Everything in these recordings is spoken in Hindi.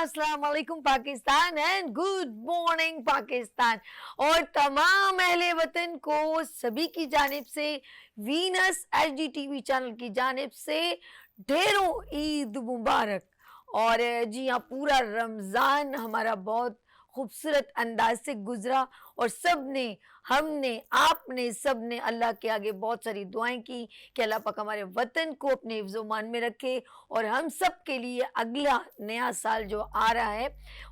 अस्सलाम वालेकुम Pakistan and good morning Pakistan और तमाम अहले वतन को सभी की जानिब से वीनस एचडी चैनल की जानिब से ढेरों ईद मुबारक। और जी हाँ, पूरा रमज़ान हमारा बहुत खूबसूरत अंदाज से गुजरा और सब ने, हमने, आपने, सब ने अल्लाह के आगे बहुत सारी दुआएं की कि अल्लाह पाक हमारे वतन को अपने हिफ्ज़-ओ-मान में रखे और हम सब के लिए अगला नया साल जो आ रहा है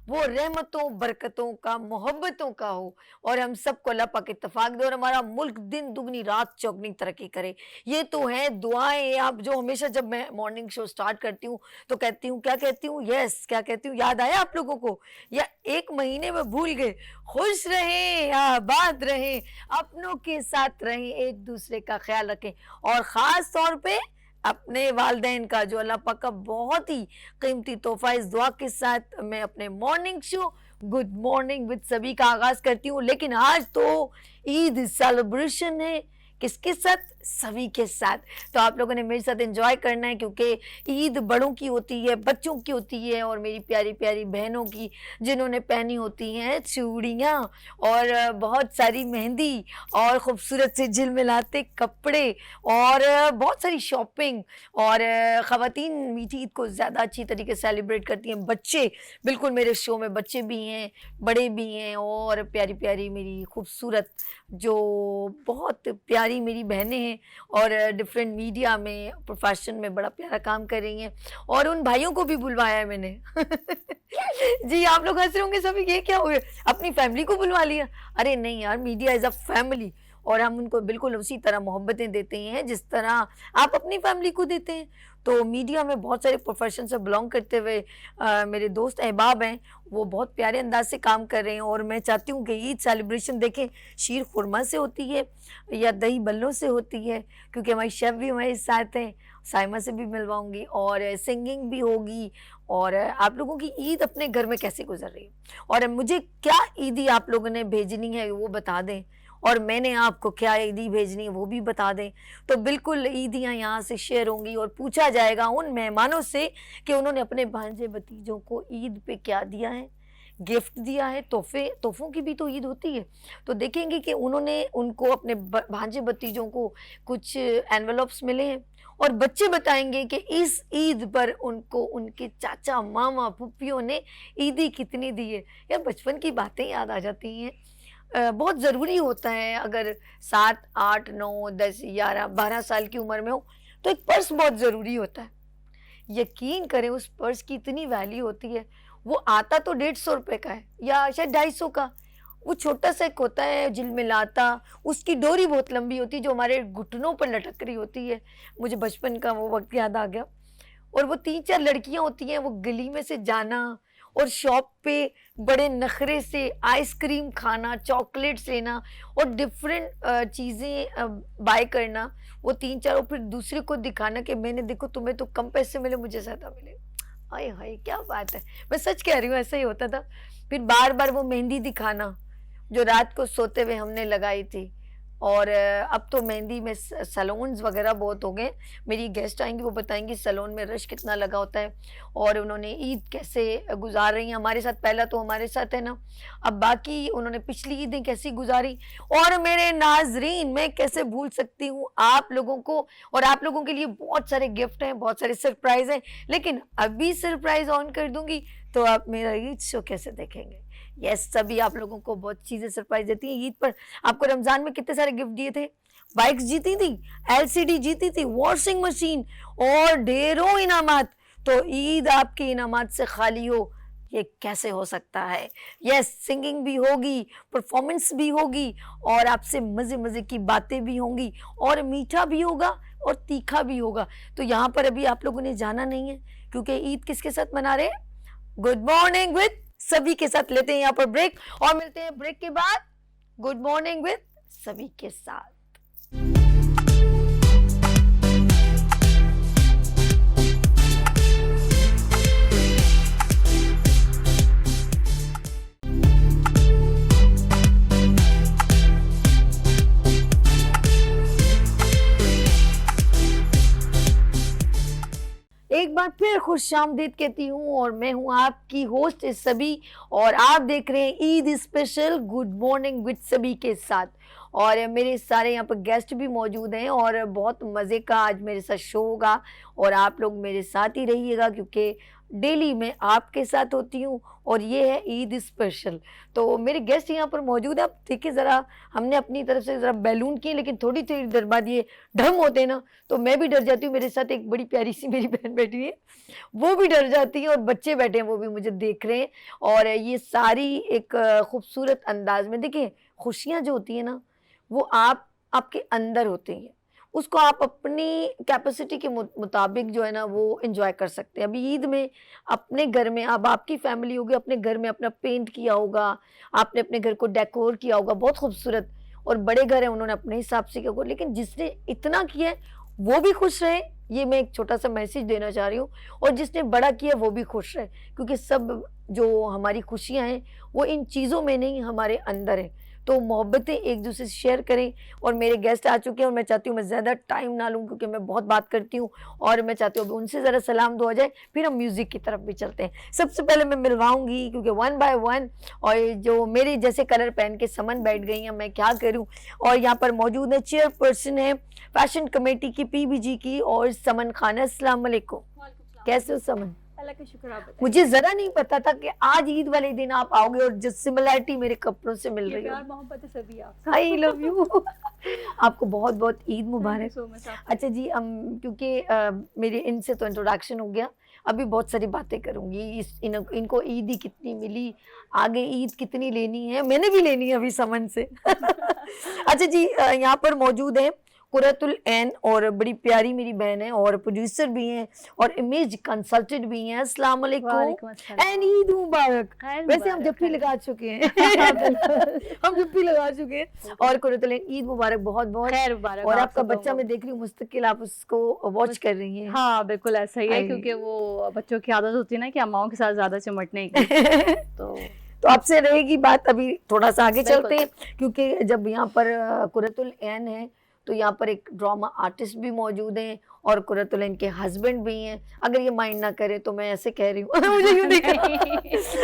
वो रहमतों बरकतों का, मोहब्बतों का हो और हम सबको अल्लाह पाक इत्तफाक दे और हमारा मुल्क दिन दुगनी रात चौगनी तरक्की करे। ये तो है दुआएं। आप जो हमेशा जब मैं मॉर्निंग शो स्टार्ट करती हूँ तो कहती हूँ, क्या कहती हूँ, यस क्या कहती हूँ, याद आया आप लोगों को या एक महीने में भूल गए? खुश रहें, आबाद रहें, अपनों के साथ रहें, एक दूसरे का ख्याल रखें और ख़ास तौर पे अपने वालिदैन का जो अल्लाह पाक का बहुत ही कीमती तोहफ़ा। इस दुआ के साथ मैं अपने morning show good morning with सभी का आगाज़ करती हूँ। लेकिन आज तो ईद सेलिब्रेशन है, किसके साथ? सभी के साथ। तो आप लोगों ने मेरे साथ एंजॉय करना है क्योंकि ईद बड़ों की होती है, बच्चों की होती है और मेरी प्यारी प्यारी बहनों की जिन्होंने पहनी होती हैं चूड़ियाँ और बहुत सारी मेहंदी और ख़ूबसूरत से झिलमिलाते कपड़े और बहुत सारी शॉपिंग। और ख़वातीन मीठी ईद को ज़्यादा अच्छी तरीके से सेलिब्रेट करती हैं। बच्चे, बिल्कुल मेरे शो में बच्चे भी हैं, बड़े भी हैं और प्यारी प्यारी मेरी खूबसूरत जो बहुत प्यारी मेरी बहनें हैं और डिफरेंट मीडिया में, प्रोफेशन में बड़ा प्यारा काम कर रही हैं और उन भाइयों को भी बुलवाया है मैंने। जी आप लोग हंस रहे होंगे सभी, ये क्या हुए, अपनी फैमिली को बुलवा लिया? अरे नहीं यार, मीडिया इज़ अ फैमिली और हम उनको बिल्कुल उसी तरह मोहब्बतें देते हैं जिस तरह आप अपनी फैमिली को देते हैं। तो मीडिया में बहुत सारे प्रोफेशन से बिलोंग करते हुए मेरे दोस्त अहबाब हैं, वो बहुत प्यारे अंदाज से काम कर रहे हैं और मैं चाहती हूँ कि ईद सेलिब्रेशन देखें शीर खुरमा से होती है या दही बल्लों से होती है, क्योंकि हमारी शेफ़ भी हमारे साथ हैं, साइमा से भी मिलवाऊंगी और सिंगिंग भी होगी और आप लोगों की ईद अपने घर में कैसे गुजर रही है और मुझे क्या ईदी आप लोगों ने भेजनी है वो बता दें और मैंने आपको क्या ईदी भेजनी है वो भी बता दें। तो बिल्कुल ईदियाँ यहाँ से शेयर होंगी और पूछा जाएगा उन मेहमानों से कि उन्होंने अपने भांजे भतीजों को ईद पे क्या दिया है, गिफ्ट दिया है, तोहफ़ों की भी तो ईद होती है। तो देखेंगे कि उन्होंने उनको अपने भांजे भतीजों को कुछ एनवेलप्स मिले हैं और बच्चे बताएंगे कि इस ईद पर उनको उनके चाचा मामा फूफियों ने ईदी कितनी दी है। यार बचपन की बातें याद आ जाती हैं। बहुत ज़रूरी होता है, अगर 7, 8, 9, 10, 11, 12 साल की उम्र में हो तो एक पर्स बहुत ज़रूरी होता है। यकीन करें उस पर्स की इतनी वैल्यू होती है। वो आता तो 150 रुपये का है या शायद 250 का। वो छोटा सा एक होता है झिलमिलाता, उसकी डोरी बहुत लंबी होती है जो हमारे घुटनों पर लटक रही होती है। मुझे बचपन का वो वक्त याद आ गया। और वो 3-4 लड़कियां होती हैं, वो गली में से जाना और शॉप पे बड़े नखरे से आइसक्रीम खाना, चॉकलेट्स लेना और डिफरेंट चीज़ें बाय करना। वो 3-4 और फिर दूसरे को दिखाना कि मैंने, देखो तुम्हें तो कम पैसे मिले, मुझे ज़्यादा मिले। हाय हाय क्या बात है, मैं सच कह रही हूँ, ऐसा ही होता था। फिर बार बार वो मेहंदी दिखाना जो रात को सोते हुए हमने लगाई थी। और अब तो मेहंदी में सैलून्स वगैरह बहुत हो गए। मेरी गेस्ट आएंगी, वो बताएंगी सैलून में रश कितना लगा होता है और उन्होंने ईद कैसे गुजार रही हैं हमारे साथ। पहला तो हमारे साथ है ना, अब बाकी उन्होंने पिछली ईदें कैसी गुजारी। और मेरे नाजरीन, मैं कैसे भूल सकती हूँ आप लोगों को, और आप लोगों के लिए बहुत सारे गिफ्ट हैं, बहुत सारे सरप्राइज हैं। लेकिन अभी सरप्राइज ऑन कर दूंगी तो आप मेरा ईद शो कैसे देखेंगे। यस, सभी आप लोगों को बहुत चीज़ें सरप्राइज देती हैं। ईद पर आपको रमज़ान में कितने सारे गिफ्ट दिए थे, बाइक्स जीती थी, एलसीडी जीती थी, वॉशिंग मशीन और ढेरों इनामात। तो ईद आपके इनामात से खाली हो, ये कैसे हो सकता है। यस, सिंगिंग भी होगी, परफॉर्मेंस भी होगी और आपसे मज़े मज़े की बातें भी होंगी और मीठा भी होगा और तीखा भी होगा। तो यहाँ पर अभी आप लोगों ने जाना नहीं है क्योंकि ईद किसके साथ मना रहे हैं? गुड मॉर्निंग विद सभी के साथ। लेते हैं यहाँ पर ब्रेक और मिलते हैं ब्रेक के बाद गुड मॉर्निंग विद सभी के साथ। एक बात बार फिर खुशामदीद कहती हूँ और मैं हूँ आपकी होस्ट सभी और आप देख रहे हैं Eid special good morning with सभी के साथ। और मेरे सारे यहाँ पर गेस्ट भी मौजूद हैं और बहुत मज़े का आज मेरे साथ शो होगा और आप लोग मेरे साथ ही रहिएगा क्योंकि डेली मैं आपके साथ होती हूँ और ये है ईद स्पेशल। तो मेरे गेस्ट यहाँ पर मौजूद है, आप देखिए ज़रा, हमने अपनी तरफ से ज़रा बैलून किए लेकिन थोड़ी थोड़ी देर बाद ये ढम होते हैं ना तो मैं भी डर जाती हूँ। मेरे साथ एक बड़ी प्यारी सी मेरी बहन बैठी है, वो भी डर जाती है और बच्चे बैठे हैं वो भी मुझे देख रहे हैं। और ये सारी एक खूबसूरत अंदाज में देखिए, खुशियाँ जो होती है ना वो आपके अंदर होती हैं, उसको आप अपनी कैपेसिटी के मुताबिक जो है ना वो एंजॉय कर सकते हैं। अभी ईद में अपने घर में, अब आपकी फैमिली होगी, अपने घर में अपना पेंट किया होगा, आपने अपने घर को डेकोर किया होगा बहुत खूबसूरत, और बड़े घर हैं उन्होंने अपने हिसाब से किया होगा, लेकिन जिसने इतना किया है वो भी खुश रहे, ये मैं एक छोटा सा मैसेज देना चाह रही हूँ। और जिसने बड़ा किया वो भी खुश रहे, क्योंकि सब जो हमारी खुशियाँ हैं वो इन चीज़ों में नहीं, हमारे अंदर है। तो मोहब्बतें एक दूसरे से शेयर करें। और मेरे गेस्ट आ चुके हैं और मैं चाहती हूँ मैं ज़्यादा टाइम ना लूँ क्योंकि मैं बहुत बात करती हूँ और मैं चाहती हूँ अभी उनसे ज़रा सलाम दुआ जाए, फिर हम म्यूज़िक की तरफ भी चलते हैं। सबसे पहले मैं मिलवाऊंगी क्योंकि वन बाय वन, और जो मेरे जैसे कलर पहन के समन बैठ गई हैं, मैं क्या करूँ। और यहाँ पर मौजूद है चेयरपर्सन है फैशन कमेटी की PBG की और समन खान। अस्सलाम वालेकुम, कैसे हो समन? अल्लाह का शुक्र। आप बताइए। मुझे जरा नहीं पता था कि आज ईद वाले दिन आप आओगे और जो सिमिलरिटी मेरे कपड़ों से मिल रही है। प्यार मोहब्बत है सभी आप। I love you. आपको बहुत बहुत ईद मुबारक। so much आप। अच्छा जी, क्योंकि मेरे इनसे तो इंट्रोडक्शन हो गया, अभी बहुत सारी बातें करूंगी। इनको ईद ही कितनी मिली, आगे ईद कितनी लेनी है, मैंने भी लेनी है अभी समन से। अच्छा जी, यहाँ पर मौजूद है कुरतुल ऐन और बड़ी प्यारी मेरी बहन है और प्रोड्यूसर भी हैं और इमेज कंसल्टेंट भी हैं। अस्सलाम वालेकुम एंड ईद मुबारक। वैसे हम जप्पी लगा चुके हैं। हम जप्पी लगा चुके हैं। और कुरतुल ऐन ईद मुबारक, बहुत बहुत खैर मुबारक। और आपका बच्चा मैं देख रही हूँ मुस्तकिल आप उसको वॉच कर रही हैं। हाँ बिल्कुल ऐसा ही है, क्योंकि वो बच्चों की आदत होती है ना कि अम्माओं के साथ ज्यादा चिमटने की। तो आपसे रहेगी बात, अभी थोड़ा सा आगे चलते हैं क्योंकि जब यहाँ पर कुरतुल ऐन है तो यहाँ पर एक ड्रामा आर्टिस्ट भी मौजूद हैं और कुरतुल ऐन के हस्बैंड भी हैं। अगर ये माइंड ना करे तो मैं ऐसे कह रही हूँ। मुझे क्यों नहीं।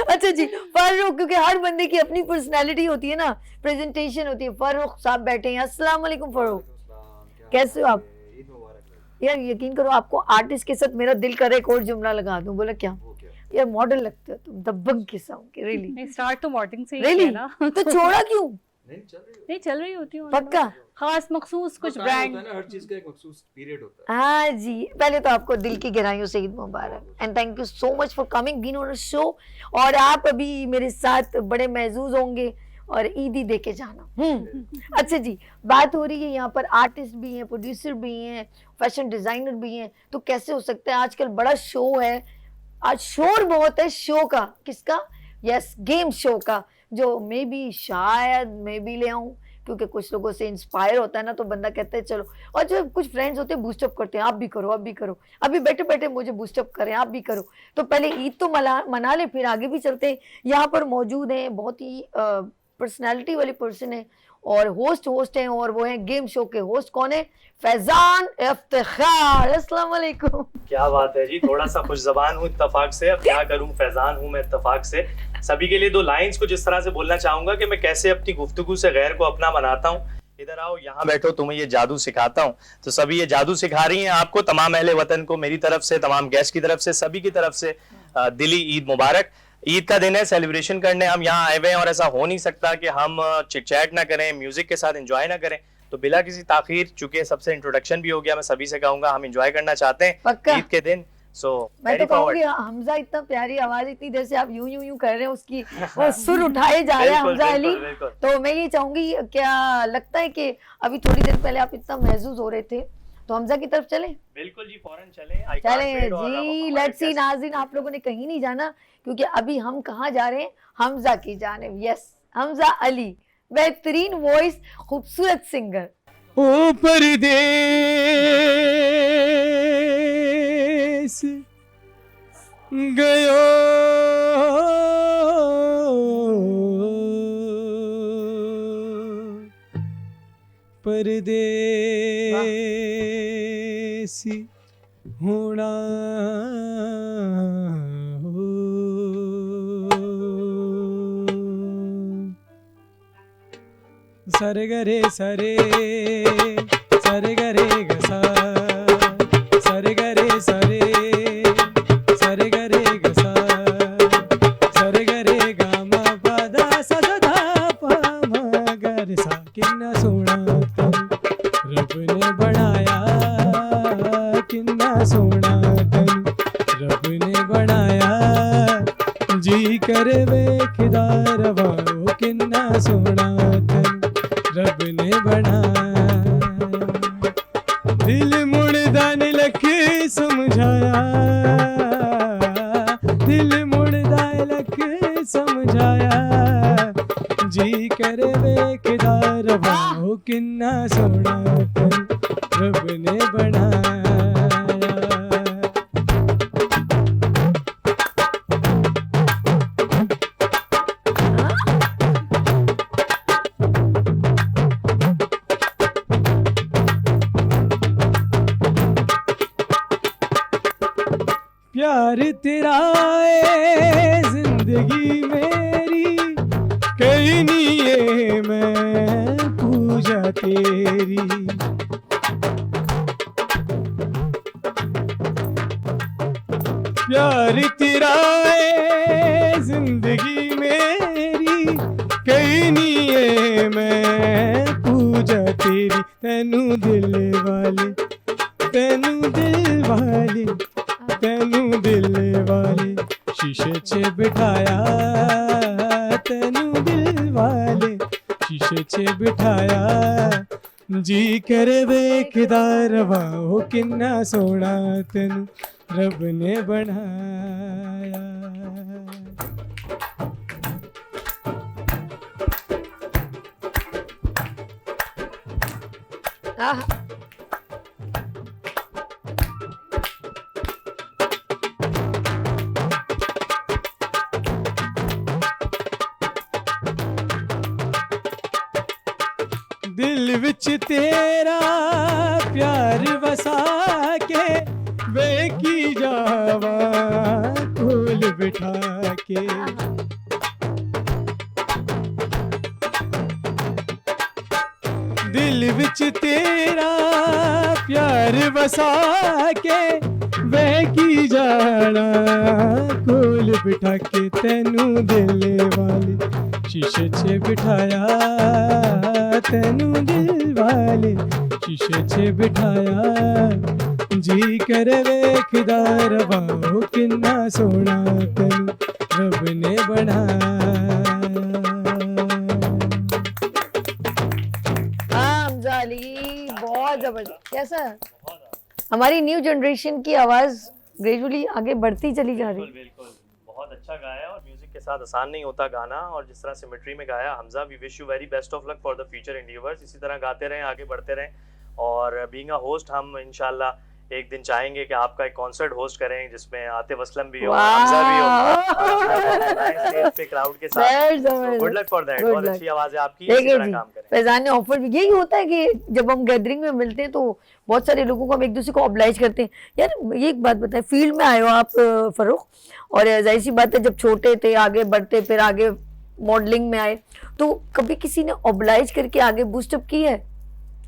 अच्छा जी, फारूक, क्योंकि हर बंदे की अपनी पर्सनालिटी होती है ना, प्रेजेंटेशन होती है। फारूक साहब बैठे हैं। अस्सलाम वालेकुम फारूक, कैसे हो आप? यार यकीन करो, आपको आर्टिस्ट के साथ मेरा दिल करे एक और जुमला लगा दूं। बोला क्या यार, मॉडल लगते हो तुम, दबंग किस्म के। रियली स्टार्ट तो मॉडलिंग से ही रियली ना। तो छोड़ा क्यों? नहीं चल रही होती हूँ पक्का? खास मखसूस कुछ ब्रांड, हर चीज का एक मखसूस पीरियड होता है। हाँ जी, पहले तो आपको दिल की गहराइयों से ईद मुबारक and thank you so much for coming being on a show. और आप अभी मेरे साथ बड़े महजूज होंगे और ईद ही दे के जाना। अच्छा जी, बात हो रही है यहाँ पर आर्टिस्ट भी हैं, प्रोड्यूसर भी हैं, फैशन डिजाइनर भी हैं, तो कैसे हो सकता है? आजकल बड़ा शो है, आज शोर बहुत है शो का। किसका? यस, गेम शो का, जो मे बी शायद मैं भी ले आऊं क्योंकि कुछ लोगों से इंस्पायर होता है ना तो बंदा कहता है चलो। और जो कुछ फ्रेंड्स होते हैं बूस्टअप करते हैं, आप भी करो, आप भी करो, अभी बैठे बैठे मुझे बूस्टअप करें, आप भी करो। तो पहले ईद तो मना ले, फिर आगे भी चलते हैं। यहाँ पर मौजूद हैं बहुत ही पर्सनैलिटी वाली पर्सन है और होस्ट हैं, और वो हैं गेम शो के होस्ट। कौन है? फैजान इफ्तिखार। अस्सलाम वालेकुम। क्या बात है जी, थोड़ा सा खुश जबान हूँ इत्तेफाक से। अब क्या करूँ, फैजान हूँ मैं इत्तेफाक से। सभी के लिए दो लाइंस कुछ इस तरह से बोलना चाहूंगा कि मैं कैसे अपनी गुफ्तगू से गैर को अपना बनाता हूँ। इधर आओ, यहाँ बैठो, तुम्हें ये जादू सिखाता हूँ। तो सभी ये जादू सिखा रही हैं आपको, तमाम अहले वतन को मेरी तरफ से, तमाम गेस्ट की तरफ से, सभी की तरफ से दिली ईद मुबारक। ईद का दिन है, सेलिब्रेशन करने हम यहाँ आए हुए हैं और ऐसा हो नहीं सकता कि हम चिट चैट ना करें, म्यूजिक के साथ एंजॉय ना करें। तो बिला किसी ताखीर, चूंकि सबसे इंट्रोडक्शन भी हो गया, मैं सभी से कहूंगा हम एंजॉय करना चाहते हैं ईद के दिन। सो मैं तो कहूँगी हमजा, इतना प्यारी आवाज, इतनी देर से आप यूं कर रहे हैं, उसकी वो सुर उठाए जा रहे हैं हमजा अली। तो मैं ये चाहूंगी, क्या लगता है कि अभी थोड़ी देर पहले आप इतना महजूज हो रहे थे, तो हमजा की तरफ चले? बिल्कुल जी, फौरन चलें। चले जी, लेट्स सी। नाज़रीन, आप लोगों ने कहीं नहीं जाना क्योंकि अभी हम कहाँ जा रहे हैं? हमजा की जानिब। यस, हमजा अली, बेहतरीन वॉइस, खूबसूरत सिंगर। ओ परदेस गयो परदेसी होना हो। सरे गरे सरे सरे गरे गसा सरे गरे सरे सरे गरे गसा सरे गरे गामा पदा सा धा पा मा गर सा। किन्ना सोना तन रब ने बनाया, किन्ना सोना तन रब ने बनाया, जी कर वेखदा रवा ओ किन्ना सोना तन रब ने बनाया। दिल मुड़दा ने लख समझाया, दिल मुड़दा लख समझाया, जी कर वेखदा रवा ओ किन्ना सोना तन रब ने बनाया। प्यार तेरा है जिंदगी मेरी, कहीं नहीं ये मैं पूजा तेरी। प्यार तेरा है जिंदगी मेरी, कहीं नहीं ये मैं पूजा तेरी। तेनू दिल वाले, तेनू दिल वाले, तेनू दिल वाले शीशे च बिठाया, तेनू दिल वाले शीशे च बिठाया, जी कर वेखदा रवा ओ किन्ना सोना तेनू रब ने बनाया। आहा, दिल विच तेरा प्यार वसा के, वे की जावा कोल बिठा के। दिल विच तेरा प्यार वसा के, वे की जाना कोल बिठा के। तेनू दिल वाले शीशे च बिठाया, तेनू दिल वाले शीशे च बिठाया, जी कर वेखदा रवा ओ किन्ना सोना तेनू रब ने बनाया। हमजा अली बहुत जबरदस्त। कैसा हमारी न्यू जनरेशन की आवाज ग्रेजुअली आगे बढ़ती चली जा रही है। बिल्कुल बहुत अच्छा गाया, और म्यूजिक के साथ आसान नहीं होता गाना, और जिस तरह सिमेट्री में गाया Hamza, we wish you very best of luck for the future endeavours. इसी तरह गाते रहें, आगे बढ़ते रहें, और बीइंग अ होस्ट हम इंशाल्लाह एक दिन चाहेंगे कि आपका एक कॉन्सर्ट होस्ट करें जिसमें आतिफ असलम भी हो, हमजा भी हो, स्टेज पे क्राउड के साथ। गुड लक फॉर दैट, बहुत अच्छी आवाज है आपकी, इसी तरह काम करें। फैजान ने ऑफर भी, यही होता है कि जब हम गैदरिंग में मिलते हैं तो बहुत सारे लोगों को हम एक दूसरे को ऑब्लाइज करते हैं। यार ये एक बात बताएं, फील्ड में आए हो आप फरूख, और जाहिर सी बात है जब छोटे थे आगे बढ़ते, फिर आगे मॉडलिंग में आए, तो कभी किसी ने ऑब्लाइज करके आगे बूस्टअप किया है?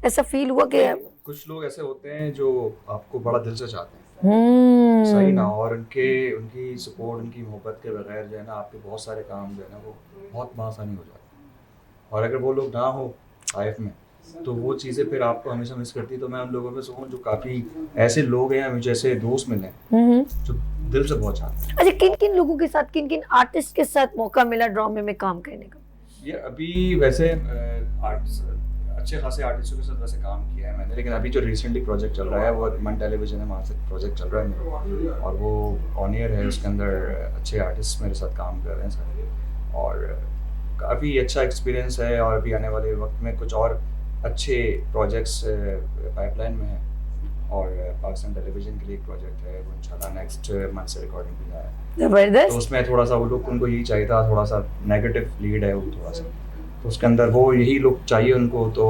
ऐसा फील हुआ कि कुछ लोग ऐसे होते हैं जो आपको बड़ा दिल से चाहते हैं, सही ना, और उनकी सपोर्ट, उनकी मोहब्बत के बगैर जो है ना आपके बहुत सारे काम जो है ना वो बहुत आसानी हो जाते। और अगर वो लोग ना हो लाइफ में तो वो चीज़ें फिर आपको हमेशा मिस करती है। तो मैं उन लोगों में से हूँ जो काफ़ी ऐसे लोग हैं, मुझे ऐसे दोस्त मिले जो दिल से बहुत चाहते हैं। अच्छा, किन किन लोगों के साथ, किन किन आर्टिस्ट के साथ मौका मिला ड्रामे में काम करने का? ये अभी वैसे अच्छे खासे आर्टिस्टों के साथ वैसे काम किया है मैंने, लेकिन अभी जो रिसेंटली प्रोजेक्ट चल रहा है वो मन टेलीविजन है, वहाँ से प्रोजेक्ट चल रहा है मेरा, और वो ऑन एयर है, उसके अंदर अच्छे आर्टिस्ट मेरे साथ काम कर रहे हैं सारे, और काफ़ी अच्छा एक्सपीरियंस है। और अभी आने वाले वक्त में कुछ और अच्छे प्रोजेक्ट्स पाइपलाइन में हैं, और पाकिस्तान टेलीविजन के लिए एक प्रोजेक्ट है, वो इंशाल्लाह नेक्स्ट मंथ से रिकॉर्डिंग भी है। जबरदस्त। तो उसमें थोड़ा सा वो लोग, उनको यही चाहिए था, थोड़ा सा नेगेटिव लीड है वो थोड़ा सा, तो उसके अंदर वो यही लोग चाहिए उनको, तो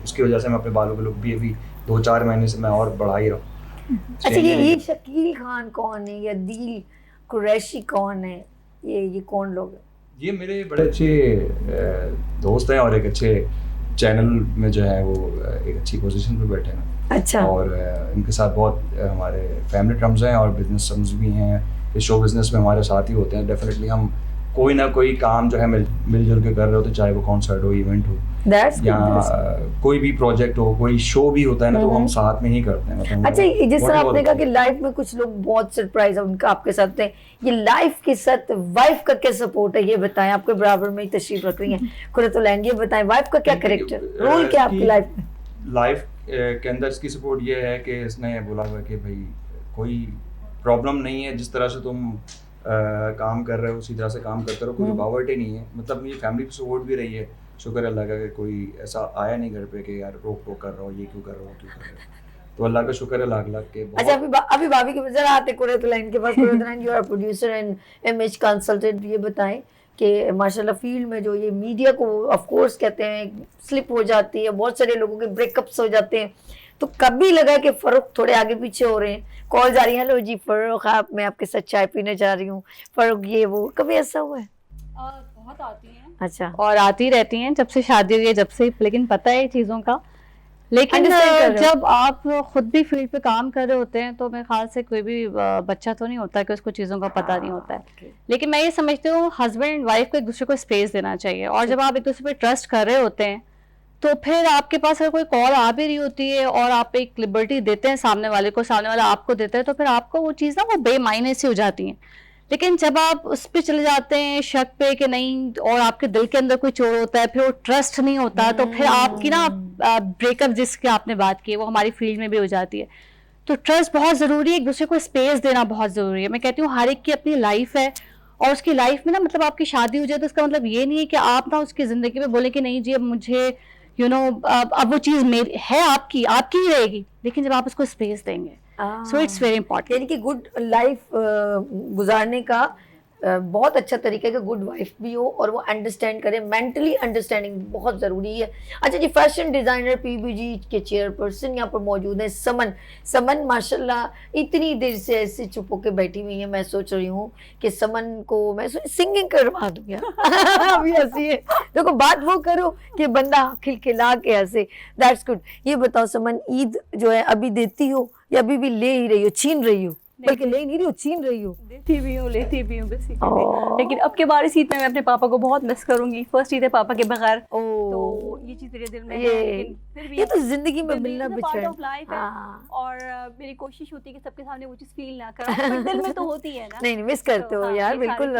उसकी वजह से मैं अपने बालों के लुक भी अभी 2-4 महीने से मैं और बढ़ा ही रहा हूँ। अच्छा, ये शकील खान कौन है या दिल कुरैशी कौन है? ये कौन लोग हैं? ये मेरे बड़े अच्छे दोस्त हैं और एक अच्छे चैनल में जो है वो एक अच्छी पोजीशन पे बैठे हैं। अच्छा। और इनके साथ बहुत हमारे फैमिली टर्म्स हैं और बिजनेस टर्म्स भी हैं। इस शो बिजनेस में हमारे साथ ही होते हैं। डेफिनेटली हम कोई ना कोई काम जो है मिलजुल के कर रहे होते हैं, चाहे वो कॉन्सर्ट हो, इवेंट हो या कोई भी प्रोजेक्ट हो, कोई शो भी होता है ना, तो हम साथ में ही करते हैं। मतलब अच्छा, जिस तरह आपने कहा कि लाइफ में कुछ लोग बहुत सरप्राइज है उनका आपके साथ है, ये लाइफ के साथ वाइफ का क्या सपोर्ट है ये बताएं। आपके बराबर में ही तशरीफ रख रही हैं कुरतुलैन, ये बताएं वाइफ का क्या कैरेक्टर रोल क्या आपकी लाइफ में? लाइफ के अंदर इसकी सपोर्ट ये है कि इसने बोला हुआ कि भाई कोई प्रॉब्लम नहीं है, जिस तरह से तुम काम कर रहे हो उसी तरह से काम करते रहो, कोई रुकावट ही नहीं है। मतलब ये फैमिली की सपोर्ट भी रही है, शुक्र है अल्लाह का कि कोई ऐसा आया नहीं घर पे कि यार रोक टोक कर रहा हो, ये क्यों कर रहा हो, क्यों कर रहे हो। तो अल्लाह का शुक्र है लाख लाख के। अच्छा, अभी भाभी के जरा आते कुरतुलैन के पास। Qurratulain, you are producer and image consultant, ये बताएं कि माशाल्लाह फील्ड में जो ये मीडिया को ऑफ कोर्स कहते हैं स्लिप हो जाती है, बहुत सारे लोगों के ब्रेकअप्स हो जाते हैं, तो कभी लगा कि फरूक थोड़े आगे पीछे हो रहे हैं? कॉल आ रही है, हेलो जी फरूक आप, मैं आपके साथ चाय पीने जा रही हूँ, फरूक ये वो, कभी ऐसा हुआ है? बहुत आती हैं। अच्छा। और आती रहती हैं जब से शादी हुई है, जब से, लेकिन पता है चीज़ों का। लेकिन Understand कर रहे हो? जब आप खुद भी फील्ड पे काम कर रहे होते हैं तो मेरे ख्याल से कोई भी बच्चा तो नहीं होता कि उसको चीज़ों का पता नहीं होता है। लेकिन मैं ये समझती हूँ हस्बैंड एंड वाइफ को एक दूसरे को स्पेस देना चाहिए, और जब आप एक दूसरे पे ट्रस्ट कर रहे होते हैं तो फिर आपके पास अगर कोई कॉल आ भी रही होती है और आप एक लिबर्टी देते हैं सामने वाले को, सामने वाला आपको देता है, तो फिर आपको वो चीज़ ना वो बेमायने से हो जाती है। लेकिन जब आप उस पर चले जाते हैं शक पे कि नहीं, और आपके दिल के अंदर कोई चोर होता है, फिर वो ट्रस्ट नहीं होता, तो फिर आपकी ना ब्रेकअप जिसकी आपने बात की है वो हमारी फील्ड में भी हो जाती है। तो ट्रस्ट बहुत ज़रूरी है, एक दूसरे को स्पेस देना बहुत ज़रूरी है। मैं कहती हूँ हर एक की अपनी लाइफ है, और उसकी लाइफ में ना, मतलब आपकी शादी हो जाए तो उसका मतलब ये नहीं है कि आप ना उसकी ज़िंदगी में बोले कि नहीं जी अब मुझे अब वो चीज़ मेरी है, आपकी ही रहेगी। लेकिन जब आप उसको स्पेस देंगे, सो इट्स वेरी इंपॉर्टेंट। यानी कि गुड लाइफ गुजारने का बहुत अच्छा तरीका है कि गुड वाइफ भी हो और वो अंडरस्टैंड करे, मेंटली अंडरस्टैंडिंग बहुत ज़रूरी है। अच्छा जी, फैशन डिज़ाइनर पीबीजी के चेयरपर्सन यहाँ पर मौजूद है समन माशाल्लाह इतनी देर से ऐसे चुप होके बैठी हुई है। मैं सोच रही हूँ कि समन को मैं सिंगिंग करवा दूँ यार। अभी हंसी है, देखो बात वो करो कि बंदा खिलखिला के हंसे, दैट्स गुड। ये बताओ समन, ईद जो है अभी देती हो या अभी भी ले ही रही हो, छीन रही हो? बल्कि ले नहीं रही हो, छीन रही हो। देती भी हूँ, लेती भी हूँ बेसिकली। लेकिन अब के बार इस ईद में मैं अपने पापा को बहुत मिस करूंगी। फर्स्ट ईद है पापा के बगैर, तो ये चीज मेरे दिल में है। लेकिन फिर भी ये तो जिंदगी में मिलना पार्ट ऑफ लाइफ है। और मेरी कोशिश होती है कि सबके सामने वो चीज फील ना करूं, पर दिल में तो होती है ना। नहीं मिस करते हो यार, बिल्कुल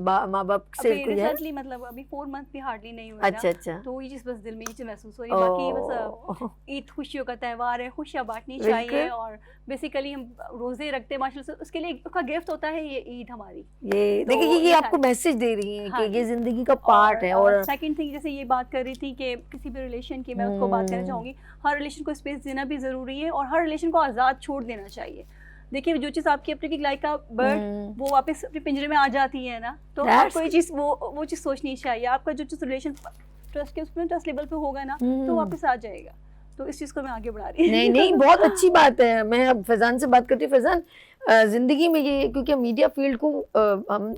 माँ बाप से कोई है। रिसेंटली मतलब अभी 4 मंथ भी हार्डली नहीं हुए। अच्छा। तो ये चीज बस दिल में ये महसूस हो रही है। बाकी बस ईद खुशियों का त्योहार है, खुशियां बांटनी चाहिए, और बेसिकली हम रोजे रखते हैं माशाल्लाह, उसके लिए उसका गिफ्ट होता है ये ईद हमारी। ये देखिए ये आपको मैसेज दे रही है कि ये जिंदगी का पार्ट है। और सेकंड थिंग, जैसे ये बात कर रही थी कि किसी भी रिलेशन की, मैं उसको बात करना चाहूंगी, हर रिलेशन को स्पेस देना भी जरूरी है और हर रिलेशन को आजाद छोड़ देना चाहिए। देखिए जो चीज आपकी अपनी लाइक का बर्ड वो वापस अपने पिंजरे में आ जाती है ना, तो हर कोई चीज वो चीज सोचनी चाहिए। आपका जो चीज रिलेशन ट्रस्ट के उसमें ट्रस्ट लेवल पे होगा ना, तो वापस आ जाएगा। तो इस चीज को मैं आगे बढ़ा रही हूँ। नहीं बहुत अच्छी बात है। मैं अब फैजान से बात करती हूँ। फैजान, जिंदगी में ये, क्योंकि मीडिया फील्ड को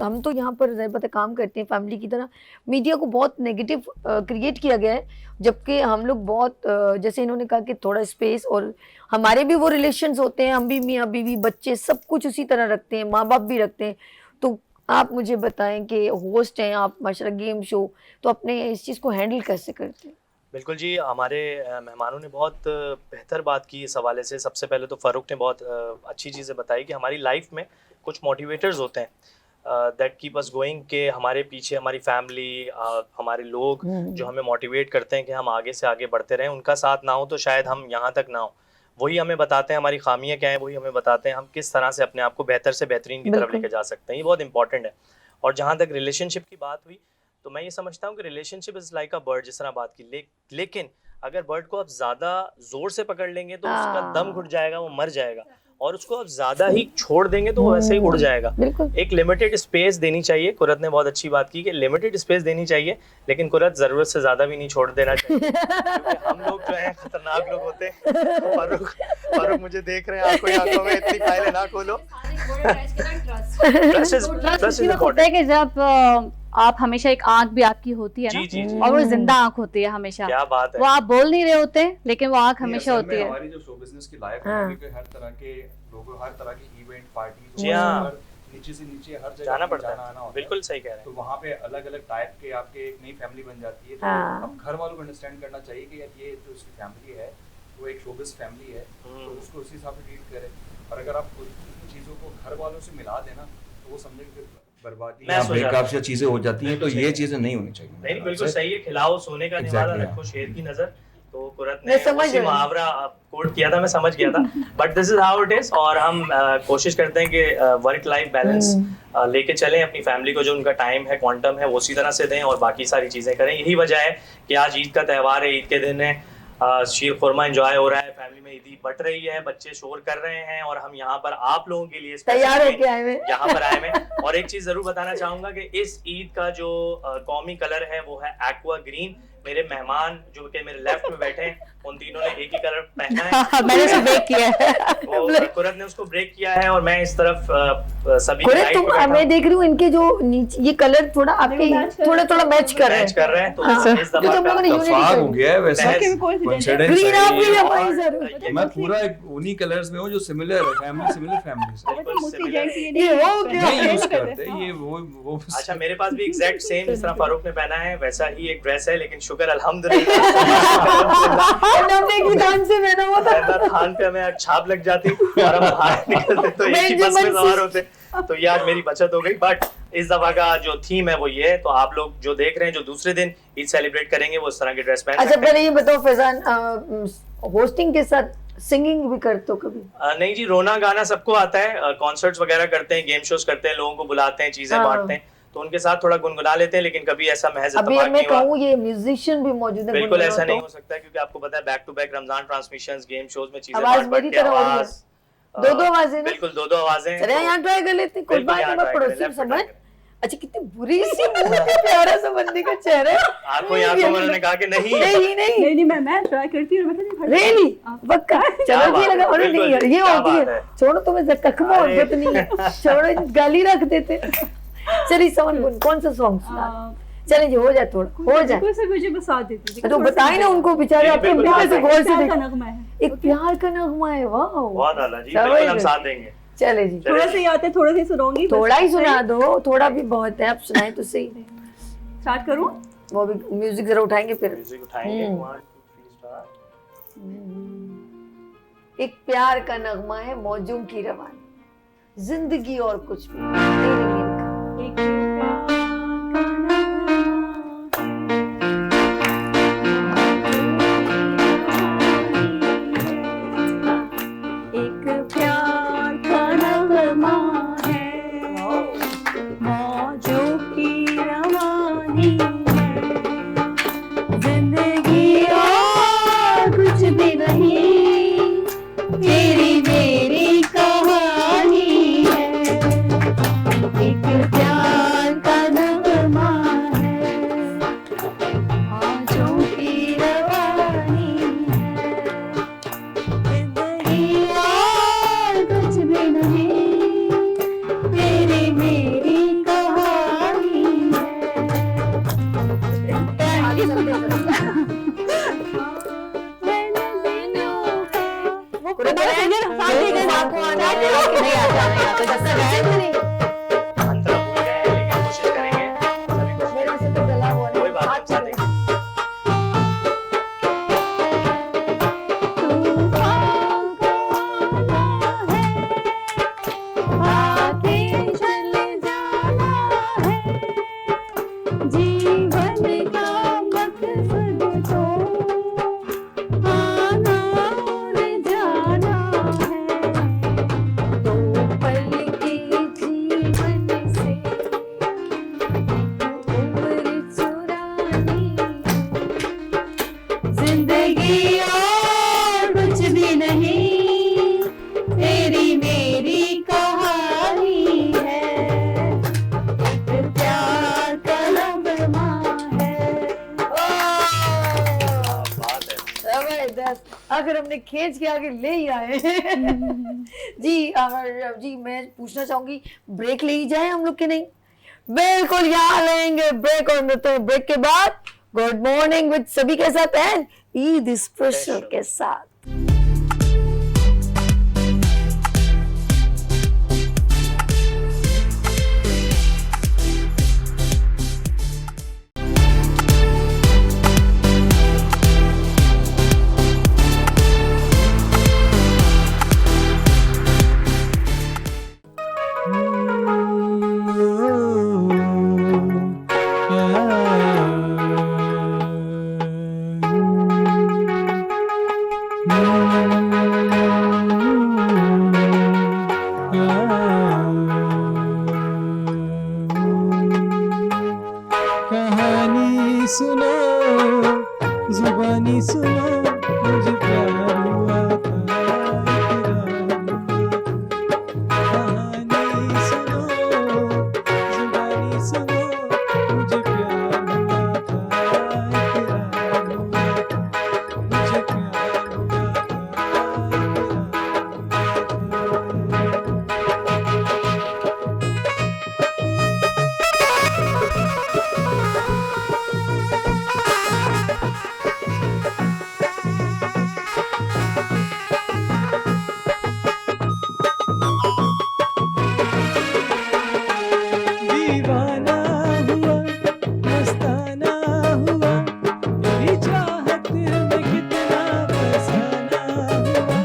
हम तो यहाँ पर ज़ाहिर बात है काम करते हैं फैमिली की तरह, मीडिया को बहुत नेगेटिव क्रिएट किया गया है, जबकि हम लोग बहुत जैसे इन्होंने कहा कि थोड़ा स्पेस, और हमारे भी वो रिलेशंस होते हैं, हम भी मियाँ बीवी बच्चे सब कुछ उसी तरह रखते हैं, माँ बाप भी रखते हैं। तो आप मुझे बताएं कि होस्ट हैं आप माशाल्लाह गेम शो, तो अपने इस चीज़ को हैंडल कैसे करते हैं? बिल्कुल जी, हमारे मेहमानों ने बहुत बेहतर बात की इस हवाले से। सबसे पहले तो फ़ारूक ने बहुत अच्छी चीज़ें बताई कि हमारी लाइफ में कुछ मोटिवेटर्स होते हैं दैट कीप अस गोइंग, के हमारे पीछे हमारी फैमिली, हमारे लोग जो हमें मोटिवेट करते हैं कि हम आगे से आगे बढ़ते रहें। उनका साथ ना हो तो शायद हम यहाँ तक ना हो। वही हमें बताते हैं हमारी खामियाँ क्या हैं, वही हमें बताते हैं हम किस तरह से अपने आप को बेहतर से बेहतरीन की तरफ लेकर जा सकते हैं। ये बहुत इंपॉर्टेंट है। और जहाँ तक रिलेशनशिप की बात हुई, तो मैं ये समझता हूँ कि relationship is like a bird, जिस तरह बात की, लेकिन अगर बर्ड को आप ज़्यादा ज़ोर से पकड़ लेंगे तो उसका दम घुट जाएगा, वो मर जाएगा, और उसको आप ज़्यादा ही छोड़ देंगे तो वो वैसे ही उड़ जाएगा। एक लिमिटेड स्पेस देनी चाहिए। कुरत ने बहुत अच्छी बात की कि लिमिटेड स्पेस देनी चाहिए, लेकिन कुरत ज़रूरत से ज़्यादा भी नहीं छोड़ देना चाहिए, क्योंकि हम लोग जो है खतरनाक लोग होते हैं। फारूक मुझे देख रहे हैं आंखों ही आंखों में, इतनी फाइलें ना खोलो। Trust is होता important. है कि जब आप हमेशा एक आंख भी आपकी होती है जी, जी, जी। ना, और वो जिंदा आंख होती है हमेशा। क्या बात है। वो आप बोल नहीं रहे होते लेकिन वो आंख नहीं, हमेशा असल में होती है। हमारी जो शो बिजनेस की लाइफ हाँ। है क्योंकि हर तरह के लोगों, हर तरह की इवेंट पार्टी जी हाँ। नीचे से नीचे हर जगह जाना पे पड़ता जाना आना है, होता बिल्कुल सही कह रहे तो हैं। वहाँ पे अलग अलग टाइप के आपके एक नई फैमिली बन जाती है। तो हाँ। अब घर वालों को अंडरस्टैंड करना चाहिए कि यार ये जो उसकी फैमिली है वो एक शोबिस फैमिली है, तो उसको उसी हिसाब से ट्रीट करें। और अगर आप उन चीज़ों को घर वालों से मिला देना तो वो समझे कि बर्बादी मैं या सोच रहा ब्रेकअप या चीज़ें हो जाती हैं, तो बिल्कुल ये सही। चीज़ें नहीं होनी चाहिए। नहीं बिल्कुल सही है, खिलाओ सोने का निवाला, Exactly, रखो हाँ। शेर की नजर। तो कुरत मैं ने समझ उसी रही हूँ। मुहावरा कोट किया था, मैं समझ गया था। But this is how it is. और हम कोशिश करते हैं कि वर्क लाइफ बैलेंस लेके चलें, अपनी फैमिली को जो उनका टाइम है, क्वांटम है, वो उसी तरह से दें और बाकी सारी चीजें करें। यही वजह है कि आज ईद का त्यौहार है, ईद के दिन है, शीर खुरमा एंजॉय हो रहा है, फैमिली में ईदी बट रही है, बच्चे शोर कर रहे हैं और हम यहाँ पर आप लोगों के लिए तैयार specifically होके आए हुए। यहाँ पर आए हैं। और एक चीज जरूर बताना चाहूंगा कि इस ईद का जो कौमी कलर है वो है एक्वा ग्रीन। मेरे मेहमान जो कि मेरे लेफ्ट में बैठे हैं उन तीनों ने एक ही कलर पहना है। मैंने उसे ब्रेक किया है। वो कुरत ने उसको ब्रेक किया है और मैं इस तरफ सभी कुरत लाइट तुम, पे बैठा मैं हूं। देख रही हूँ इनके जो नीचे ये कलर थोड़ा आपके थोड़ा थोड़ा मैच कर रहे मैच हैं। कर रहे हैं, तो हाँ। इस दफा जो तुम लोगों ने का unity इत्तेफाक कर हो दी। गया है वैसे महज coincidence ग्रीन है आप भी ये। हमारी और जरूर। मैं पूरा एक उन्हीं कलर्स में हूँ जो सिमिलर है, फैमिली सिमिलर फैमिलीज है। बिल्कुल similar है। ये हो गया। नहीं यूज करते ये वो अच्छा, मेरे पास भी एग्जैक्ट सेम जिस तरह फारूक ने पहना है वैसा ही एक ड्रेस है, लेकिन शुक्र अल्हम्दुलिल्लाह नब्बे की दान से मैंने वो था। वरना थान पे हमें छाप लग जाती और हम बाहर निकलते तो एक ही बस में सवार होते। तो ये आज मेरी बचत हो गई। बट इस दफा का जो थीम है वो ये है, तो आप लोग जो देख रहे हैं जो दूसरे दिन ईद सेलिब्रेट करेंगे वो इस तरह की ड्रेस पहन अच्छा सकते हैं। पहले ये बताओ फैजान, होस्टिंग के साथ सिंगिंग भी करते हो कभी? नहीं जी, रोना गाना सबको आता है, कॉन्सर्ट्स वगैरह करते हैं, गेम शोज करते हैं, लोगों को बुलाते हैं, चीजें हाँ। बांटते हैं, तो उनके साथ थोड़ा गुनगुना लेते हैं, लेकिन कभी ऐसा महज अभी इत्तेफाक मैं नहीं हुआ। कहूँ ये म्यूजिशियन भी मौजूद है। बिल्कुल गुनगुनाओ ऐसा तो। नहीं हो सकता क्योंकि आपको पता है back to back Ramzan transmissions, game shows में चीजें आवाज बांट मेरी के तरह हो रही है। आवाज दो आवाजें ना? बिल्कुल दो आवाजें। चले यहाँ ट्राई कर लेते हैं, कोई बिल्कुल बात नहीं, यहाँ मैं try पड़ोसी करें, हूँ, left में समझ। try करें। अच्छा कितनी बुरी सी मुंह में प्यारा सा बंदी का चेहरा है। आंखों ही आंखों में उन्होंने कहा कि नहीं नहीं नहीं नहीं मैं ट्राई करती हूँ, मैं कहती हूँ रेली पक्का। चलो बात ठीक है, लगा, अरे बिल्कुल नहीं जी, ये क्या होती बात है। है। छोड़ो तुम्हें कखमा और अरे। नहीं है, छोड़ो गाली रख देते। चलिए समन कौन सा सॉन्ग सुना? चलिए जी हो जाए, थोड़ा हो जाए। कोई से मुझे बता देती थी। तो बताए ना उनको, बेचारे नहीं, अपने बिल्कुल मुंह में से बताएं। गौर से प्यार का देखो। नगमा है। एक प्यार का नगमा है, वाह बहुत आला जी, चलो बिल्कुल हम ये। साथ देंगे। चले जी थोड़ा सा याद है, थोड़ा सा ही सुनाऊंगी। थोड़ा ही सुना दो, थोड़ा भी बहुत है, आप सुनाए तो सही। स्टार्ट करूँ? वो भी म्यूजिक जरा उठाएंगे फिर। म्यूजिक उठाएंगे, 1 2 3 स्टार्ट। एक प्यार का नगमा है मौजों की रवानी, जिंदगी और कुछ भी तेरे लिए लिखा। एक प्यार का नगमा, एक प्यार का नगमा है, मौजों की रवानी है, जिंदगी और कुछ भी नहीं, तेरी मेरी कहानी है, एक प्यार का नगमा है, मौजों की रवानी है, जिंदगी और कुछ भी नहीं, तेरी मेरी कहानी है। आगे चलते चलते। अंतरा भूल गए हैं, लेकिन कोशिश करेंगे सभी कोशिश मेरा करेंगे। से तो गला हुआ कोई बात नहीं, हम साथ देंगे। जीवन का मकसद तो आना और जाना है, दो पल के जीवन से उम्र चुरानी, जिंदगी और कुछ भी नहीं, तेरी मेरी कहानी है, एक प्यार का नगमा है। क्या बात है। जबरदस्त बस अगर हमने खींच के आगे ले ही आए जी। और जी मैं पूछना चाहूंगी, ब्रेक ले ही जाए हम लोग के नहीं? बिल्कुल यहाँ लेंगे ब्रेक, और तो ब्रेक के बाद गुड मॉर्निंग विद सभी के साथ एंड ईद स्पेशल के साथ। कहानी सुनो, जुबानी सुनो, मुझे प्यार हुआ था कहानी सुनो, जुबानी सुनो, मुझे प्यार हुआ था मुझे प्यार हुआ दीवाना हुआ, मस्ताना हुआ, तेरी चाहत में कितना फसाना हुआ,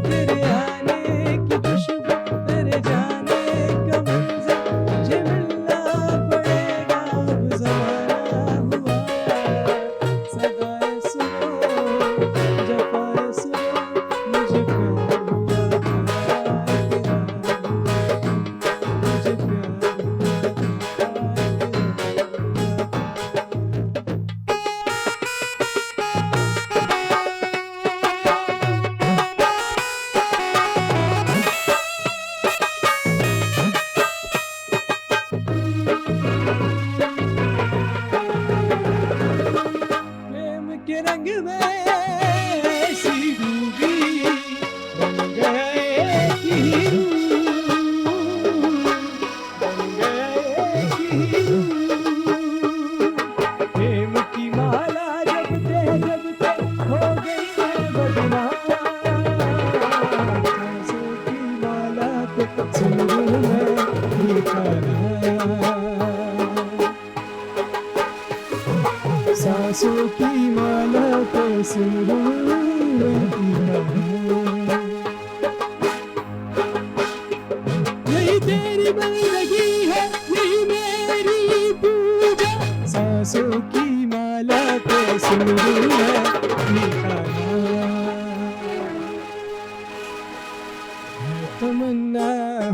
तेरे आने की खुशबू, तेरे जाने का मंज़र, मुझे मिलना पड़ेगा अब ज़माना हुआ। सदाएं सुनो, जफ़ाएं सुनो, मुझे प्यार हुआ था मुझे प्यार प्रेम के रंग में ऐसी डूबी, बन गए एक ही रूप, बन गए एक ही रूप। प्रेम की माला जपते जपते हो गई है बदनाम, सांसों की माला पे सिंदूर में लिखा रहा, सांसों की माला पे सिंदूर में लिखा रहा। यही तेरी बंदगी है, यही मेरी पूजा, सांसों की माला पे सिंदूर में लिखा रहा। है तमन्ना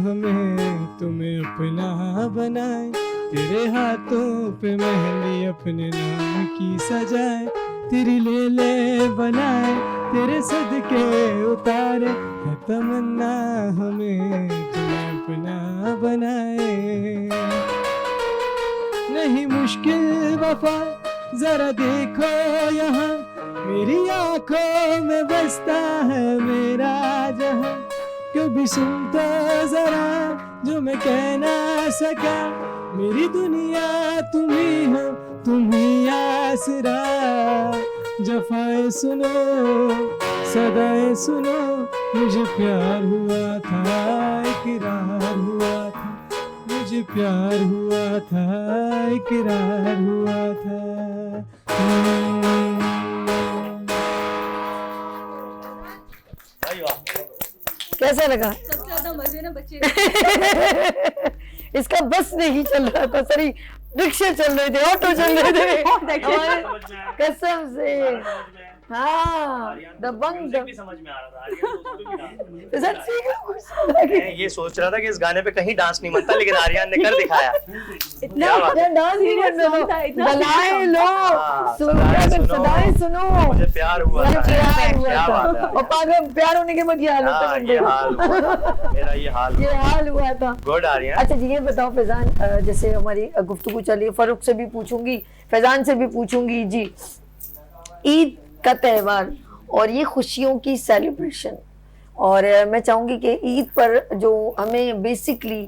हमें तुम्हें अपना बनाए, तेरे हाथों पे मेहंदी अपने नाम की सजाए, तेरी ले बनाए, तेरे सदके उतारे, है तमन्ना हमें तुम्हें अपना बनाए। नहीं मुश्किल वफा, जरा देखो यहाँ, मेरी आंखों में बसता है मेरा जहां, कभी सुन तो जरा जो मैं कह ना सका, मेरी दुनिया तुम ही हो, तुम ही आसरा। जफाएं सुनो, सदाएं सुनो, मुझे प्यार हुआ था, इकरार हुआ था, मुझे प्यार हुआ था, इकरार हुआ था। भाई वाह, कैसा लगा? सबसे ज्यादा मजे ना बच्चे इसका बस नहीं चल रहा था, सॉरी रिक्शे चल रहे थे, ऑटो चल रहे थे हमारे, कसम से। हाँ दबंग भी समझ में आ रहा था, आर्यन तो उसको भी डांस। सच्ची का कुछ सुना कि मैं ये सोच रहा था कि इस गाने पे कहीं डांस नहीं बनता, लेकिन आर्यन ने कर दिखाया। इतना क्या बात है? डांस नहीं करना song था, था, इतना बलाएं लो, हाँ, सदाएं सुनो, मुझे प्यार हुआ मुझे था। प्यार हुआ क्या था। बात है? और पागल प्यार होने के बाद ये हाल होता हाँ, है ये हाल हुआ। मेरा ये हाल ये हाल हुआ था। गुड आर्यन। अच्छा जी ये बताओ फैजान, जैसे हमारी गुफ्तगू चली, फरूक से भी पूछूंगी, फैजान से भी पूछूंगी जी, ईद का त्यौहार और ये खुशियों की सेलिब्रेशन। और मैं चाहूंगी कि ईद पर जो हमें बेसिकली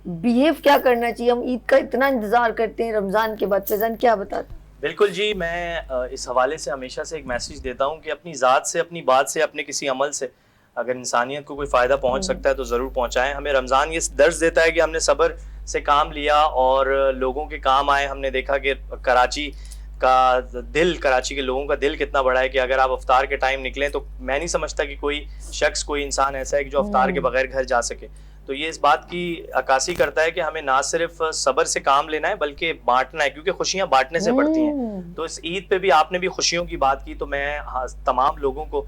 बिहेव क्या करना चाहिए, हम ईद का इतना इंतजार करते हैं रमजान के बाद, फैजान क्या बताते हैं? बिल्कुल जी, मैं इस हवाले से हमेशा से एक मैसेज देता हूँ कि अपनी ज़ात से, अपनी बात से, अपने किसी अमल से अगर इंसानियत को कोई फ़ायदा पहुँच सकता है तो ज़रूर पहुँचाएं। हमें रमज़ान ये दर्ज देता है कि हमने सब्र से काम लिया और लोगों के काम आए। हमने देखा कि कराची के लोगों का दिल कितना बड़ा है कि अगर आप अफ्तार के टाइम निकलें तो मैं नहीं समझता कि कोई शख्स, कोई इंसान ऐसा है कि जो अफ्तार के बगैर घर जा सके। तो ये इस बात की अक्कासी करता है कि हमें ना सिर्फ सब्र से काम लेना है बल्कि बांटना है, क्योंकि खुशियां बांटने से बढ़ती हैं। तो इस ईद पे भी आपने भी खुशियों की बात की, तो मैं तमाम लोगों को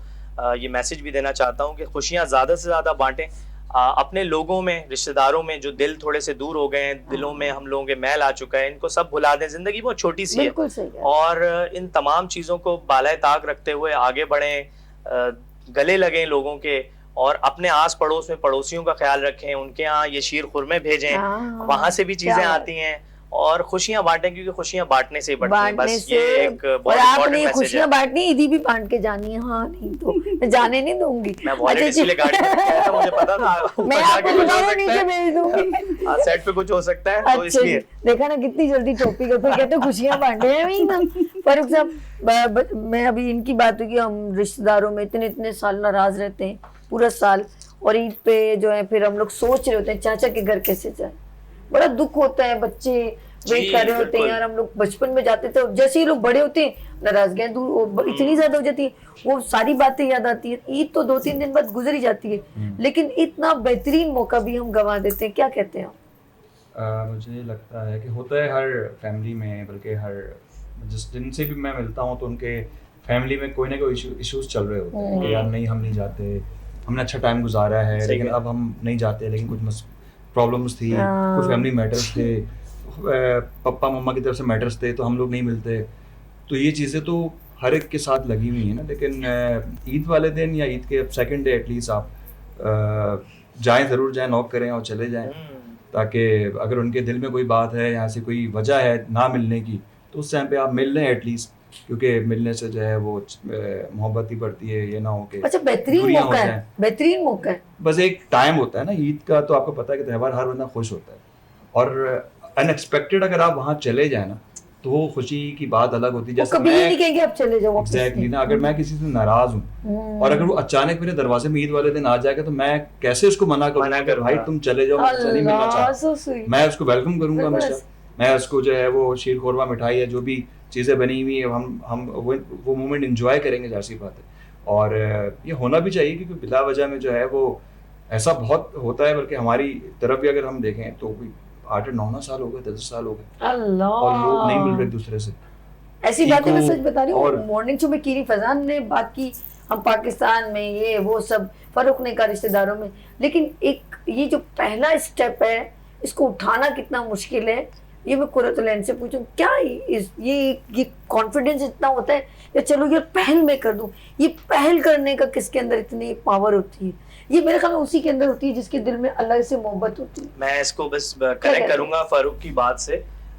ये मैसेज भी देना चाहता हूँ कि खुशियां ज़्यादा से ज़्यादा बांटें। अपने लोगों में, रिश्तेदारों में जो दिल थोड़े से दूर हो गए हैं, दिलों में हम लोगों के मैल आ चुका है, इनको सब भुला दें। जिंदगी बहुत छोटी सी है बिल्कुल सही है। और इन तमाम चीज़ों को बालाए ताक रखते हुए आगे बढ़ें, गले लगें लोगों के, और अपने आस पड़ोस में पड़ोसियों का ख्याल रखें, उनके यहाँ ये शीर खुरमे भेजें, वहां से भी चीजें आती हैं, और खुशियां बांटें, क्योंकि खुशियां बांटने से ही बढ़ती हैं। बस ये एक बहुत और आपने इंपॉर्टेंट मैसेज खुशियां है। बांटनी, ईदी भी बांट के जानी है। हाँ, नहीं तो मैं जाने नहीं दूंगी। मैं वॉलेट इसीलिए गाड़ी में रखा था, मुझे पता था मैं आपको बताऊं, नीचे भेज दूंगी। सेट पे कुछ हो सकता है, तो इसलिए देखा ना कितनी जल्दी टॉपिक है, फिर कहते खुशियां बांटे हैं वही ना। फारूक साहब, मैं अभी इनकी बात हुई कि हम रिश्तेदारों में इतने साल नाराज रहते हैं, पूरा साल, और ईद पे जो है फिर हम लोग सोच रहे होते हैं चाचा के घर कैसे जाए। बड़ा दुख होता है, बच्चे वेट कर रहे होते हैं यार। हम लोग बचपन में जाते थे, जैसे ही लोग बड़े होते हैं नाराजगियां दूर इतनी ज्यादा हो जाती है, वो सारी बातें याद आती है। ईद तो 2-3 दिन बाद गुजर ही जाती है, लेकिन इतना बेहतरीन मौका भी हम गंवा देते हैं। क्या कहते हैं आप? मुझे लगता है कि होता है हर फैमिली में, बल्कि हर जिस दिन से भी मैं मिलता हूँ तो उनके फैमिली में कोई ना कोई इश्यूज चल रहे होते हैं कि यार नहीं हम नहीं जाते, हमने अच्छा टाइम गुजारा है लेकिन अब हम नहीं जाते, लेकिन कुछ प्रॉब्लम्स थी, कुछ फैमिली मैटर्स थे, पापा मम्मा की तरफ से मैटर्स थे, तो हम लोग नहीं मिलते। तो ये चीज़ें तो हर एक के साथ लगी हुई हैं ना। लेकिन ईद वाले दिन या ईद के सेकंड डे एटलीस्ट आप जाएं, ज़रूर जाएं, नॉक करें और चले जाएं, ताकि अगर उनके दिल में कोई बात है, यहाँ से कोई वजह है ना मिलने की, तो उस टाइम पे आप मिल लें एटलीस्ट, क्योंकि मिलने से जो है वो मोहब्बत ही बढ़ती है। ये ना हो कि अच्छा, बेहतरीन मौका है, बेहतरीन मौका है। बस एक टाइम होता है ना ईद का, तो आपको पता है कि त्यौहार हर बंदा खुश होता है, और अनएक्सपेक्टेड अगर आप वहाँ चले जाए ना तो वो खुशी की बात अलग होती है। जैसे कभी ये नहीं कहेंगे आप चले जाओ। एग्जैक्टली ना, अगर मैं किसी से नाराज हूँ और अगर वो अचानक मेरे दरवाजे में ईद वाले दिन आ जाएगा, तो मैं कैसे उसको मना करूँगा भाई तुम चले जाओ, मुझसे नहीं मिलना चाहता। मैं उसको वेलकम करूंगा हमेशा, मैं उसको जो है वो शीर खोरमा मिठाई है, जो भी चीज़ें बनी हुई है, हम वो मोमेंट एंजॉय करेंगे, जाहिर सी बात है। और ये होना भी चाहिए, क्योंकि बिला वजह में जो है वो ऐसा बहुत होता है। बल्कि हमारी तरफ भी अगर हम देखें तो 8-9 साल हो गए, 10 साल हो गए, अल्लाह, और लोग नहीं मिल रहे दूसरे से। ऐसी बातें मैं सच बता रही हूँ। और मॉर्निंग शो में कीरी फैजान ने बात की, हम पाकिस्तान में ये वो सब, फरूक ने कहा रिश्तेदारों में, लेकिन एक ये जो पहला स्टेप है इसको उठाना कितना मुश्किल है, ये मैं कुरतुलैन से पूछूं क्या ये कॉन्फिडेंस इतना होता है या चलो ये पहल मैं कर दूं। ये पहल करने का किसके अंदर इतनी पावर होती है? ये मेरे ख्याल में उसी के अंदर होती है जिसके दिल में अल्लाह से मोहब्बत होती है। मैं इसको बस कनेक्ट करूंगा फारूक की बात से।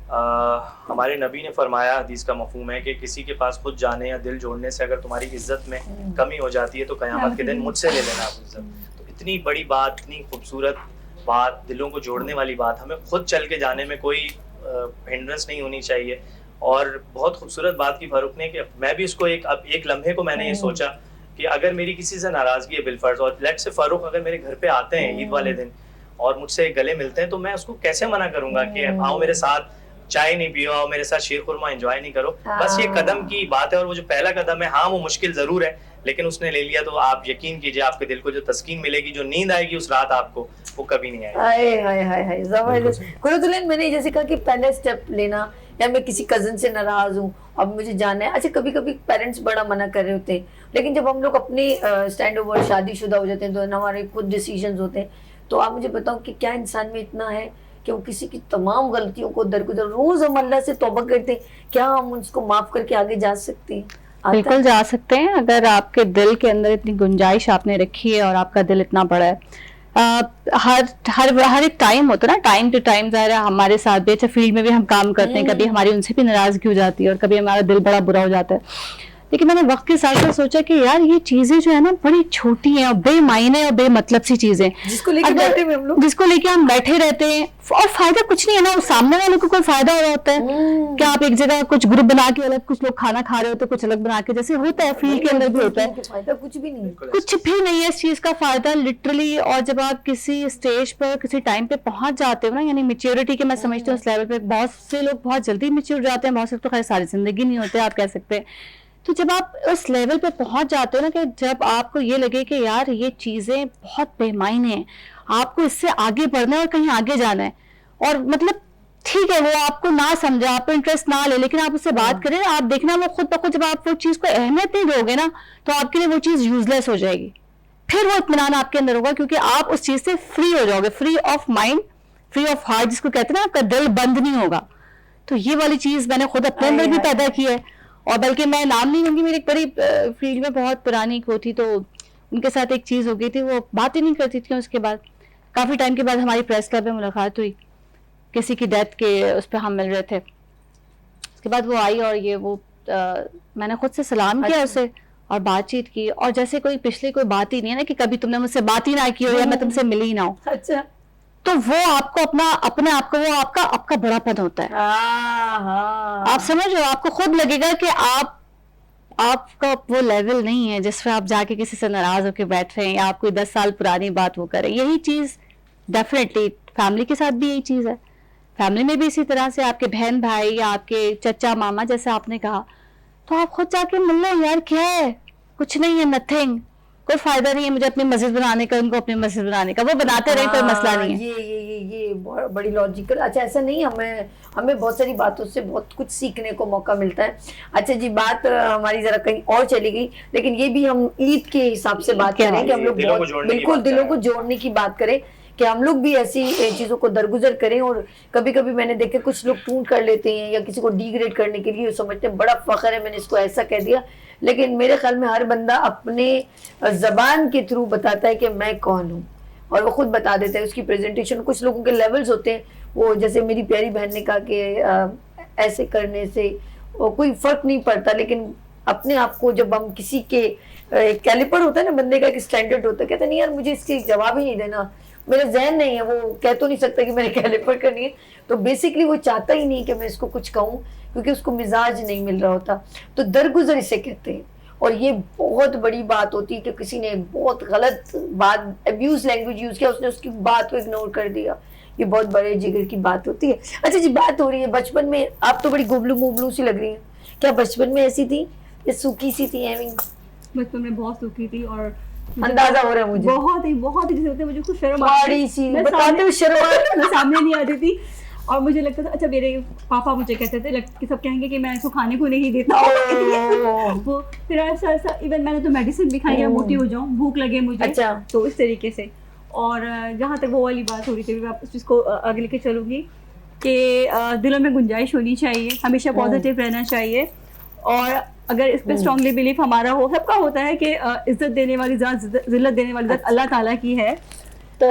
हमारे नबी ने फरमाया, हदीस का मफहूम है कि किसी के पास खुद जाने या दिल जोड़ने से अगर तुम्हारी इज्जत में कमी हो जाती है तो क़यामत के दिन मुझसे ले लेना आप इज्जत। तो इतनी बड़ी बात, इतनी खूबसूरत बात, दिलों को जोड़ने वाली बात, हमें खुद चल के जाने में कोई हिंड्रेंस नहीं होनी चाहिए। और बहुत खूबसूरत बात की फारूक ने कि मैं भी इसको एक लम्हे को मैंने ये सोचा कि अगर मेरी किसी से नाराजगी है बिलफर्ज, और लेट से फारूक अगर मेरे घर पे आते हैं ईद वाले दिन और मुझसे गले मिलते हैं, तो मैं उसको कैसे मना करूंगा कि आओ मेरे साथ चाय नहीं पियो, आओ मेरे साथ शीर खुरमा एंजॉय नहीं करो। बस ये कदम की बात है, और वो जो पहला कदम है, हाँ वो मुश्किल जरूर है, लेकिन उसने ले लिया तो आप यकीन कीजिए आपके दिल को जो तस्कीन मिलेगी, जो नींद आएगी उस रात आपको, वो कभी नहीं आएगी। हाय हाय हाय हाय, जबरदस्त। कुरतुलैन, मैंने जैसे कहा कि पहले स्टेप लेना, या मैं किसी कजन से नाराज हूँ अब मुझे जाना है। अच्छा, कभी कभी पेरेंट्स बड़ा मना कर रहे होते हैं, लेकिन जब हम लोग अपने स्टैंड ओवर शादीशुदा हो जाते हैं तो हमारे खुद डिसीजंस होते हैं। तो आप मुझे बताओ कि क्या इंसान में इतना है कि वो किसी की तमाम गलतियों को दरगुजर, रोज हम अल्लाह से तौबा करते हैं, क्या हम उसको माफ करके आगे जा सकते हैं? बिल्कुल जा सकते हैं, अगर आपके दिल के अंदर इतनी गुंजाइश आपने रखी है और आपका दिल इतना बड़ा है। हर एक टाइम होता है ना, टाइम टू टाइम ज़ाहिर है हमारे साथ भी, अच्छा फील्ड में भी हम काम करते हैं, कभी हमारी उनसे भी नाराजगी हो जाती है और कभी हमारा दिल बड़ा बुरा हो जाता है। लेकिन मैंने वक्त के साथ साथ सोचा कि यार ये चीजें जो है ना बड़ी छोटी हैं और बेमायने और बेमतलब सी चीजें, जिसको लेके अगर- बैठे हुए हम लोग। जिसको लेके हम बैठे रहते हैं और फायदा कुछ नहीं है ना, उस सामने वाले को कोई फायदा हो रहा होता है क्या? आप एक जगह कुछ ग्रुप बना के अलग, कुछ लोग खाना खा रहे होते हैं, कुछ अलग बना के, जैसे होता है फील्ड के अंदर भी होता है, फायदा कुछ भी नहीं। कुछ भी नहीं है इस चीज का फायदा लिटरली। और जब आप किसी स्टेज पर किसी टाइम पे पहुंच जाते हो ना, यानी मेच्योरिटी के मैं समझती हूँ उस लेवल पे, बहुत से लोग बहुत जल्दी मेच्योर जाते हैं, बहुत से तो खैर सारी जिंदगी नहीं होते आप कह सकते हैं। तो जब आप उस लेवल पे पहुंच जाते हो ना, कि जब आपको ये लगे कि यार ये चीजें बहुत बेमायने हैं, आपको इससे आगे बढ़ना है और कहीं आगे जाना है, और मतलब ठीक है वो आपको ना समझे, आपको इंटरेस्ट ना ले, लेकिन आप उससे बात करें ना, आप देखना वो खुद ब खुद जब आप वो चीज को अहमियत नहीं दोगे ना, तो आपके लिए वो चीज यूजलेस हो जाएगी। फिर वो इत्मीनान आपके अंदर होगा, क्योंकि आप उस चीज से फ्री हो जाओगे, free of mind, free of heart, जिसको कहते हैं ना, आपका दिल बंद नहीं होगा। तो ये वाली चीज मैंने खुद अपने अंदर भी पैदा की है। और बल्कि मैं नाम नहीं लूंगी, मेरी एक बड़ी फील्ड में बहुत पुरानी वो थी, तो उनके साथ एक चीज हो गई थी, वो बात ही नहीं करती थी। उसके बाद काफी टाइम के बाद हमारी प्रेस क्लब में मुलाकात हुई, किसी की डेथ के उस पर हम मिल रहे थे। उसके बाद वो आई और ये वो मैंने खुद से सलाम किया उसे और बातचीत की, और जैसे कोई पिछली कोई बात ही नहीं है ना, कि कभी तुमने मुझसे बात ही ना की हो या मैं तुमसे मिली ही ना हो, अच्छा। तो वो आपको अपने आप को वो आपका बड़ापन होता है। आप समझ रहे हो, आपको खुद लगेगा कि आपका वो लेवल नहीं है जिस पर आप जाके किसी से नाराज होकर बैठ रहे हैं, या आप कोई 10 साल पुरानी बात वो करें। यही चीज डेफिनेटली फैमिली के साथ भी यही चीज है, फैमिली में भी इसी तरह से आपके बहन भाई या आपके चचा मामा जैसे आपने कहा, तो आप खुद जाके मिल लो यार, क्या है, कुछ नहीं है, नथिंग, कोई फायदा नहीं है मुझे अपनी मस्जिद बनाने का, उनको अपनी मस्जिद बनाने का, वो बनाते रहे, कोई मसला नहीं है। ये बड़ी लॉजिकल। अच्छा ऐसा नहीं, हमें बहुत सारी बातों से बहुत कुछ सीखने को मौका मिलता है। अच्छा जी, बात हमारी जरा कहीं और चली गई, लेकिन ये भी हम ईद के हिसाब से बात करें कि हम लोग दिलों को जोड़ने की बिल्कुल बात दिलों करें। को जोड़ने की बात करें, कि हम लोग भी ऐसी चीजों को दरगुजर करें। और कभी कभी मैंने देखे कुछ लोग टूट कर लेते हैं या किसी को डिग्रेड करने के लिए समझते हैं बड़ा फख्र है मैंने इसको ऐसा कह दिया, लेकिन मेरे ख्याल में हर बंदा अपने जबान के थ्रू बताता है कि मैं कौन हूँ, और वो खुद बता देता है उसकी प्रेजेंटेशन। कुछ लोगों के लेवल्स होते हैं, वो जैसे मेरी प्यारी बहन ने कहा कि ऐसे करने से कोई फर्क नहीं पड़ता, लेकिन अपने आप को जब हम किसी के कैलिपर होता है ना, बंदे का एक स्टैंडर्ड होता है, कहते नहीं यार मुझे इसके जवाब ही नहीं देना, मेरा जहन नहीं है, वो कह तो नहीं सकता कि मैंने कैलिपर करनी है, तो बेसिकली वो चाहता ही नहीं कि मैं इसको कुछ कहूँ, क्योंकि उसको मिजाज नहीं मिल रहा होता। तो दरगुजर इसे कहते हैं, और ये बहुत बड़ी बात होती है कि किसी ने बहुत गलत बात, अब्यूज लैंग्वेज यूज किया, उसने उसकी बात को इग्नोर कर दिया, ये बहुत बड़े जिगर की बात होती है। अच्छा जी, बात हो रही है बचपन में, आप तो बड़ी गुबलू मुबलू सी लग रही हैं, क्या बचपन में ऐसी थी या सूखी सी थी? बचपन में बहुत सूखी थी, और अंदाजा हो रहा है मुझे, बहुत ही जैसे होते हैं, मुझे कुछ शर्म आती बड़ी थी। सी मैं बताते हुए शर्म आ रही है। मैं सामने नहीं आती थी, और मुझे लगता था, अच्छा मेरे पापा मुझे कहते थे कि सब कहेंगे कि मैं इसको खाने को नहीं देता वो फिर ऐसा इवन मैंने तो मेडिसिन भी खाई है, मोटी हो जाऊं, भूख लगे मुझे, अच्छा। तो इस तरीके से। और जहाँ तक वो वाली बात हो रही थी, मैं उस चीज़ को आगे लेके चलूँगी कि दिलों में गुंजाइश होनी चाहिए, हमेशा पॉजिटिव रहना चाहिए, और अगर इस पे स्ट्रांगली बिलीफ हमारा हो, सबका होता है कि इज्जत देने वाली ज़ात, जिल्लत देने वाली ज़ात अल्लाह ताला की है, तो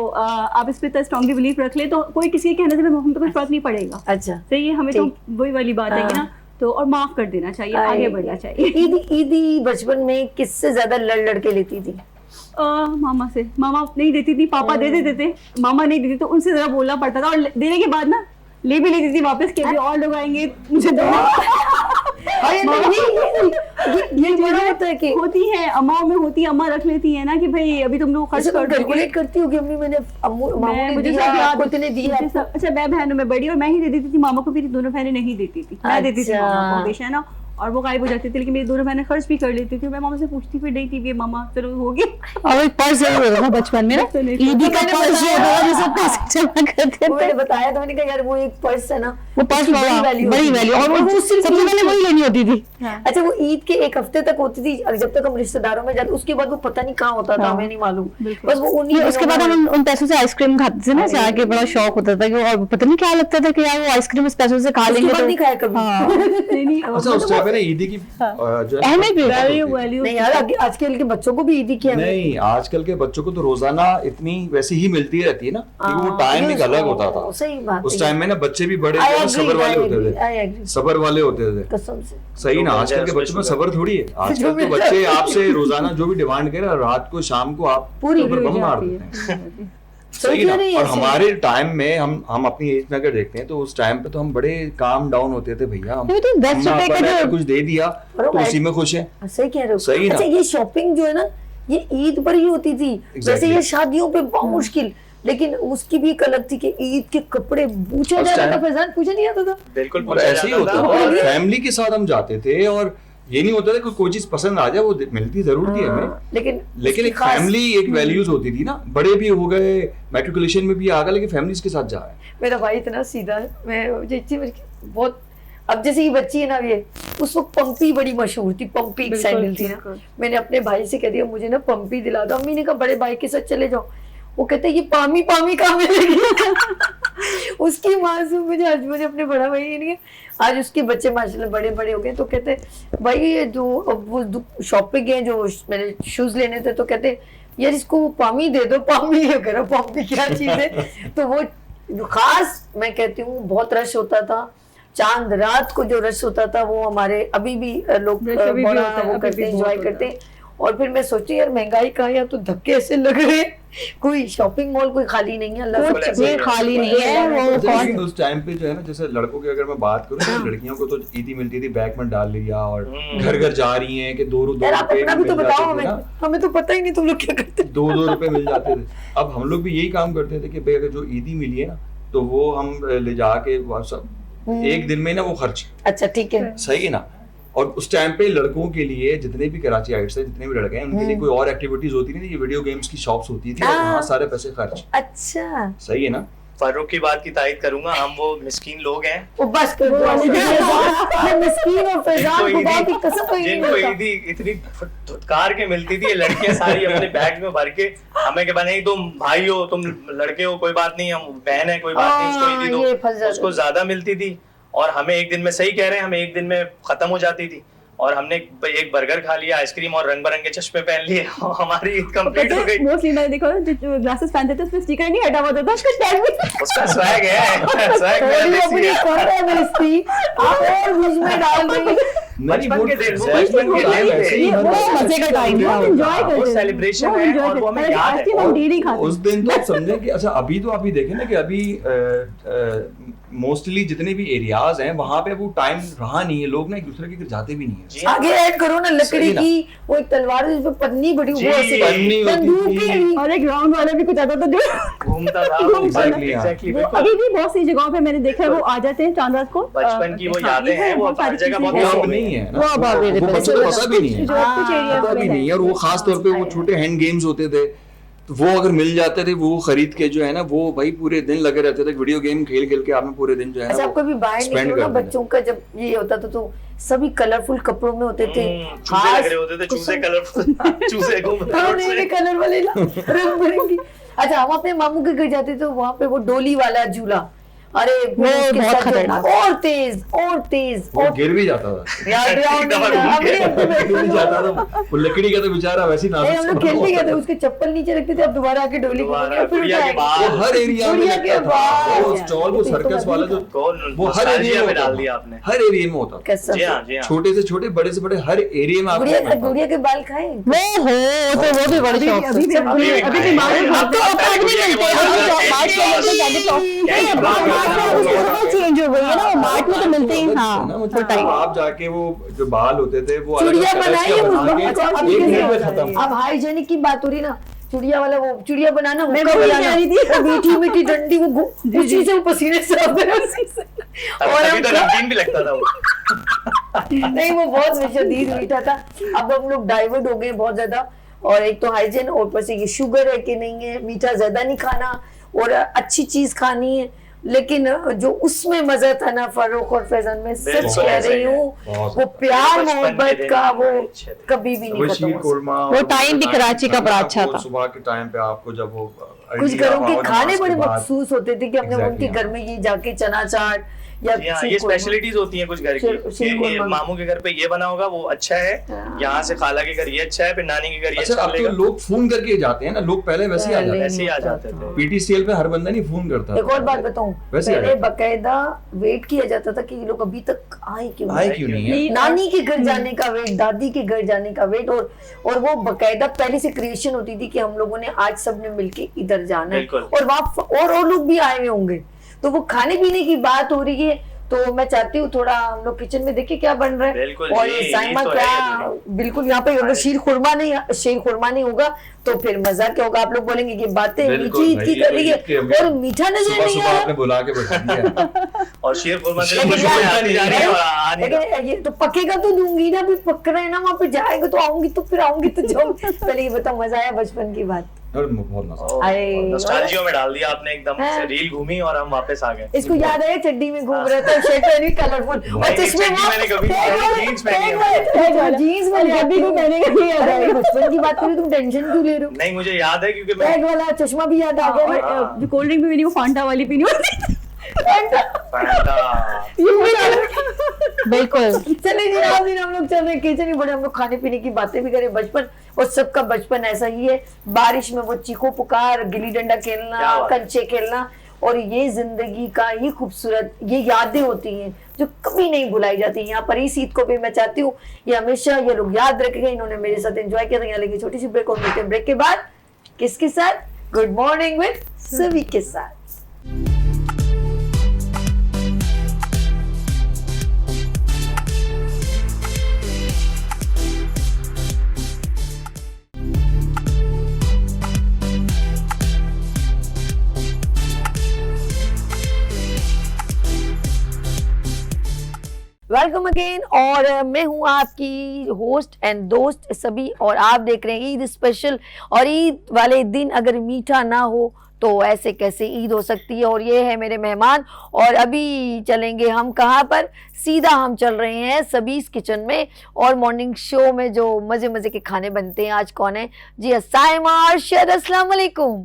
आप इस पे स्ट्रांगली बिलीफ रख ले, तो कोई किसी के कहने से हम पे कोई फर्क नहीं पड़ेगा। अच्छा, सही है, हमें तो वही वाली बात है कि ना, तो और माफ कर देना चाहिए, आगे बढ़ना चाहिए। ईदी बचपन में किससे ज्यादा लड़ के लेती थी? मामा से। मामा नहीं देती थी, पापा दे देते थे, मामा नहीं देती, तो उनसे जरा बोलना पड़ता था, और देने के बाद ना ले भी लेती थी वापस, के भी और लोग आएंगे मुझे ये बड़ा होता है कि होती है, अम्माओं में होती है, अम्मा रख लेती है ना कि भाई अभी तुम लोग खर्च कर कैलकुलेट करती होगी, अम्मी मैंने मुझे सब याद कितने दिया। अच्छा, मैं बहनों में बड़ी, और मैं ही दे देती थी मामा को, मेरी दोनों बहनें नहीं देती थी, मैं देती थी मामा को हमेशा ना, और वो गायब हो जाती थी, लेकिन मेरी दोनों बहनें खर्च भी कर लेती थी। मैं मामा से पूछती फिर नहीं थी, मामा चलो हो गया। और एक पर्स जरूर होता था बचपन में ना, ईदी का पर्स जो होता था जिसमें पैसे जमा करते मैंने थे, बताया तो मैंने कहा यार वो एक पर्स है ना, वो पर्स बड़ी वैल्यू, और वो सबसे पहले वही लेनी होती थी। अच्छा, वो ईद के एक हफ्ते तक होती थी, जब तक हम रिश्तेदारों में जाते, उसके बाद वो पता नहीं कहाँ होता था, हमें नहीं मालूम, बस वो उन्हीं उसके बाद हम उन पैसों से आइसक्रीम खाते थे ना, जाके बड़ा शौक होता था कि, और पता नहीं क्या लगता था कि यार वो आइसक्रीम इस पैसों से खा लेंगे, तो नहीं खाया कभी। अच्छा, उस टाइम पे ना ईदी की जो है अहमियत भी वैल्यू नहीं यार, आजकल के बच्चों को भी ईदी की अहमियत। नहीं, आजकल के बच्चों को तो रोजाना इतनी वैसी ही मिलती रहती है ना, कि वो टाइम एक अलग होता था। सही बात उस टाइम में ना बच्चे भी बड़े थे, सबर वाले होते थे, आई एग्री सबर वाले होते थे। कसम से। सही ना, जो आजकल के मिल जाए बच्चों में उसमें सबर थोड़ी है। आजकल के मिल बच्चे जाए। आपसे रोजाना जो भी डिमांड करे, रात को शाम को आप पूरी ऊपर हो बम मार जाती देते हैं। है। सही ना। कह रही है और ऐसे। हमारे टाइम में हम अपनी एज में अगर देखते हैं तो उस टाइम पे तो हम बड़े काम डाउन होते थे भैया। नहीं, तो 10 अम्मा रुपए अब्बा का ने जो- अगर कुछ दे दिया तो बराबर। उसी में खुश है। सही कह रहे हो। सही ना। अच्छा ये शॉपिंग जो है ना ये ईद पर ही होती थी। जैसे Exactly. ये शादियों पे बहुत मुश्किल, लेकिन उसकी भी एक अलग थी कि ईद के कपड़े पूछा उस जाता था, time- फैजान पूछा नहीं आता था। बिल्कुल और पूछा ऐसे ही जाता होता था। था, और फैमिली के साथ हम जाते थे और ये नहीं होता था कि कोई चीज पसंद आ जाए, वो मिलती जरूर थी हमें, हाँ, लेकिन लेकिन उसकी एक खास- फैमिली एक वैल्यूज होती थी ना। बड़े भी हो गए, मैट्रिकुलेशन में भी आ गए, लेकिन फैमिलीज के साथ जा रहे हैं। मेरा भाई इतना सीधा है, मैं मुझे इतनी मेरी बहुत, अब जैसे ये बच्ची है ना, ये उस वक्त पंपी बड़ी मशहूर थी, पंपी एक बिल्कुल, सैंडल थी ना। बिल्कुल। मैंने अपने भाई से कह दिया मुझे ना पंपी दिला दो। अम्मी ने कहा बड़े भाई के साथ चले जाओ। वो कहते ये पामी पामी कहाँ मिलेगी। उसकी मासूम मुझे आज, मुझे अपने बड़ा भाई नहीं है, आज उसके बच्चे माशाल्लाह बड़े बड़े हो गए, तो कहते भाई ये जो अब वो शॉप पे गए जो मैंने शूज लेने थे, तो कहते यार इसको पामी दे दो। पामी ये कह रहा, पामी क्या चीज है। तो वो खास मैं कहती हूँ बहुत रश होता था। चांद रात को जो रश होता था वो हमारे अभी भी लोग रश अभी भी बड़ा होता है, वो अभी करते भी हैं, बहुत एंजॉय होता करते हैं। और फिर मैं सोची यार महंगाई का या तो धक्के ऐसे लग रहे हैं, कोई शॉपिंग मॉल कोई खाली नहीं है। अल्लाह बिल्कुल से ऐसे ही ये है। खाली नहीं है वो लेकिन कौन उस टाइम पे जो है ना, जैसे लड़कों की अगर मैं बात करूँ तो लड़कियों को तो ईदी मिलती थी, बैग में डाल लिया और घर घर जा रही हैं कि 2 यार आप रुपए अपना भी तो मिल बताओ जाते थे हमें, ना। हमें तो पता ही नहीं तुम लोग क्या करते। 2 रुपए मिल जाते थे। अब हम लोग भी यही काम करते थे कि भाई अगर जो ईदी मिली है ना तो वो हम ले जाके सब एक दिन में ना वो खर्च। अच्छा ठीक है। सही है ना। और उस टाइम पे लड़कों के लिए जितने भी कराची आइट्स है, जितने भी लड़के हैं, उनके लिए कोई और एक्टिविटीज होती नहीं थी। ये वीडियो गेम्स की शॉप्स होती थी और हाँ। वहाँ सारे पैसे खर्च। अच्छा सही है ना। फारूक की बात की तायद करूंगा, हम वो मिस्कीन लोग हैं वो बस कर दो। मैं मिस्कीन और फैजान जिनको खुदा की कसम तो ये जिनको नहीं होता। ईदी इतनी धुतकार के मिलती थी, ये लड़कियां सारी अपने बैग में भर के हमें के नहीं तुम भाई हो, तुम लड़के हो, कोई बात नहीं, हम बहन है, कोई बात नहीं, इसको हाँ, ईदी ये फंस दो। जाता उसको है। ज्यादा मिलती थी और हमें एक दिन में, सही कह रहे हैं, हमें एक दिन में खत्म हो जाती थी। और हमने एक बर्गर खा लिया, आइसक्रीम और रंग बिरंगे चश्मे पहन लिए, हमारी ईद कंप्लीट हो गई। मोस्टली मैंने देखा जो ग्लासेस पहनते थे उसमें स्टिकर नहीं हटा होता था, उसका टैग भी उसका स्वैग है, स्वैग मेरा थोड़ी देसी अपनी है। कर रहे हैं बेइज्जती, आप और बीच में डाल रही हैं। बचपन के दिन, exactly बचपन के वो दिन वैसे ही वो मतलब मजे का टाइम था। बहुत एंजॉय करते वो थे। celebration बहुत है enjoy और वो करते हमें थे। याद है। आइसक्रीम हम डेली खाते उस दिन तो आप समझे कि अच्छा अभी तो आप ये देखें ना कि अभी मोस्टली जितने भी एरियाज हैं वहां पे वो टाइम रहा नहीं है। लोग ना एक दूसरे के घर जाते भी नहीं है। जी हाँ। आगे ऐड करो ना लकड़ी सही ना। की वो एक तलवार जिस पे पन्नी बड़ी वो जी, ऐसे पन्नी होती बंदूक थी। की और एक राउंड वाला भी कुछ आता था जो घूमता था Exactly, हाँ। एग्जैक्टली वो बिल्कुल। अभी भी बहुत सी जगहों पे मैंने देखा है वो आ जाते हैं चांद रात को। बचपन की वो हाँ, यादें ये हैं, वो बहुत हर सारी जगह चीजें बहुत हैं। वो कम अब है। नहीं है ना। वो अब available वो बच्चों को पता भी नहीं है। जो कुछ एरिया पता भी नहीं है। और वो खास तौर पे वो छोटे हैंड गेम्स होते थे, तो वो अगर मिल जाते थे वो खरीद के जो है ना, वो भाई पूरे दिन लगे रहते थे वीडियो गेम खेल खेल के। आपने पूरे दिन जो है अच्छा ना आपको भी बाहर spend निकलो ना कर देते। बच्चों का जब ये होता था तो सभी कलरफुल कपड़ों में होते थे। चूजे लग रहे होते थे, चूजे कलर चूजे घूम रहे रोड नए से। कलर वाले ना, रंग बिरंगी। अच्छा हम अपने मामू के घर जाते थे, वहां पे वो डोली वाला झूला, अरे वो उसके बहुत साथ जो खतरनाक। और तेज वो और गिर भी जाता था। याद एक दफा घूम के। गिर भी जाता था। वो लकड़ी का तो बेचारा वैसे ही नहीं, हम लोग खेलने गए थे, नाजुक। उसके चप्पल नीचे रखते थे, अब दोबारा आके डोली दोबारा घुमाएंगे, फिर गुड़िया के उठाएंगे। बाद। वो हर एरिया में गुड़िया लगता के था। बाद। वो स्टॉल, वो सर्कस वाला जो कौन वो हर nostalgia एरिया में में डाल दिया आपने। हर एरिया में होता था। कसम जी से। हाँ, जी हाँ। छोटे से छोटे, बड़े से बड़े, हर एरिया में आपको मिलता था। गुड़िया के बाल खाए वो हो तो वो भी बड़े शौक अभी भी से। अभी भी मालूम अब तो अब नहीं मिलते, चेंज हो गई है ना, मार्ट में तो मिलते ही। हाँ ना, फुल मतलब टाइम। आप जाके वो जो बाल होते थे वो अलग चुड़िया अलग बनाई कलर्स के है बना के अच्छा अब एक मिनट में कैसे- खत्म। अब हाइजेनिक की बात हो रही ना, चुड़िया वाला वो चुड़िया बनाना, मैं हुक्का वही बनाना, कह रही थी। वो मीठी मीठी डंडी वो उसी से वो पसीने से आते हैं, उसी से। और तभी हम तो नमकीन भी लगता था वो। नहीं वो बहुत शदीद मीठा था। अब हम लोग डाइवर्ट हो गए बहुत ज्यादा, और एक तो हाइजीन और ऊपर से ये शुगर है कि नहीं है, मीठा ज्यादा नहीं खाना और अच्छी चीज खानी है। लेकिन जो उसमें मजा था ना फारूक और फैजान, में सच बिल्कुल कह ऐसा रही ही है। हूँ, बहुत वो प्यार बचपन के मोहब्बत दिन का वो अच्छे थे। कभी भी नहीं वो खत्म शीर हो सकता। कोरमा वो टाइम भी कराची का बड़ा अच्छा था। सुबह के टाइम पे आपको जब वो कुछ early घरों आप के आओ खाने नमाज बड़े के बाद, मखसूस होते थे कि हमने Exactly, उनके घर हाँ। में ये जाके चना चाट या जी हाँ, शीर ये खुरमा? स्पेशलिटीज होती हैं कुछ घर शीर की। ये खुरमा। मामू के घर पे ये बना होगा वो अच्छा है, हाँ। यहाँ से खाला के घर ये अच्छा है, फिर नानी के घर ये अच्छा अच्छा अब तो मिलेगा। लोग फोन करके जाते हैं ना, लोग पहले वैसे ही आ जाते ऐसे ही आ जाते थे। हैं। PTCL पे हर बंदा नहीं फोन करता एक और बात बताऊं, वैसे ही आ पहले जाता। बकायदा वेट किया जाता था कि ये लोग अभी तक आए क्यों आए नहीं। क्यों नहीं है? नानी के घर जाने का वेट, दादी के घर जाने का वेट, और वो बकायदा पहले से क्रिएशन होती थी कि हम लोगों ने आज सबने मिलके इधर जाना है, बिल्कुल। और वहाँ और लोग भी आए हुए होंगे, तो वो खाने पीने की बात हो रही है। तो मैं चाहती हूँ थोड़ा हम लोग किचन में देखिए क्या बन रहा है। बिल्कुल और जी, ये यही साइमा तो है क्या, ये बिल्कुल यहाँ पे अगर शीर खुरमा नहीं होगा तो फिर मजा क्या होगा। आप लोग बोलेंगे कि बातें बिल्कुल मीठी ईद भाई, की ये कर तो रही ईद के है अभी और मीठा नजर सुबह नहीं सुबह आ रहा। आपने बुला के बैठा दिया। और शीर खुरमा से लेकिन खुशबू यार, आती जा रही है और आ नहीं रहा। लेकिन ये तो पकेगा तो दूंगी ना, अभी पक रहा है ना, वहाँ पे जाएगा तो आऊंगी, तो फिर आऊंगी तो जाऊंगी। पहले ये बताओ, मजा आया बचपन की बात? और बहुत मजा अरे, नॉस्टैल्जिया में डाल दिया आपने एकदम हाँ। से, रील घूमी और हम वापस आ गए। इसको याद है चड्डी में घूम रहा था, शर्ट पहनी कलरफुल, और नहीं, चश्मे चड्डी मैंने कभी नहीं पहनी, जीन्स पहनी है जीन्स में अभी भी पहनेगा नहीं याद अरे आया। बचपन की बात करी, तुम टेंशन क्यों ले रहे हो? नहीं मुझे याद है क्योंकि मैं बैग वाला चश्मा भी याद आ गया। और जो कोल्ड ड्रिंक भी पीनी वो फांटा वाली पीनी होती थी। फैंटा बिल्कुल। चले जी, रात दिन हम लोग चल रहे किचन ही बड़े, हम लोग खाने पीने की बातें भी करें। बचपन, और सबका बचपन ऐसा ही है, बारिश में वो चीखो पुकार, गिल्ली डंडा खेलना, क्या बात है। कंचे खेलना, और ये जिंदगी का ये खूबसूरत ये यादें होती हैं जो कभी नहीं भुलाई जाती। यहाँ पर इस ईद को भी मैं चाहती हूँ ये हमेशा ये लोग याद रखेंगे। इन्होंने मेरे साथ एंजॉय किया था। यहाँ लेंगे छोटी सी ब्रेक, और मिलते हैं ब्रेक के बाद किसके साथ? गुड मॉर्निंग विद सभी के साथ। वेलकम अगेन, और मैं हूं आपकी होस्ट एंड दोस्त सभी, और आप देख रहे हैं ईद स्पेशल। और ईद वाले दिन अगर मीठा ना हो तो ऐसे कैसे ईद हो सकती है। और ये है मेरे मेहमान, और अभी चलेंगे हम कहाँ पर? सीधा हम चल रहे हैं सबीज किचन में, और मॉर्निंग शो में जो मजे मजे के खाने बनते हैं। आज कौन है जी? साइमा अरशद, अस्सलाम वालेकुम,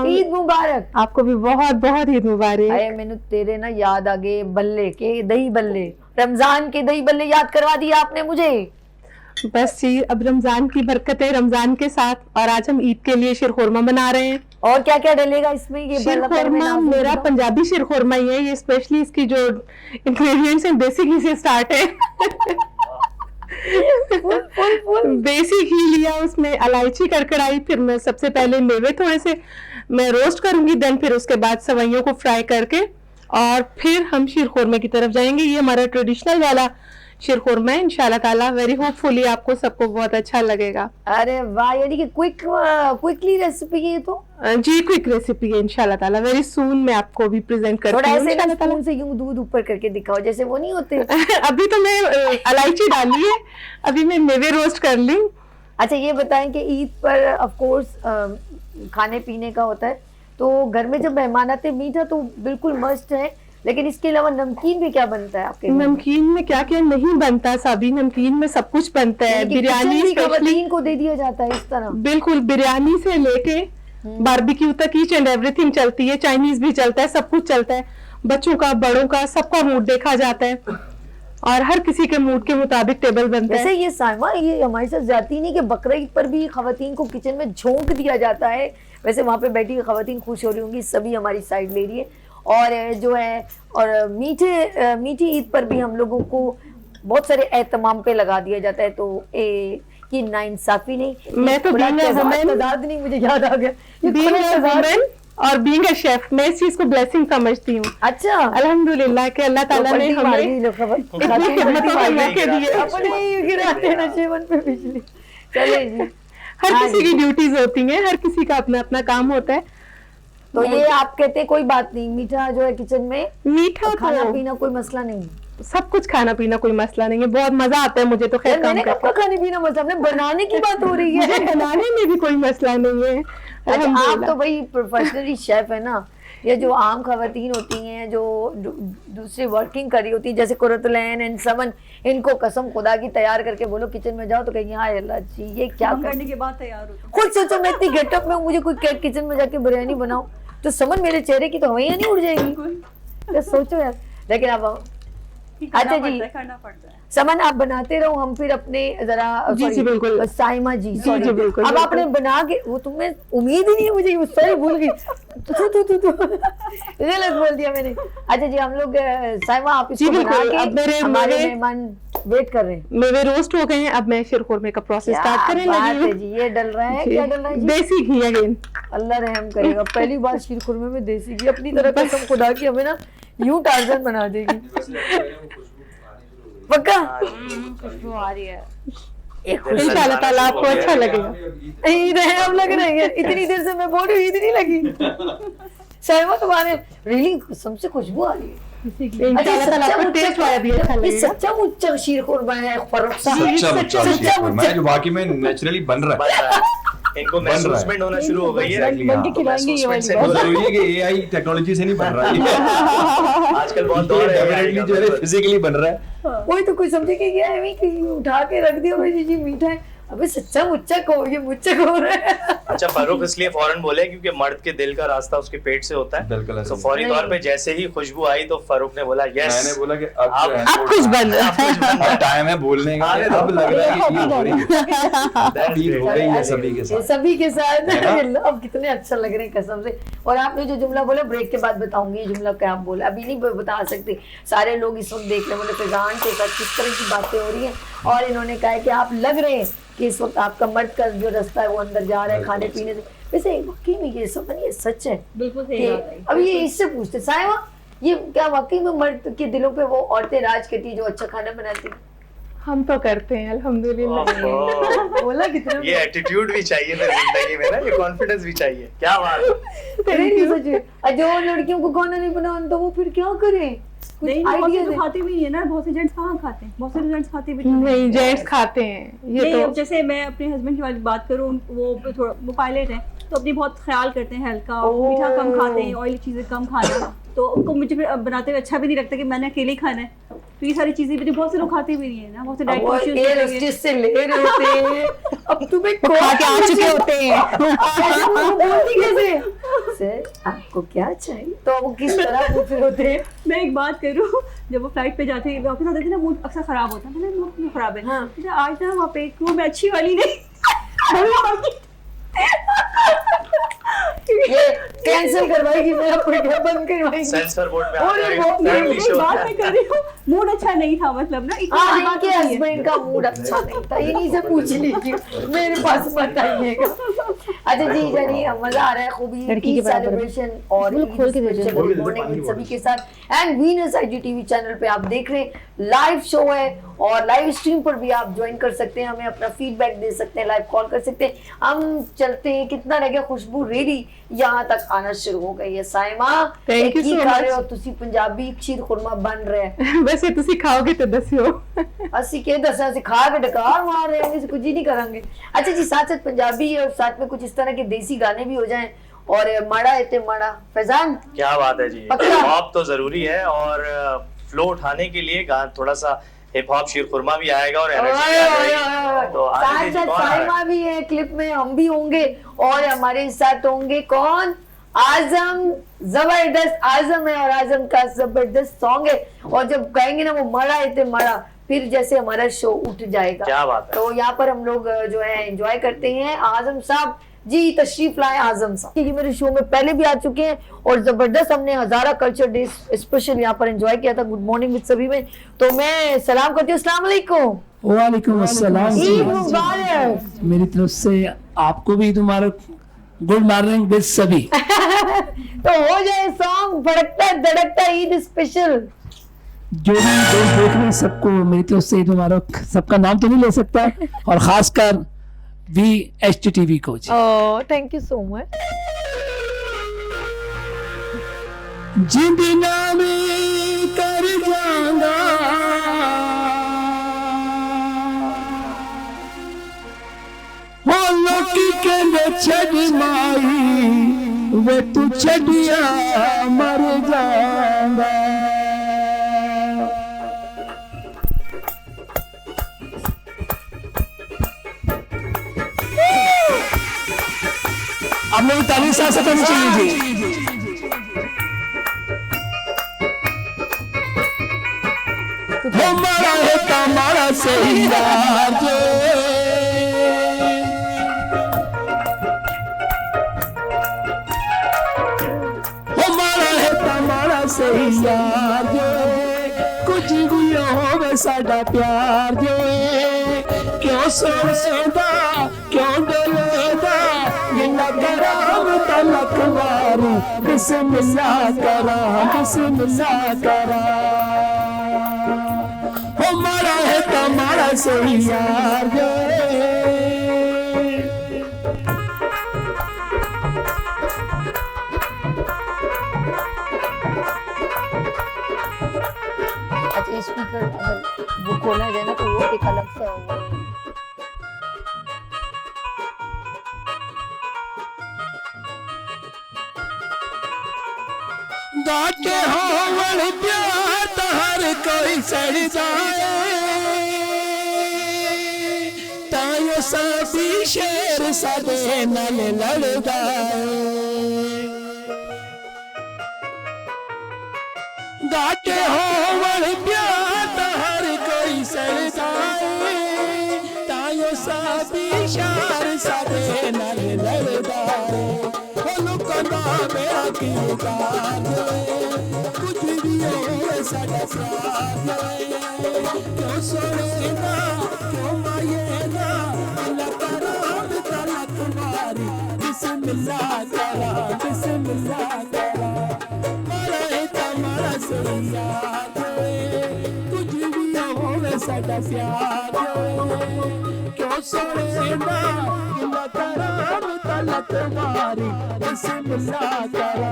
ईद मुबारक। आपको भी बहुत बहुत ईद मुबारक। अरे मैंने तेरे ना याद आ गए बल्ले के, दही बल्ले, रमजान के दही बल्ले याद करवा दिया आपने मुझे। बस जी, अब रमजान की बरकत है रमजान के साथ, और आज हम ईद के लिए शीर खुरमा बना रहे हैं। और क्या क्या डलेगा इसमें? ये शीर बल्ला पर मैं खुरमा नाम मेरा बताऊं? पंजाबी शीर खुरमा ही है। ये स्पेशली इसकी जो इंग्रेडिएंट्स हैं देसी घी से स्टार्ट है। देसी घी लिया, उसमें इलायची कड़कड़ाई, फिर मैं सबसे पहले मेवे थोड़े से मैं रोस्ट करूंगी, देन फिर उसके बाद सवैयों को फ्राई करके, और फिर हम शीर खुरमे की तरफ जाएंगे। ये हमारा ट्रेडिशनल वाला शीर खुरमा है। इंशाल्लाह ताला वेरी होपफुली आपको सबको बहुत अच्छा लगेगा। अरे वाह, यानी कि क्विकली रेसिपी है ये तो। जी क्विक रेसिपी है इंशाल्लाह ताला, वेरी सून मैं आपको भी प्रेजेंट करती थोड़ा हूँ ऐसे ना इंशाल्लाह ताला। स्पून से यूं दूध ऊपर करके दिखाओ, जैसे वो नहीं होते। अभी तो मैं इलायची डाली है, अभी मैं मेवे रोस्ट कर ली। अच्छा ये बताएं कि ईद पर ऑफ कोर्स खाने पीने का होता है, तो घर में जब मेहमान आते हैं मीठा तो बिल्कुल मस्ट है, लेकिन इसके अलावा नमकीन भी क्या बनता है आपके घर में? नमकीन में क्या क्या नहीं बनता साबी, नमकीन में सब कुछ बनता है। यानी कि बिरयानी किचन भी स्पेशली, खवातीन को दे दिया जाता है इस तरह। बिल्कुल बिरयानी से लेके बारबेक्यू तक ईच एंड एवरीथिंग चलती है। चाइनीज भी चलता है, सब कुछ चलता है। बच्चों का, बड़ों का, सबका मूड देखा जाता है, और हर किसी के मूड के मुताबिक टेबल बनता वैसे है। ये साइमा ये हमारे साथ जाती नहीं कि बकरा ईद पर भी खवातीन को किचन में झोंक दिया जाता है। वैसे वहाँ पे बैठी खवातीन खुश हो रही होंगी, सभी हमारी साइड ले रही है। और जो है, और मीठी ईद पर भी हम लोगों को बहुत सारे एहतमाम पे लगा दिया जाता है। तो ये नाइंसाफी नहीं, मैं तो खुला being a तजाद- woman- तजाद नहीं, मुझे याद आ गया ये बीइंग खुला अ तजाद- वुमन और बीइंग अ शेफ, मैं इस चीज को ब्लेसिंग समझती हूँ। अच्छा अल्हम्दुलिल्लाह कि अल्लाह ताला ने पलटी मार हमें दी जो खबर इतनी खिदमतों के मौके दिए। अपने ही गिराते हैं नशेवन पे बिजली। चले जी, हर हाँ किसी जी। की ड्यूटीज होती हैं, हर किसी का अपना अपना काम होता है। तो ये आप कहते हैं कोई बात नहीं, मीठा जो है किचन में मीठा खाना तो पीना कोई मसला नहीं। सब कुछ, खाना पीना कोई मसला नहीं है, बहुत मजा आता है मुझे तो। यार खैर काम मैंने कब करके का खाने पीना मसला, हमने बनाने की बात हो रही मुझे है। बनाने में भी कोई मसला नहीं है। अच्छा, आप अल्हम्दुलिल्लाह। तो भाई प्रोफेशनली शेफ है ना। ये जो आम खवातीन होती हैं जो दूसरी वर्किंग कर रही होती है, जैसे कुरतुलैन एंड समन, इनको कसम खुदा की तैयार करके बोलो किचन में जाओ तो कहेंगे हाय अल्लाह जी ये क्या काम कर। करने के बाद तैयार होता खुद सोचो मैं इतनी गेटअप में हूँ, मुझे कोई किचन में जाके बिरयानी बनाओ तो समन मेरे चेहरे की तो हवैया नहीं उड़ जाएगी। तो सोचो यार, लेकिन अब अच्छा जी। करना पड़ता है। समन आप बनाते रहो, हम फिर अपने जरा जी, sorry, जी, बिल्कुल। साइमा जी जी, sorry। जी, बिल्कुल, अब बिल्कुल। आपने बना के वो तुम्हें उम्मीद ही नहीं है मुझे, सॉरी भूल गई तू गलत बोल दिया मैंने। अच्छा जी हम लोग साइमा आप जी, इसको बना बिल्कुल। अब के मेरे हमारे मेवे- मेहमान वेट कर रहे हैं। मेवे रोस्ट हो गए हैं, अब मैं शीरखुरमे का प्रोसेस क्या स्टार्ट करने बात लगी है हूँ। जी, ये डल रहा है, क्या डल रहा है जी? देसी घी अगेन। अल्लाह रहम करेगा, पहली बार शीरखुरमे में देसी घी, अपनी तरह कसम खुदा की हमें ना यूं टार्जन बना देगी। पक्का खुशबू आ रही है। इंशाल्लाह ताला आपको अच्छा लगेगा। ईद है, हम लग रहे हैं, इतनी देर से मैं बोल रही हूँ ईद नहीं लगी। साहिबा तुम्हारे रियली सबसे खुशबू आ रही है। इंशाल्लाह ताला आपको टेस्ट वाला भी अच्छा ये लगेगा। सच्चा मुच्चा शीरखुरमा है, फर्रुख साहब। सच्चा मुच्चा शीरखुरमा है जो वाकई में नेचुरली बन रहा बन है। रहा है। इनको महसूसमेंट होना शुरू हो गई है। Exactly, बन के हाँ। खिलाएंगे ये वाली बहुत बात। जरूरी है कि एआई टेक्नोलॉजी से नहीं बन रहा है। आजकल बहुत दौर है डेफिनेटली जो है फिजिकली बन रहा है। वही तो कोई समझे कि ये है कि उठा के रख दिया भाई जी मीठा है। अबे सच्चा मुच्चा को ये मुच्चा को रहा है। अच्छा फर्रुख इसलिए फौरन बोले क्योंकि मर्द के दिल का रास्ता उसके पेट से होता है। बिल्कुल ऐसा तो ही। फौरी तौर पे जैसे ही खुशबू आई तो फर्रुख ने बोला यस। मैंने बोला कि अब अब- जो है अब कुछ बन रहा है। अब टाइम है बोलने का, अब लग रहा है कि ईद हो रही है। ईद हो गई है सभी के ये साथ। सभी के साथ है ना? अब कितने अच्छा लग रहे हैं कसम से। और आपने जो जुमला बोला ब्रेक के बाद बताऊंगी, ये जुमला क्या आप बोला अभी नहीं बता सकते। सारे लोग इस वक्त देख रहे हैं, बोले फैजान के साथ किस तरह की बातें हो रही हैं। और इन्होंने कहा है कि आप लग रहे हैं कि इस वक्त आपका मर्द का जो रास्ता है वो अंदर जा रहा है खाने पीने से। वैसे वाकई में ये सब ये सच है बिल्कुल सही कि बात है। अब ये इससे पूछते साहिबा, ये क्या वाकई में मर्द के दिलों पे वो औरतें राज करती हैं जो अच्छा खाना बनाती हैं? हम तो करते हैं अल्हम्दुलिल्लाह। ओहो, बोला कितना ये एटीट्यूड भी चाहिए मेरी जिंदगी में ना, ये कॉन्फिडेंस भी चाहिए। क्या बात है। अरे नहीं सच में। और जो लड़कियों को खाना नहीं बनाना तो वो फिर क्या करें? कुछ नहीं बहुत आइडिया से दे। तो खाते भी नहीं है ना, बहुत से जेंट्स कहाँ खाते हैं, बहुत से जेंट्स खाते भी तो नहीं जेंट्स खाते हैं ये नहीं। अब तो। जैसे मैं अपने हस्बैंड की वाली बात करूँ, वो थोड़ा वो पायलट है तो अपनी बहुत ख्याल करते हैं हेल्थ का, ओह। मीठा कम खाते हैं, ऑयली चीज़ें कम खाना। तो उनको मुझे फिर बनाते हुए अच्छा भी नहीं लगता कि मैंने अकेले ही खाना है। तो ये सारी चीज़ें भी तो बहुत से लोग खाते भी नहीं है ना, बहुत से डाइट वो कॉन्शियस एयर होते हैं। होस्टेस से ले रहे थे, अब तुम्हें कौन खा के आ चुके होते हैं। कैसे वो बोलती कैसे? सर आपको क्या चाहिए? तो वो किस तरह पूछ रहे होते हैं? मैं एक बात करूँ, जब वो फ्लाइट पे जाते हैं वापस आते थे ना, मूड अक्सर खराब होता है। मैंने मूड क्यों खराब है? हाँ। कहते, आज ना वहाँ पे क्रू में अच्छी वाली नहीं। ये कैंसिल करवाएगी, मेरा प्रोग्राम बंद करवाएगी। सेंसर बोर्ड में आ और जाएगा, वो फैमिली एक शो बात है। मैं कर रही हूँ, मूड अच्छा नहीं था, मतलब ना इतना हाँ, बात इनके होती है। हस्बैंड का मूड अच्छा नहीं था, इन्हीं से पूछ लीजिए, मेरे पास मत आइएगा। अच्छा जी जानी मजा आ रहा है खूबी लड़की के ईद बराबर सेलिब्रेशन और बिल्कुल खोल के दे दो। गुड मॉर्निंग इन सभी के साथ। एंड वीनस IGTV चैनल पे आप देख रहे हैं, लाइव शो है और लाइव स्ट्रीम पर भी आप ज्वाइन कर सकते हैं, हमें अपना फीडबैक दे सकते हैं, लाइव कॉल कर सकते हैं। हम चलते हैं, कितना रह गया? खुशबू रेडी यहाँ तक आना शुरू हो गई है। साइमा Thank you की so खा much. रहे हो तुसी पंजाबी खीर खुरमा बन रहे हैं। वैसे तुसी खाओगे तो दसियो। ਅਸੀਂ के दसा से खा के डकार मार रहे हैं, कुछ ही नहीं करेंगे। अच्छा जी साथ साथ पंजाबी और साथ में कुछ इस तरह के देसी गाने भी हो जाएं और माड़ा है ते माड़ा। फैजान क्या बात है जी। पक्का? हिप हॉप तो जरूरी है और फ्लो उठाने के लिए थोड़ा सा हिप हॉप शीरखुरमा भी आएगा और एनर्जी भी आ जाएगी। तो आगे साथ जी, साथ कौन आ रहा है? साइमा भी है क्लिप में, हम भी होंगे और हमारे साथ होंगे कौन? आजम। जबरदस्त आजम है और आजम का जबरदस्त सॉन्ग है और जब कहेंगे ना वो मड़ा है ते मड़ा, फिर जैसे हमारा शो उठ जाएगा। क्या बात है। तो यहाँ पर हम लोग जो है एंजॉय करते हैं। आजम साहब जी तशरीफ लाए। आजम साहब ये मेरे शो में पहले भी आ चुके हैं और जबरदस्त हमने हजारा कल्चर डे स्पेशल यहाँ पर एंजॉय किया था। गुड मॉर्निंग विद सभी में, तो मैं सलाम करती हूँ। अस्सलाम वालेकुम। वालेकुम अस्सलाम। ईद मुबारक। मेरी तरफ से आपको भी तुम्हारा गुड मॉर्निंग विद सभी। तो हो जाए सॉन्ग भड़कता धड़कता ईद स्पेशल। जो भी दोस्त देख रहे हैं सबको मेरी तरफ से तुम्हारा सबका नाम तो नहीं ले सकता और खासकर VHTV को जी। Thank you so much. जिंद नामे कर जाऊंगा हो लोकी कहंदे छड़ माई वे तू छड़िया मर जाऊंगा। अब मेरी तारीफ साथ होनी चाहिए जी। ओ मारा है तमारा सही यार जो ओ मारा है तमारा सही यार जो कुछ भी होवे साडा प्यार जो क्यों सोचदा क्यों डलेदा जिन्ना कराम तलक वारी बिस्मिल्लाह करा हो मारा है तमारा सही यार जो अच्छा स्पीकर अगर वो खोला जाए ना तो वो एक अलग सा वो गाके होवण प्यार तो हर कोई सड़ जाए तायो सभी शेर सदे नल लड़ जाए गाके होवण प्यार तो हर कोई सड़ जाए तायो सभी शेर सदे नल लड़ जाए मेरा किरदार कुछ भी हो साडा प्यार क्यों सोचना क्यों मायना अल्लाह कराम तला तुम्हारी बिस्मिल्लाह करा मारा है तमारा सैया कुछ भी हो साडा प्यार क्यों सोचना अल्लाह कराम तला तुम्हारी बिस्मिल्लाह करा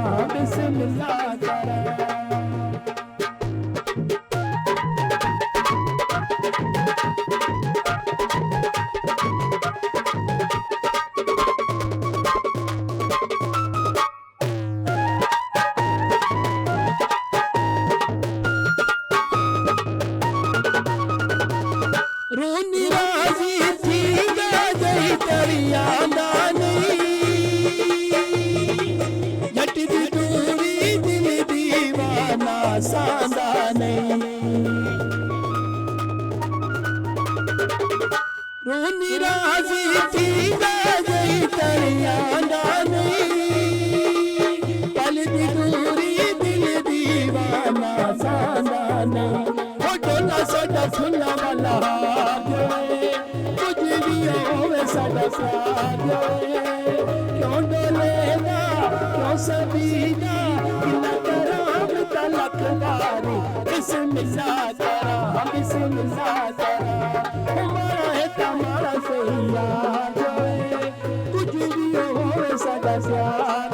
रोनी राजी थी गई दरिया नानी जट दी दूरी दिल दीवाना सांदा नहीं रोनी राजी थी गई दरिया नानी पल दी दूरी दिल दीवाना सांदा नहीं ओ डोला साडा सुनना वाला कुछ भी होवे साडा प्यार क्यों डोलेगा क्यों सबीना किला कराम तलक वारी बिस्मिल्लाह करा हमारा है तमारा सही यार कुछ भी होवे साडा प्यार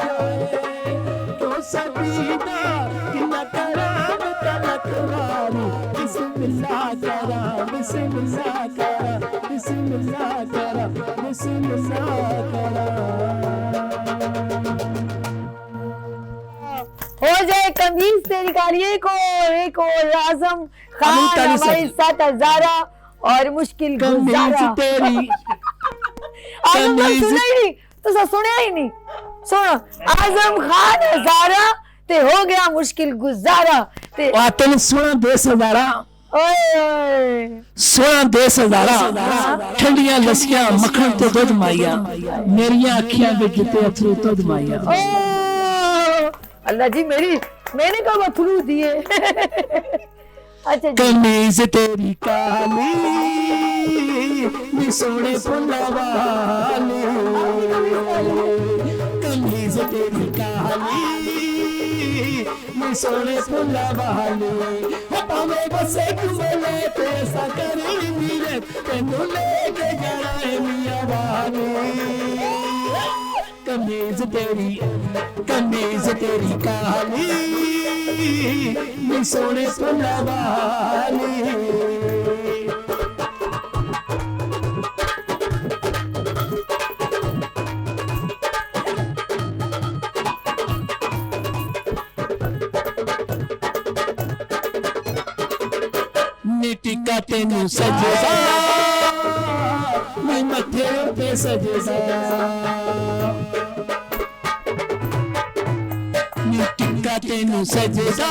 क्यों सबीना किला कराम तलक वारी बिस्मिल्लाह करा हो जाए कमीज से निकालिए एक और आजम खान हमारे साथ हजारा और मुश्किल गुजारा तेरी आजम खान सुना ही नहीं तो सुना ही नहीं सुनो आजम खान हजारा ते हो गया मुश्किल गुजारा ते तेन सोना देश हजारा सोना देश हजारा ठंडियां लस्सियां मक्खन ते दुध माइया मेरिया अखियां में जिते अथरू दुध माइया अल्लाह जी मैंने कब अथरू दिए अच्छा कमीज तेरी काली नी सोने फुल्ला वाली कमीज तेरी काली नी सोने फुल्ला वाली पावे बसे कुमले पैसा करी मीरे तेनू लेके जाना है मियां वाली कमीज तेरी काली नी सोने फुल्ला वाली टिका तेनू सजेदा मैं मथे पे सजेदा टिका तेनू सजेदा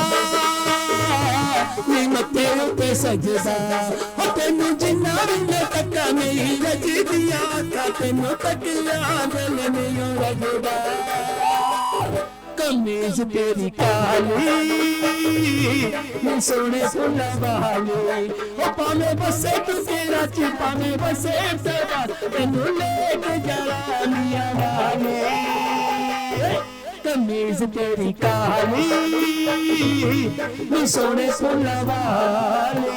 नी मथे उत्ते सजदा हो तेनू जिन्ना भी मैं तक्का नहीं रजदिया का तेनू तकिया दिल नहीं रजदा कमीज तेरी काली नी सोने फुल्ला वाली ओ पावे बसे तू तेरा चिपा में बसे तेरा तेनू लेके जरा मियां वाले कमीज तेरी काली नी सोने फुल्ला वाली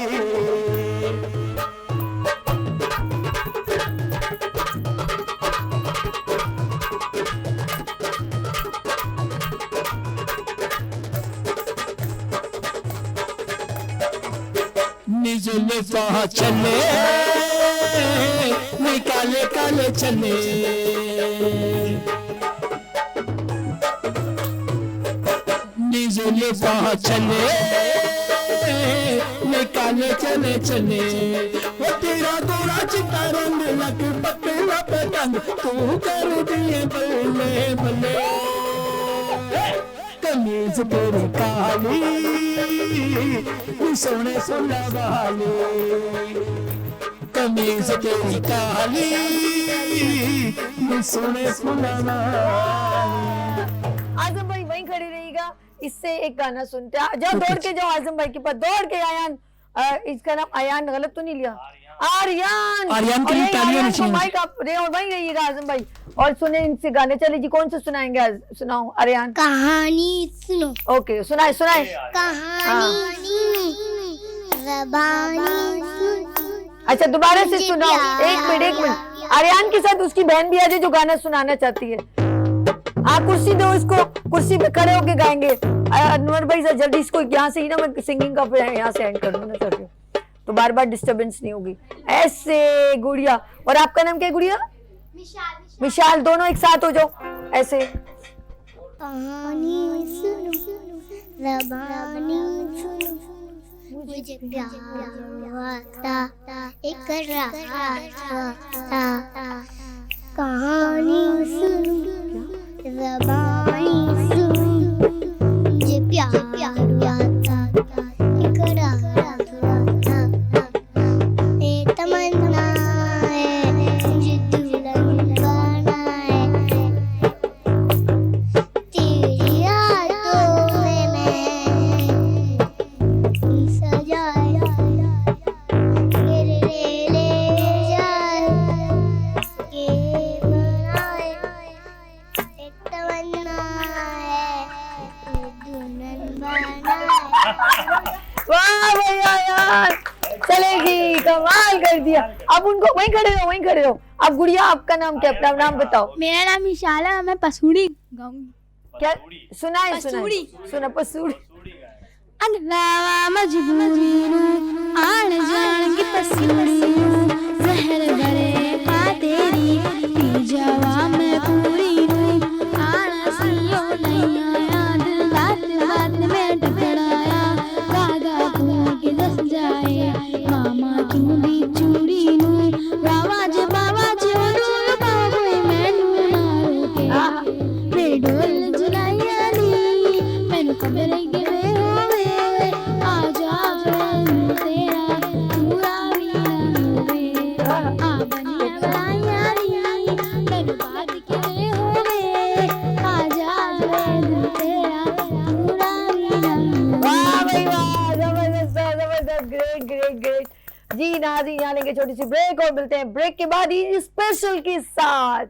निजुले पा चले निकाले काले चले निजुले पा चले निकाले चले चले वो तेरा गोरा चिट्टा रंग लग पकड़ा पतंग तू कर दिए बल्ले बल्ले कमीज तेरी काली सोने फुल्ला वाली कमीज तेरी काली सोने फुल्ला वाली आजम भाई वहीं खड़े रहिएगा, इससे एक गाना सुनते हैं। जाओ दौड़ के जाओ आजम भाई के पास, दौड़ के। आयान, इसका नाम आयान गलत तो नहीं लिया? आर्यन। आर्यन के लिए तालियां होनी चाहिए। माइक आप और वहीं रहिएगा आजम भाई, और सुने इनसे गाने। चले जी, कौन से सुनाएंगे आज? सुनाओ आर्यन। कहानी सुनो। ओके, सुनाए सुनाए। कहानी ज़बानी अच्छा, दोबारा से सुनाओ। एक मिनट। आर्यन के साथ उसकी बहन भी आ जाए जो गाना सुनाना चाहती है। आप कुर्सी दो इसको, कुर्सी पे खड़े होके गाएंगे। अनवर भाई सर जल्दी इसको यहाँ से ही ना, मैं सिंगिंग का यहाँ से एंड कर दूँ ना सर, तो बार बार डिस्टरबेंस नहीं होगी। ऐसे गुड़िया, और आपका नाम क्या है गुड़िया? विशाल। दोनों एक साथ हो जाओ ऐसे। कहानी सुनो ज़बानी सुनो मुझे प्यार आता इकरार आता कहानी सुनो ज़बानी सुनो मुझे प्यार आता इकरार आता ये तमन्ना है मुझे दुल्हन बनाना है तेरी यादों में मैं सजाया मेरे ले जाए ये बनाए ये तमन्ना है ये दुल्हन बनाए। वाह भैया यार, चलेगी, कमाल कर दिया। अब उनको वहीं खड़े रहो, वहीं खड़े रहो। अब गुड़िया, आपका नाम क्या? अपना नाम बताओ। मेरा नाम विशाल है, मैं पसूड़ी गाऊंगी। क्या सुनाए? पसूड़ी। सुना पसूड़ी। अनलावा मजबूरी आन जान की पसूड़ी जहर भरे खा तेरी पी जावा मैं पूरी आना सियो नहीं आया दिल बात बात में टकराया दादा फूल के दस जाए मामा क्यों भी चूड़ी रावाज बावाज और बाबू मैनू ना रोके रे ढोल जुलाया नी मैनू खबर है कि वे होवे आ जा तेरा पूरा वीरा होवे आ बनिया बनाया नी मैनू बात के वे होवे आ जा तेरा पूरा वीरा वाह भाई वाह, जबरदस्त जबरदस्त, ग्रेट ग्रेट ग्रेट। जी नाज़रीन, यहाँ लेंगे छोटी सी ब्रेक और मिलते हैं ब्रेक के बाद ही स्पेशल के साथ।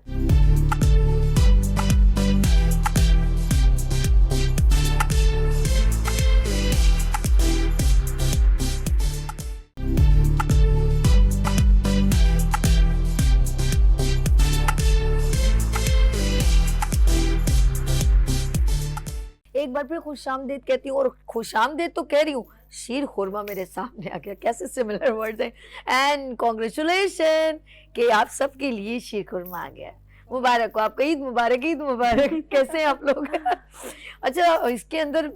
एक बार फिर खुशामदीद कहती हूँ, और खुशामदीद तो कह रही हूँ, शीर खुरमा मेरे सामने आ गया। कैसे सिमिलर वर्ड्स हैं। एंड कॉन्ग्रेचुलेशन कि आप सबके लिए शीर खुरमा आ गया। मुबारक हो आपका, ईद मुबारक, ईद मुबारक। कैसे हैं आप लोग? अच्छा, इसके अंदर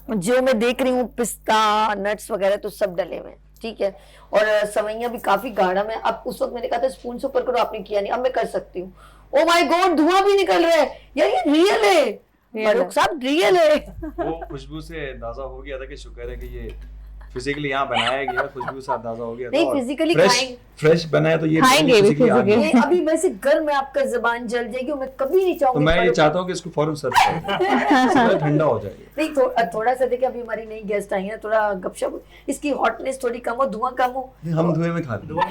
जो मैं देख रही हूँ पिस्ता नट्स वगैरह तो सब डले हुए हैं, ठीक है। और सवैयां भी काफी गाढ़ा में। अब उस वक्त मैंने कहा था स्पून से ऊपर करो, आपने किया नहीं, अब मैं कर सकती हूँ। ओ माय गॉड, धुआं भी निकल रहा है यार, ये रियल है। फारूक साहब रियल है। वो खुशबू से अंदाजा हो गया था कि शुक्र है कि ये फिजिकली यहाँ बनाया गया, खुशबू से अंदाजा हो गया। नहीं, physically खाएंगे। फ्रेश बनाया तो ये खाएंगे भी physically आ गया। ये अभी वैसे घर में आपका जबान जल जाएगी और मैं कभी नहीं तो चाहूंगी मैं ये परों- चाहता हूँ कि इसको फौरन सर्व कर दो, ठंडा हो जाएगा। नहीं थोड़ा सा देखिए, अभी हमारी नई गेस्ट आई है, थोड़ा गपशप, इसकी हॉटनेस थोड़ी कम हो, धुआं कम हो। हम धुएं में खाते हैं। आप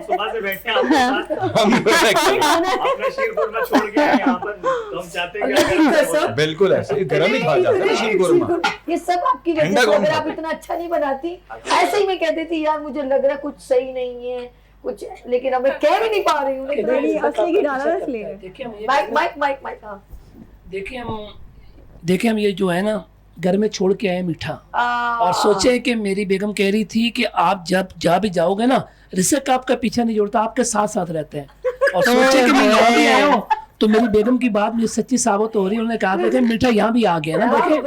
सुबह से बैठे हैं आपके साथ, हम धुएं में खाते हैं। अपना शीरपुर में छोड़ के आए यहाँ पर, तो हम चाहते हैं कि अगर ऐसा हो जाए। बिल्कुल ऐसे ही गरम ही खा जाता है शीर कुरमा। ये सब आपकी वजह ठंडा से, कौन अगर आप खाता है? इतना अच्छा नहीं बनाती, ऐसे ही मैं कहती थी यार मुझे लग रहा कुछ सही नहीं है कुछ, लेकिन अब मैं कह भी नहीं पा रही हूँ। नहीं, असली की डाला ना इसलिए। देखिए हम ये माइक माइक माइक माइक हाँ। देखिए हम ये जो है ना घर में छोड़ के आए मीठा, और सोचे कि मेरी बेगम कह रही थी कि आप जब जा भी जाओगे ना, रिस्क आपका पीछा नहीं जोड़ता, आपके साथ साथ रहते हैं। और सोचे कि मैं यहाँ भी आया हूँ तो मेरी बेगम की बात मुझे सच्ची साबित हो रही है। उन्होंने कहा कि मीठा यहाँ भी आ गया ना, देखे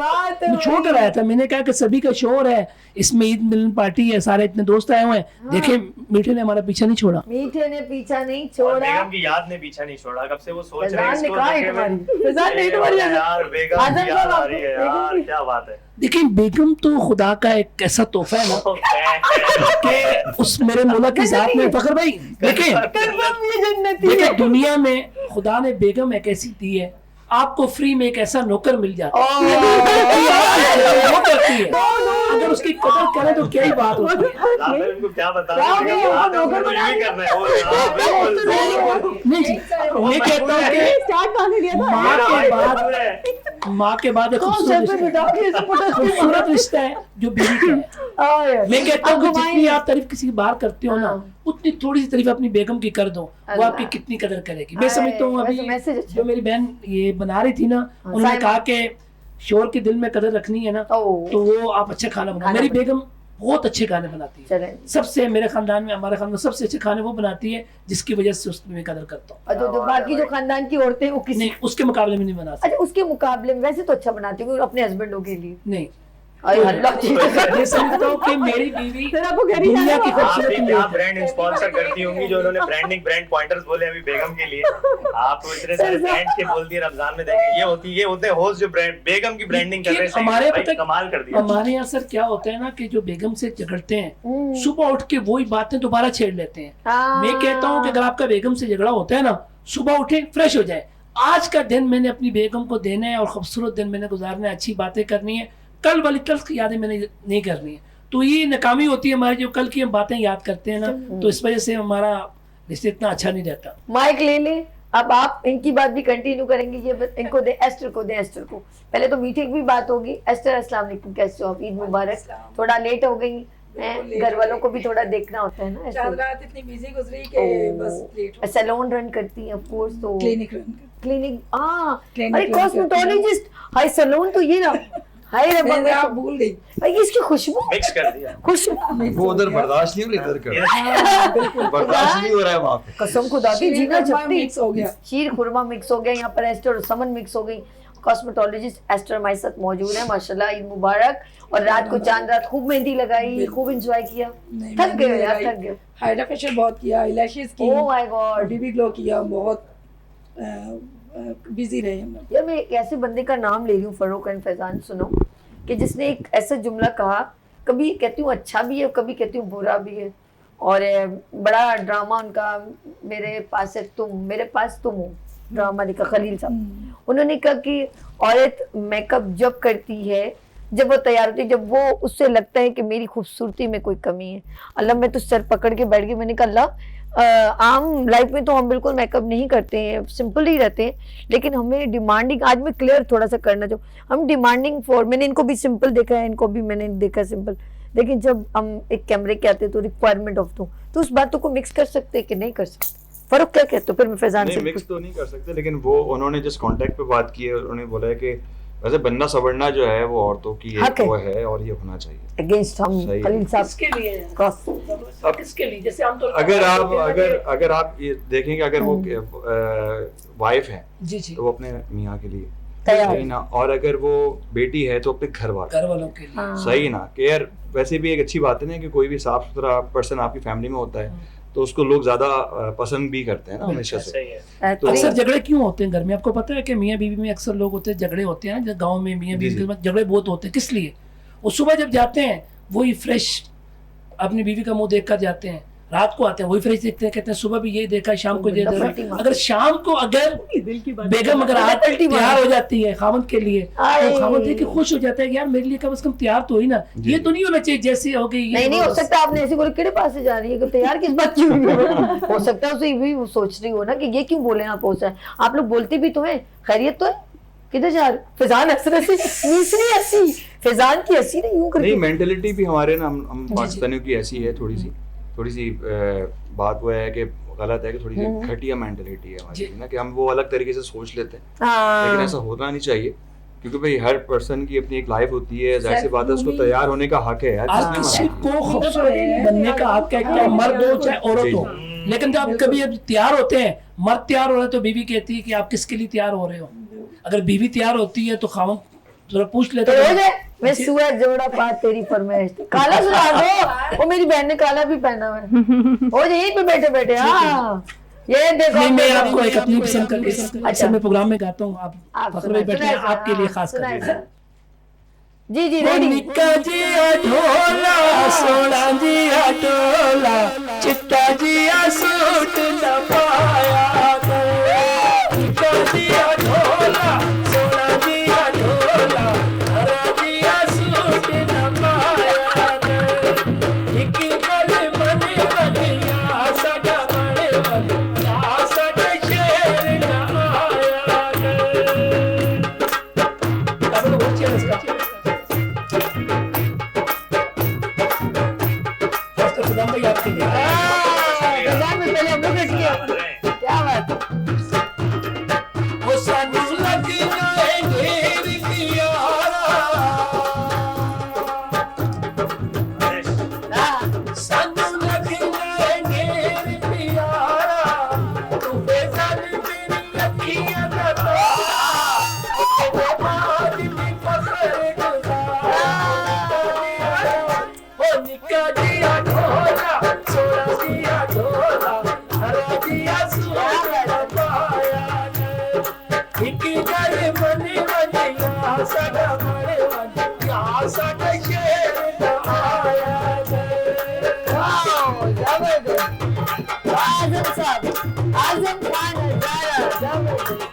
मैं छोड़ कर आया था। मैंने कहा कि सभी का शोर है, इसमें ईद मिलन पार्टी है, सारे इतने दोस्त आए हुए हैं, देखे मीठे ने हमारा पीछा नहीं छोड़ा। मीठे ने पीछा नहीं और छोड़ा। बेगम की याद ने पीछा नहीं छोड़ा, कब से वो सोच रहे हैं फैजान ने इसको कहा है देखे हुए। तुम्हारी, फैजान नहीं तुम्हारी यार बेगम आजम की याद साहब आ रही है आपको यार, बेगम क्या बात है। देखिए बेगम तो खुदा का एक ऐसा तोहफा है ना कि उस मेरे मौला की जात में फखर भाई, देखिए कसम ये जन्नती देखिए है। दुनिया में खुदा ने बेगम एक ऐसी दी है, आपको फ्री में एक ऐसा नौकर मिल जाता है वो करती है, अगर उसकी कदर करें तो क्या ही बात होती है। आप इनको क्या बता क्या रहे हो गया? हैं, आप नौकर इनको बना यही दिया। करना है। वो हाँ, बिल्कुल। नहीं जी, मैं कहता हूँ कि स्टार्ट कहाँ से दिया था? माँ के बाद एक खूबसूरत रिश्ता है जो बीवी का है। मैं कहता हूँ कि जितनी आप तारीफ किसी की बाहर करते हो ना, उतनी थोड़ी सी तारीफ अपनी बेगम की कर दो, वो आपकी कितनी कदर करेगी। मैं समझता हूँ अभी मैसेज अच्छा जो मेरी बहन ये बना रही थी ना, उन्होंने साइमा। कहा कि शोर के दिल में कदर रखनी है ना, तो वो आप अच्छा खाना बनाओ। मेरी बेगम बहुत अच्छे खाने बनाती है, चले सबसे मेरे खानदान में, हमारे खानदान में सबसे अच्छे खाने वो बनाती है, जिसकी वजह से उसकी मैं कदर करता हूँ। और जो बाकी जो खानदान की औरतें वो किसी नहीं, उसके मुकाबले में नहीं बना सकती। अच्छा उसके मुकाबले में वैसे तो अच्छा बनाती हूँ अपने हस्बैंडों के लिए। नहीं, अरे अल्लाह मैं समझता हूँ कि मेरी बीवी फिर आपको घर ही दुनिया जाना की होगा। आप खूबसूरत भी क्या मौत है। ब्रांड स्पॉन्सर करती होंगी, जो उन्होंने ब्रांड पॉइंटर्स बोले अभी बेगम के लिए। आप तो इतने सारे ब्रांड्स के बोल दिए रमजान में, देखें ये होते हैं होस्ट जो ब्रांड बेगम की ब्रांडिंग कर रहे हैं। हमारे भाई, पता कमाल कर दिया। हमारे यहाँ सर क्या होता है ना कि जो बेगम से झगड़ते हैं, सुबह उठ के वही बातें दोबारा छेड़ लेते हैं। मैं कहता हूँ कि अगर आपका बेगम से झगड़ा होता है ना, सुबह उठे फ्रेश हो जाए, आज का दिन मैंने अपनी बेगम को देना है और खूबसूरत दिन मैंने गुजारना है, अच्छी बातें करनी है, कल वाली तल्ख यादें मैंने नहीं करनी है। तो ये नाकामी होती है हमारी, जो कल की हम बातें याद करते हैं ना, तो इस वजह से हमारा रिश्ता इतना अच्छा नहीं रहता। माइक ले ले, अब आप इनकी बात भी कंटिन्यू करेंगे। ये इनको दे, एस्टर को दे, एस्टर को। पहले तो मीठे की भी बात होगी। एस्टर अस्सलाम वालेकुम, कैसे हो आप? ईद मुबारक। थोड़ा लेट हो गई, घर वालों को भी थोड़ा देखना होता है ना। चार रात इतनी बिजी गुजरी कि बस लेट हो सैलून रन करती हैं ऑफ कोर्स, तो क्लिनिक रन क्लिनिक हाँ, Clinic अरे run करती कॉस्मेटोलॉजिस्ट, हाय सैलून तो ये ना, हाय मैंने रब्बा, आप भूल गई भाई इसकी खुशबू, मिक्स कर दिया। खुशबू वो उधर बर्दाश्त नहीं हो रही, इधर कर बर्दाश्त नहीं हो रहा है वहाँ पे। कसम खुदा की जीना चपटी। मिक्स हो गया शीर खुरमा मिक्स हो गया, यहाँ पर एस्टर और समन मिक्स हो गई। कॉस्मेटोलॉजिस्ट एस्टर हमारे साथ मौजूद है, माशाल्लाह ईद मुबारक। और रात को चांद रात खूब मेहंदी लगाई, खूब एंजॉय किया। नहीं, थक गए मैंने यार, लगाई। थक गए। हाइड्रा फेशियल बहुत किया, इलैशेस की, oh my god, BB glow किया, बहुत बिजी रहे हम लोग। यार मैं एक ऐसे बंदे का नाम ले रही हूँ, फरूक एंड फैजान, सुनो, कि जिसने एक ऐसा जुमला कहा, कभी कहती हूँ अच्छा भी है, कभी कहती हूँ बुरा भी है। और बड़ा ड्रामा उनका, मेरे पास है तुम, मेरे पास तुम हो, ड्रामा लिखा खलील साहब। उन्होंने कहा कि औरत मेकअप जब करती है, जब वो तैयार होती है, जब वो उससे लगता है कि मेरी खूबसूरती में कोई कमी है, अल्लाह मैं तो सर पकड़ के बैठ गई। मैंने कहा अल्लाह, आम लाइफ में तो हम बिल्कुल मेकअप नहीं करते हैं, सिंपल ही रहते हैं, लेकिन हमें डिमांडिंग, आज मैं क्लियर थोड़ा सा करना चाहूँ, हम डिमांडिंग फॉर, मैंने इनको भी सिंपल देखा है, इनको भी मैंने देखा सिंपल, लेकिन जब हम एक कैमरे के आते तो रिक्वायरमेंट ऑफ तो उस बातों को मिक्स कर सकते हैं कि नहीं कर सकते? फरूक क्या कहते हो? फिर मैं फैजान नहीं, से मिक्स तो नहीं कर सकते, लेकिन वो उन्होंने जिस कॉन्टेक्ट पे बात की है, उन्होंने बोला है कि वैसे बनना सवरना जो है वो औरतों की हक है। वो है और ये होना चाहिए। अगेंस्ट हम सही है। खलील साहब किसके लिए है? क्रॉस, किसके लिए? जैसे आमतौर पर अगर आप होते हैं ना अगर आप ये देखेंगे, अगर वो वाइफ है जी जी तो वो अपने मियाँ के लिए तैयार सही ना, और अगर वो बेटी है तो अपने घर वाले, घर वालों के लिए। हाँ। सही ना, कि यार वैसे भी एक अच्छी बात है ना कि कोई भी साफ सुथरा पर्सन आपकी फैमिली में होता है तो उसको लोग ज्यादा पसंद भी करते हैं ना हमेशा से। सही है। तो अक्सर झगड़े क्यों होते हैं घर में? आपको पता है कि मियाँ बीवी में अक्सर लोग होते हैं, झगड़े होते हैं ना, गाँव में मियाँ जी, बीवी जी। के झगड़े बहुत होते हैं। किस लिए? वो सुबह जब जाते हैं वही फ्रेश अपनी बीवी का मुंह देख कर जाते हैं, रात को आते हैं वही फ्रेश देखते हैं, कहते हैं सुबह भी यही देखा, शाम को ये देखा। अगर शाम को अगर बेगम अगर आज तैयार हो जाती है खामद के लिए, तो खामद देख के खुश हो जाता है कि यार मेरे लिए कम से कम तैयार तो हुई ना, ये तो नहीं होना चाहिए जैसे हो गई। नहीं हो सकता आपने ऐसे बोले केड़े पास से जा रही है कि तैयार किस बात की हुई है? हो सकता है उसे भी वो सोच रही हो ना कि ये क्यों बोले आप हो जाए। आप लोग बोलते भी तो है, खैरियत तो है, किधर जा रहे? फैजान तीसरी हंसी, फैजान की हंसी नहीं यूं करके। नहीं, मेंटेलिटी भी हमारे ना हम पाकिस्तानियों की ऐसी है, थोड़ी सी बात वो है कि गलत है कि थोड़ी सी घटिया मेंटेलिटी है हमारी ना, कि हम वो अलग तरीके से सोच लेते हैं, लेकिन ऐसा होना नहीं चाहिए, क्योंकि भाई हर पर्सन की अपनी एक लाइफ होती है, जाहिर सी बात है उसको तैयार होने का हक है यार। हर किसी को खूबसूरत बनने का हक है, चाहे मर्द हो चाहे औरत हो, लेकिन जब कभी अब तैयार होते हैं, मर्द तैयार हो रहे तो बीवी कहती है कि आप किसके लिए तैयार हो रहे हो। अगर बीवी तैयार होती है तो खामद जरा पूछ लेते हैं, मैं सुआ जोड़ा पात तेरी फरमाइश, काला सुना दो। वो मेरी बहन ने काला भी पहना हुआ है, हो यहीं पे बैठे बैठे। हाँ ये देखो, नहीं मैं आपको एक अपनी पसंद करके अच्छा मैं प्रोग्राम में गाता हूँ, आप फखर में बैठे हैं, आपके लिए खास कर। जी जी रेडी। निक्का जिया ढोला सोना जिया ढोला चिट्टा जिया सूट न पाया कर, निक्का जिया ढोला सोना जिया ढोला हरा जिया सूट न पाया कर, एक गल मने बनिया सदा बने बनिया सदा शेर न आया कर। अब लोग बच्चे हैं इसका आपके लिए पहले हम लोग क्या बात वो सानू लग जाए ढेर प्यारा, सानू लग जाए ढेर प्यारा, तू बेजान मेरी अखियां का तारा, तेरे बाद भी फखर गुजारा, ओ निक्का जिया ढोला सोना जिया ढोला हरा जिया सूट पाया एक गल मने बनिया सदा मरे बनिया सदा शेर न आया। आजम साहब, आजम खान हजारा जबरदस्त।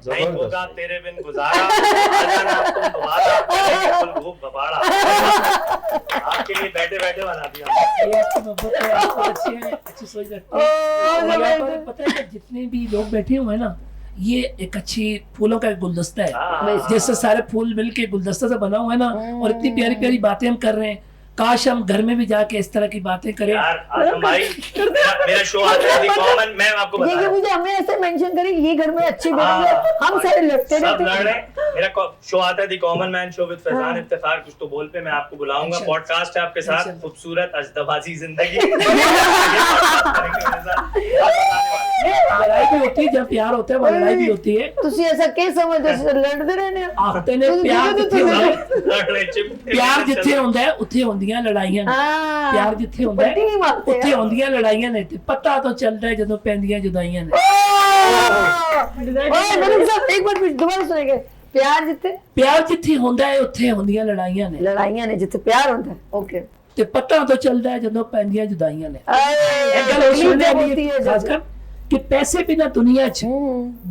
नहीं होगा तेरे बिन गुजारा, आजाना तुम दोबारा, खूब बबाड़ा। आपके लिए बैठे बैठे बना दिया। ये आपकी मोहब्बत है, आपको अच्छी सोच रखते हैं। और यहाँ पर पता है कि जितने भी लोग बैठे हुए हैं ना, ये एक अच्छी फूलों का गुलदस्ता है, जैसे सारे फूल मिलके गुलदस्ता से बना हुआ है ना, और इतनी प्यारी प्यारी बातें हम कर रहे हैं। काश हम घर में भी जाके इस तरह की बातें करें। यार आजम भाई, मेरा शो आता है कॉमन, मैं आपको बता रहा हूं, मुझे हमें ऐसे मेंशन करें ये घर में अच्छी बनेंगे, हम सारे लड़ते रहते हैं। मेरा शो आता है the common man show with Faizan Iftikhar, कुछ तो बोल पे मैं आपको बुलाऊंगा, पॉडकास्ट है आपके साथ, खूबसूरत अजदबाजी जिंदगी। लड़ाई भी होती है, जब प्यार होता है वो लड़ाई भी होती है। तुसी ऐसा क्या समझदे हो, लड़ते रहने आपते ने प्यार जिथे होंदा है उत्थे होंदियां लड़ाइयां, प्यार जिथे होंदा है उत्थे होंदियां लड़ाइयां ने, ते पता तो चलदा है जदों पैंदियां जुदाइयां ने। ओए मेरे साथ एक बार फिर दोबारा सुनेंगे, प्यार जिथे होंदा है उत्थे होंदियां लड़ाइयां ने जिथे प्यार होंदा है। ओके, ते पता तो चलदा है जदों पैंदियां जुदाइयां ने। खासकर कि पैसे बिना दुनिया च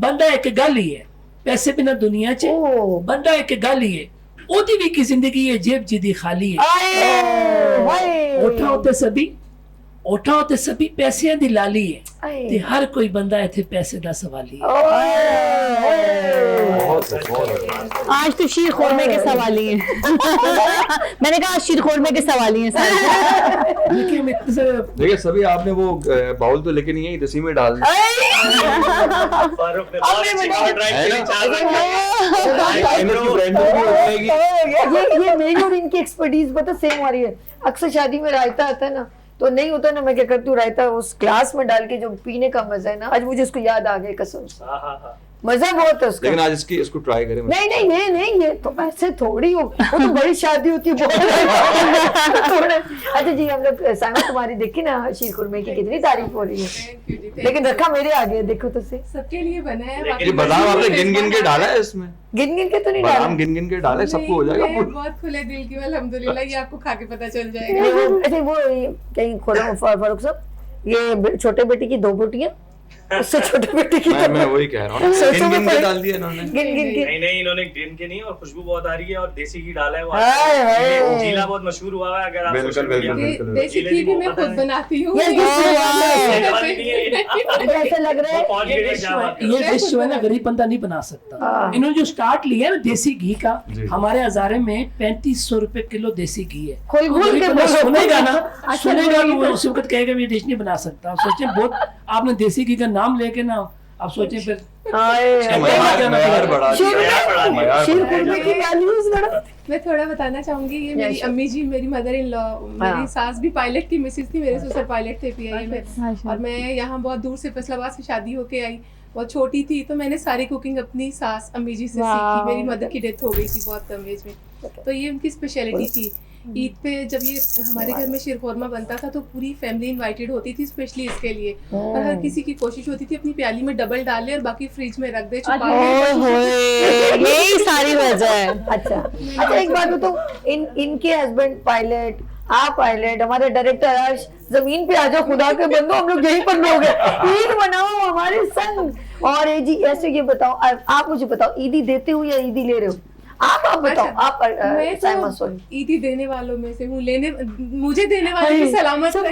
बंदा एक गल ही है, पैसे बिना दुनिया च बंदा एक गल ही है, ओदी भी की जिंदगी है जेब जिदी खाली है। ओठा होते सभी उठाओ ते सभी पैसे दी लाली है आए। ते हर कोई बंदा इथे पैसे दा सवाली है। आज तो शीर खोरमे के सवाली हैं। मैंने कहा आज शीर खोरमे के सवाली हैं सारे। देखिए हम इतने से देखिए सभी आपने वो बाउल तो लेके नहीं आई, दसी में डाल दिया। फारूक ने बहुत अच्छी cover drive के लिए चाल रखी है। इनकी ब्रांडिंग भी हो जाएगी। ये मेरी और इनकी एक्सपर्टीज पता सेम आ रही है। अक्सर शादी में रायता आता है ना, तो नहीं होता ना, मैं क्या करती हूँ रायता उस ग्लास में डाल के जो पीने का मजा है ना, आज मुझे उसको याद आ गया कसम से। मजा बहुत है उसका। लेकिन आज इसको ट्राई करें। नहीं ये तो ऐसे थोड़ी हो, वो तो बड़ी शादी होती है अच्छा जी, हम लोग साइमा तुम्हारी देखी ना शीर खुरमे की कितनी तारीफ हो रही है, लेकिन रखा मेरे आगे देखो तो सही। सबके लिए बना है। ये बादाम आपने गिन गिन के डाला है इसमें? गिन गिन के तो नहीं बादाम डाला, गिन गिन के डाले, सबको हो जाएगा। मैं बहुत खुले दिल की हूं, अल्हम्दुलिल्लाह, ये आपको खा के पता चल जाएगा। अच्छा वो कहीं खोलो फारूक साहब, ये छोटे बेटे की 2 बोटियां, उससे छोटे बेटे की मैं वही कह रहा हूँ, गिन गिन के डाल दिया इन्होंने। गिन के नहीं इन्होंने गिन के नहीं, और खुशबू बहुत आ रही है, और देसी घी डाला है वो। हाय, हाय। जीला बहुत मशहूर हुआ है, अगर आप बिल्कुल, social media बिल्कुल, पे- बिल्कुल। देसी घी भी मैं खुद बनाती हूँ। मुझे ऐसा लग रहा है पहुंच गई क्या बात कर रहे ये डिश जो है ना गरीब बंदा नहीं बना सकता। इन्होंने जो स्टार्ट लिया है ना देसी घी का, जी। हमारे हजारे में 3500 रुपए किलो देसी घी है। खोल खोल गरीब के बंदा बोलो। सुनेगा ना, सुनेगा तो वो उसी वक्त कहेगा ये डिश नहीं बना सकता। आप सोचें बहुत, आपने देसी घी का नाम लेके ना, आप सोचें फिर मयार बढ़ा दिया, मयार शीर बढ़ा दिया। खुरमे की वैल्यूज बढ़ा। मैं थोड़ा बताना चाहूंगी, ये मेरी sure. अम्मी जी, मेरी मदर इन लॉ, मेरी सास भी पायलट की मिसेज थी, मेरे ससुर पायलट थे पीआईए में, और मैं यहाँ बहुत दूर से फैसलाबाद से शादी होके आई, बहुत छोटी थी, तो मैंने सारी कुकिंग अपनी सास अम्मी जी से सीखी। मेरी मदर की डेथ हो गई थी बहुत कम एज में, तो ये उनकी स्पेशलिटी थी। ईद पे जब ये हमारे घर में शीर खुरमा बनता था तो पूरी फैमिली इनवाइटेड होती थी स्पेशली इसके लिए, और हर किसी की कोशिश होती थी अपनी प्याली में डबल डाले और बाकी फ्रिज में रख दे छुपा के। यही सारी वजह है। अच्छा एक बात बताओ, इनके हस्बैंड पायलट, आप पायलट, हमारे डायरेक्टर अर्श, जमीन पे आ जाओ खुदा के बंदो, हम लोग यहीं पर लोग हैं, ईद मनाओ हमारे संग। और ये जी ऐसे ये बताओ, आप मुझे बताओ, ईदी देते हो या ईदी ले रहे हो? आप बताओ। अच्छा, आप मैं साइमा तो सॉरी ईदी देने वालों में से हूँ, मुझे देने वाले की सलामत रहे।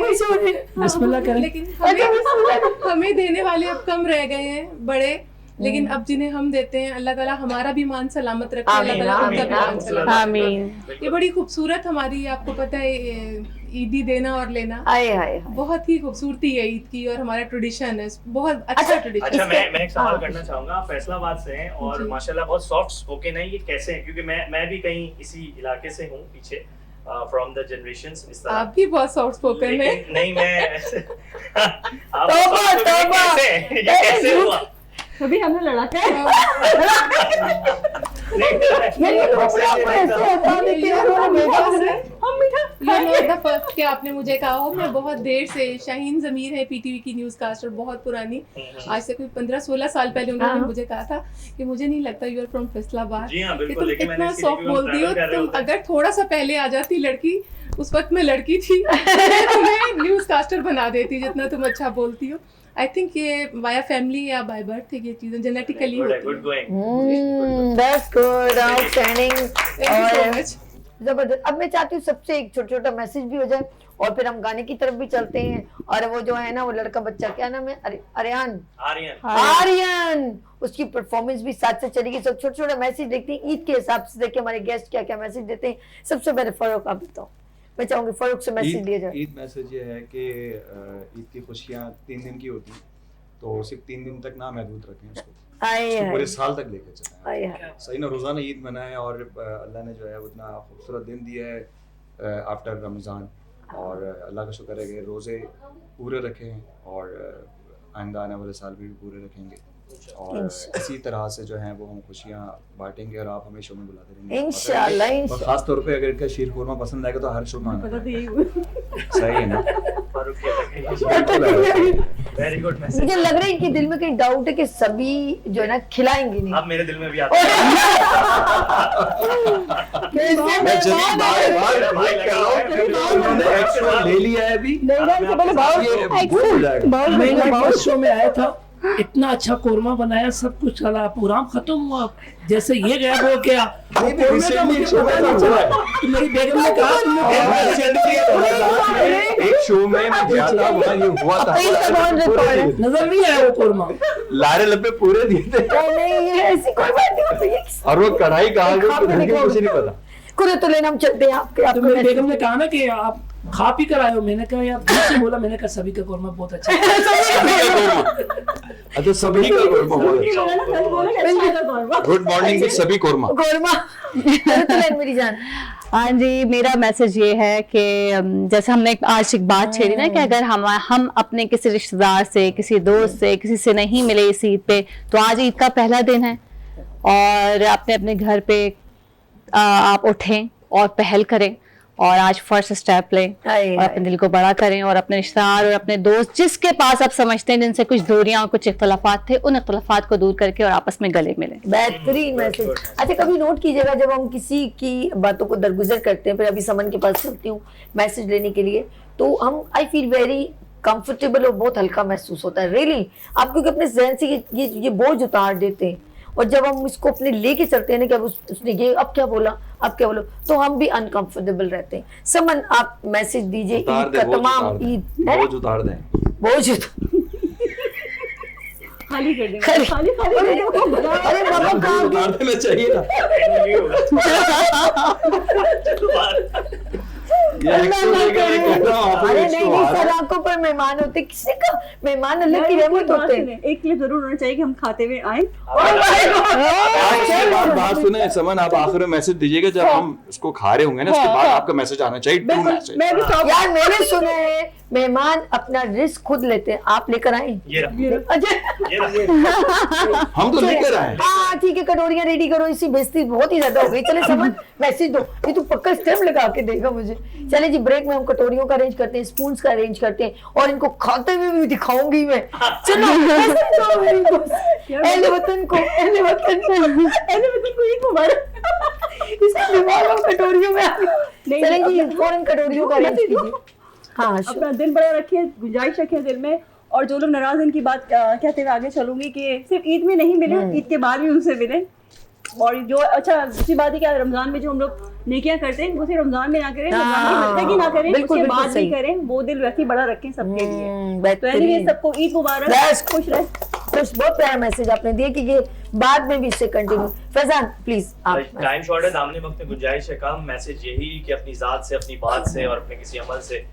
बिस्मिल्लाह करें। लेकिन हमें देने वाले अब कम रह गए हैं बड़े, लेकिन अब जिन्हें हम देते हैं अल्लाह ताला हमारा भी मान सलामत रखे, अल्लाह ताला उनका भी मान सलामत आमीन। रखे। ये बड़ी खूबसूरत हमारी, आपको पता है, ईदी देना और लेना आए बहुत ही खूबसूरती है ईद की, और हमारा ट्रेडिशन है, बहुत अच्छा ट्रेडिशन। अच्छा मैं एक सवाल करना चाहूंगा। आप फैसलाबाद से हैं और जी। माशाल्लाह बहुत सॉफ्ट स्पोकन है, ये कैसे है? क्योंकि मैं भी कहीं इसी इलाके से हूँ पीछे, फ्रॉम द जनरेशंस इस तरह। आप भी बहुत सॉफ्ट स्पोकन है। लेकिन नहीं मैं आप तौबा, तौबा। ये कैसे हुआ? अभी हमने लड़ा था। कि आपने मुझे कहा हो, मैं बहुत देर से, शाहीन ज़मीर है पीटीवी की न्यूज़ कास्टर, बहुत पुरानी, आज से कोई 15-16 साल पहले उन्होंने मुझे कहा था कि मुझे नहीं लगता यू आर फ्रॉम फैसलाबाद, जी हाँ, कि बिल्कुल। तुम लेकिन इतना मैंने सॉफ्ट इसके लिए बोलती हो, ट्रैवल कर रहे तुम होते हैं। अगर थोड़ा सा पहले आ जाती लड़की, उस वक्त मैं लड़की थी, तुम्हें न्यूज़ कास्टर बना देती, जितना तुम अच्छा बोलती हो। आई थिंक ये वाया फैमिली या बाय बर्थ ये चीजें जेनेटिकली होती हैं। Good going. That's good, outstanding. Thank you so और much. जबरदस्त। अब मैं चाहती हूँ सबसे एक छोटा छोटा मैसेज भी हो जाए और फिर हम गाने की तरफ भी चलते हैं। और वो जो है ना, वो लड़का बच्चा, क्या नाम है? आर्यन, आर्यन, उसकी परफॉर्मेंस भी साथ से चलेगी। सब छोटा छोटा मैसेज देखते हैं ईद के हिसाब से, देखिए हमारे गेस्ट क्या क्या मैसेज देते हैं। सबसे पहले फारूक आप बताओ, मैं चाहूंगी फारूक से मैसेज दिया जाए। ईद मैसेज ये है कि ईद की खुशियाँ 3 दिन की होती हैं, तो सिर्फ 3 दिन तक ना महदूद रखें उसको, पूरे साल तक लेके चलें। सही ना, रोज़ाना ईद मनाएं। और अल्लाह ने जो है उतना खूबसूरत दिन दिया है आफ्टर रमज़ान, और अल्लाह का शुक्र है कि रोज़े पूरे रखें और आइंदा आने वाले साल भी पूरे रखेंगे, और इसी तरह से जो है वो हम खुशियाँ बांटेंगे और आप हमें शो में बुलाते रहेंगे इंशाल्लाह। और खास तौर पे अगर इनका शीर खुरमा पसंद आएगा तो हर शो में आना। सही है ना? Very good message. मुझे लग रहा है इनके दिल में कहीं डाउट है कि सभी जो है ना खिलाएंगे नहीं। अब मेरे दिल में भी आता है। ले लिया है अभी, मैं बहुत शो में आया था, इतना अच्छा कोरमा बनाया, सब कुछ चला, प्रोग्राम खत्म हुआ, जैसे ये गया वो क्या, वो कोरमे का मुझे पता नहीं चला। तो मेरी बेगम ने कहा एक शो में मैं गया था, वहाँ ये हुआ था, नजर नहीं आया वो कोरमा। लारे लपे पूरे दिए थे, नहीं ये ऐसी कोई बात नहीं होती है। और वो कढ़ाई कहाँ गई कुछ नहीं पता। कुरे तो लेना, हम चलते हैं आपके तो आपको मेरी बेगम ने कहा ना कि आप खा पी कर आए हो, मैंने कहा यार मुझसे बोला, मैंने कहा सभी का कोरमा बहुत अच्छा है। अच्छा सभी का कोरमा बहुत अच्छा। गुड मॉर्निंग विद सभी कोरमा। कोरमा तो लेन मेरी जान। हाँ जी, मेरा मैसेज ये है कि जैसे हमने आज एक बात छेड़ी ना कि अगर हम अपने किसी रिश्तेदार से, किसी दोस्त से, किसी से नहीं मिले इस ईद पे, तो आज ईद का पहला दिन है और अपने अपने घर पे आप उठें और पहल करें और आज फर्स्ट स्टेप लें और अपने दिल को बड़ा करें और अपने रिश्तेदार और अपने दोस्त जिसके पास आप समझते हैं जिनसे कुछ दूरियां और कुछ इख्तलाफात थे, उन इख्तलाफात को दूर करके और आपस में गले मिलें। बेहतरीन मैसेज। अच्छा कभी नोट कीजिएगा जब हम किसी की बातों को दरगुजर करते हैं, फिर अभी समन के पास चलती हूँ मैसेज लेने के लिए, तो हम आई फील वेरी कंफर्टेबल और बहुत हल्का महसूस होता है रियली। आप क्योंकि अपने जहन से ये बोझ उतार देते हैं, और जब हम इसको अपने लेके चलते हैं ना कि अब उसने ये अब क्या बोला, अब क्या बोलो, तो हम भी अनकंफर्टेबल रहते हैं। समन आप मैसेज दीजिए ईद का, तमाम ईद बोझ उतार दें, बोझ खाली कर देंगे, खाली अरे बाबा काम उतार देना चाहिए ना। अरे नहीं सलाखों पर मेहमान होते, किसी का मेहमान अल्लाह की रहमत होते हैं। एक क्लिप जरूर होना चाहिए कि हम खाते हुए आए। बात सुने समन, आप आखिर में मैसेज दीजिएगा जब हम इसको खा रहे होंगे ना, उसके बाद आपका मैसेज आना चाहिए, टू मैसेज। यार मैंने सुना है मेहमान अपना रिस्क खुद लेते हैं, आप लेकर आए? हम तो लेकर आए। हाँ ठीक है, कटोरियां रेडी करो, इसी बेइज्जती बहुत ही ज्यादा हो गई। चले समझ मैसेज दो, ये तो पक्का स्टेप लगा के देगा मुझे। चले जी ब्रेक में हम कटोरियों का अरेंज करते हैं, स्पून का अरेंज करते हैं, और इनको खाते हुए भी दिखाऊंगी मैं। चलो अहले वतन को ईद मुबारक। इसका दिमाग हम कटोरियों में चले जी फौरन कटोरियों का अरेंज कीजिए। हाँ अपना दिल बड़ा रखिए, गुंजाइश रखिए दिल में, और जो लोग नाराज हैं इनकी बात कहते हुए आगे चलूंगी कि सिर्फ ईद में नहीं मिले, ईद के बाद भी उनसे मिले। और जो अच्छा दूसरी बात है कि रमजान में जो हम लोग नेकियां करते हैं वो सिर्फ रमजान में ना करें, रमजान की हद तक ही ना करें, उसके बाद भी करें, वो दिल वैसे ही बड़ा रखें सबके लिए। तो एनीवे सबको ईद मुबारक, खुश रहे। कुछ बहुत प्यारा मैसेज आपने दिया कि ये बाद में भी इससे कंटिन्यू। फैजान प्लीज आप। टाइम शॉर्ट है, दामने वक्त में गुंजाइश है कम। मैसेज यही कि अपनी जात से, अपनी बात से और अपने किसी अमल से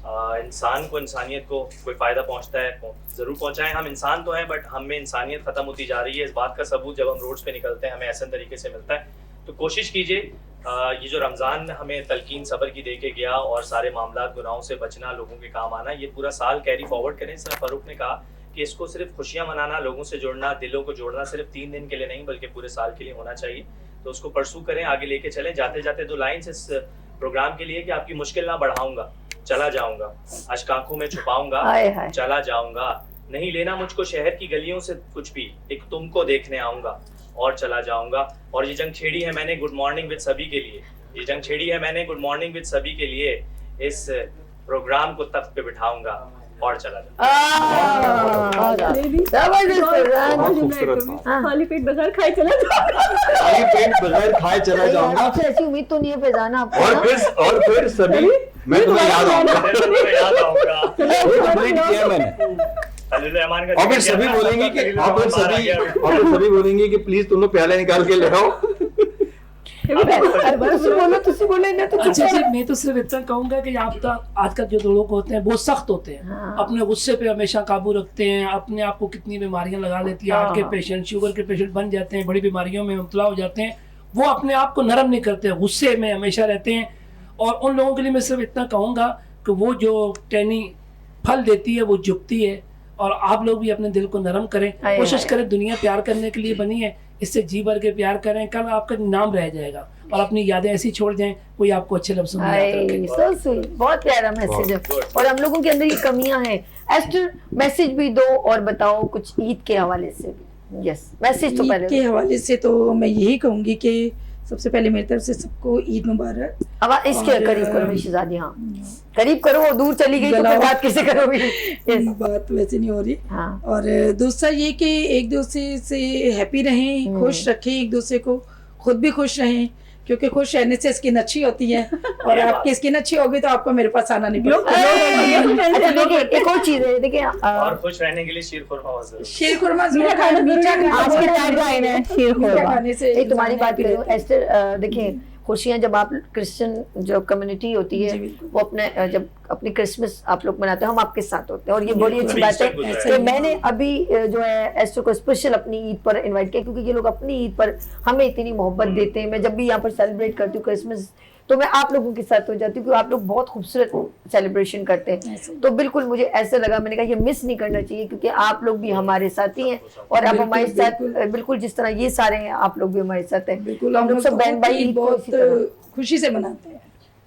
इंसान को, इंसानियत को कोई फायदा पहुंचता है जरूर पहुंचाएं। हम इंसान तो हैं बट हम में इंसानियत खत्म होती जा रही है। इस बात का सबूत जब हम रोड्स पे निकलते हैं हमें ऐसे तरीके से मिलता है। तो कोशिश कीजिए, ये जो रमज़ान हमें तलकीन सब्र की दे के गया और सारे मामला गुनाहों से बचना, लोगों के काम आना, ये पूरा साल कैरी फॉरवर्ड करें। सर फारूक ने कहा कि इसको सिर्फ खुशियां मनाना, लोगों से जुड़ना, दिलों को जोड़ना सिर्फ 3 दिन के लिए नहीं बल्कि पूरे साल के लिए होना चाहिए। तो उसको परसू करें, आगे लेके चलें। जाते जाते 2 लाइन्स इस प्रोग्राम के लिए कि आपकी मुश्किल ना बढ़ाऊंगा, चला जाऊंगा, अश्क आंखों में छुपाऊंगा, चला जाऊंगा, नहीं लेना मुझको शहर की गलियों से कुछ भी, एक तुमको देखने आऊंगा और चला जाऊंगा। और ये जंग छेड़ी है मैंने गुड मॉर्निंग विद सभी के लिए, ये जंग छेड़ी है मैंने गुड मॉर्निंग विद सभी के लिए, इस प्रोग्राम को तख्त पे बिठाऊंगा और चला जाऊंगा। खाली पेट बगैर खाए चला खाली पेट बगैर खाए चला जाऊंगा। आपसे ऐसी उम्मीद तो नहीं है फैजान आपको। और फिर सभी मैं तुम्हें याद आऊंगा। कंप्लीट किया मैंने। और फिर सभी बोलेंगे कि सभी बोलेंगे कि प्लीज तुम लोग प्याले निकाल के ले आओ। अच्छा जी, मैं तो सिर्फ इतना कहूंगा कि आप तो आजकल जो लोग होते हैं बहुत सख्त होते हैं, अपने गुस्से पे हमेशा काबू रखते हैं, अपने आप को कितनी बीमारियां लगा लेती है, हार्ट के पेशेंट, शुगर के पेशेंट बन जाते हैं, बड़ी बीमारियों में मुब्तला हो जाते हैं। वो अपने आप को नरम नहीं करते, गुस्से में हमेशा रहते हैं। और उन लोगों के लिए मैं सिर्फ इतना कहूँगा कि वो जो टहनी फल देती है वो झुकती है, और आप लोग भी अपने दिल को नरम करें, कोशिश करें। दुनिया प्यार करने के लिए बनी है, इससे जी भर के प्यार करें, कल आपका नाम रह जाएगा। और अपनी यादें ऐसी छोड़ जाएं, कोई आपको अच्छे लफ्ज़ों में याद रखे। बहुत प्यारा मैसेज है, और हम लोगों के अंदर ये कमियां हैं। एस्टर मैसेज भी दो और बताओ कुछ ईद के हवाले से भी। यस मैसेज तो पहले के हवाले से तो मैं यही कहूँगी कि सबसे पहले मेरी तरफ से सबको ईद मुबारक। अब इसके करीब करो मेरी शहजादी, हाँ करीब करो, वो दूर चली गई तो फिर बात कैसे करोगी? बात वैसे नहीं हो रही। हाँ। और दूसरा ये कि एक दूसरे से हैप्पी रहें, खुश रखें एक दूसरे को, खुद भी खुश रहें, क्योंकि खुश रहने से स्किन अच्छी होती है और आपकी स्किन अच्छी होगी तो आपको मेरे पास आना नहीं पड़ेगा। अच्छा देखिए एक और चीज है, देखिए और खुश रहने के लिए शीर खुरमा बहुत जरूरी है। शीर खुरमा जरूर खाना, मीठा आज के टैगलाइन है शीर खुरमा। खाने से नहीं, तुम्हारी बात करो एस्टर, देखिए खुशियां जब आप क्रिश्चियन जो कम्युनिटी होती है वो अपने जब अपनी क्रिसमस आप लोग मनाते हो, हम आपके साथ होते हैं और ये बड़ी अच्छी बात है कि मैंने अभी जो है एस्टर को स्पेशल अपनी ईद पर इनवाइट किया, क्योंकि ये लोग अपनी ईद पर हमें इतनी मोहब्बत देते हैं। मैं जब भी यहाँ पर सेलिब्रेट करती हूँ क्रिसमस तो मैं आप लोगों के साथ हो जाती हूँ, क्योंकि आप लोग बहुत खूबसूरत सेलिब्रेशन करते हैं। तो बिल्कुल मुझे ऐसा लगा, मैंने कहा ये मिस नहीं करना चाहिए, क्योंकि आप लोग भी हमारे साथी हैं और आप हमारे साथ बिल्कुल जिस तरह ये सारे हैं आप लोग भी हमारे साथ हैं। बिल्कुल, हम लोग सब बहन भाई ईद को बहुत इसी तरह। खुशी से मनाते हैं।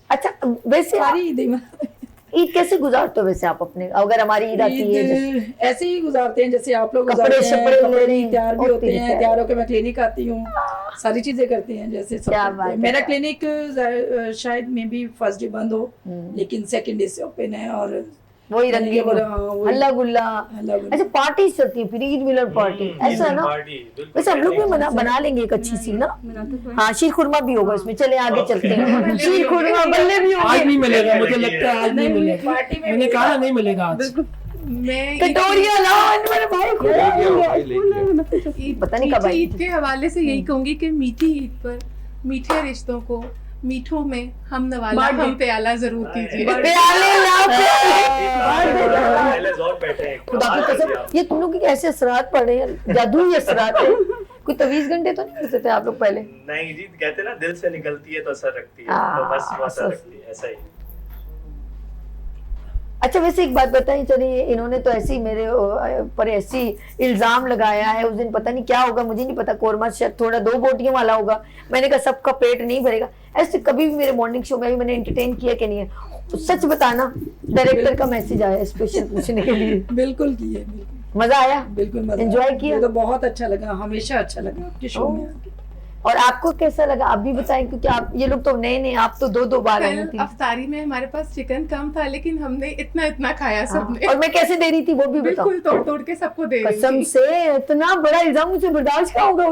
अच्छा वैसे सारी ईदें मनाते हैं। ईद कैसे गुजारते हो वैसे आप अपने, अगर हमारी ईद आती है ईद ऐसे ही गुजारते हैं जैसे आप लोग कपड़े गुजारते हैं, शपड़े कपड़े लेने तैयार भी होते होते हैं। हैं, तैयारों के मैं क्लिनिक आती हूँ, सारी चीजें करते हैं जैसे सब क्या करते बात हैं। है, मेरा क्या- क्लिनिक शायद में भी फर्स्ट डे बंद हो लेकिन सेकंड डे से ओपन है और वही रंगी हल्ला गुल्ला। अच्छा पार्टी चलती है फिर ईद मिलन पार्टी, ऐसा है ना? वैसे हम लोग भी बना लेंगे एक अच्छी सी ना। हाँ शीर खुरमा भी होगा इसमें, चले आगे चलते हैं। शीर खुरमा बल्ले भी आज नहीं होंगे, मिलेगा, मुझे लगता है आज नहीं मिलेगा। मैंने कहा नहीं मिलेगा आज। मैं कटोरिया लाओ मेरे भाई खुद। ईद पता नहीं कब आई ईद के हवाले से यही कहूंगी कि मीठी ईद पर मीठे रिश्तों को मीठों में हम नवाला हम प्याला जरूर कीजिए। प्याले लाओ पहले जोर बैठे हैं। खुदा की कसम, ये तुम लोग के ऐसे असरात पड़ रहे हैं, जादुई असरात है। कोई तवीज घंटे तो नहीं करते थे आप लोग पहले? नहीं जी, कहते ना दिल से निकलती है तो असर रखती है, हाँ, तो बस वो असर असर। रखती है, ऐसा ही। अच्छा वैसे एक बात बताइए, चलिए इन्होंने तो ऐसी मेरे पर ऐसी इल्जाम लगाया है, उस दिन पता नहीं क्या होगा, मुझे नहीं पता, कोरमा शायद थोड़ा 2 बोटियों वाला होगा। मैंने कहा सबका पेट नहीं भरेगा। ऐसे कभी भी मेरे मॉर्निंग शो में भी मैंने एंटरटेन किया कि नहीं है? सच बताना, डायरेक्टर का मैसेज आया स्पेशल पूछने के लिए। बिल्कुल किए, बिल्कुल मजा आया? बिल्कुल मजा Enjoy आया। किया? मुझे तो बहुत अच्छा लगा, हमेशा अच्छा लगा आपके शो में आके। और आपको कैसा लगा आप भी बताएं, क्योंकि आप ये लोग तो नए आप तो 2 बार आई कल थी। अफ्तारी में हमारे पास चिकन कम था लेकिन हमने इतना इतना खाया सबने। और मैं कैसे दे रही थी वो भी बताओ। बिल्कुल तोड़ तोड़ के सबको दे रही कसम थी। से इतना बड़ा इल्जाम मुझे बर्दाश्त क्या होगा?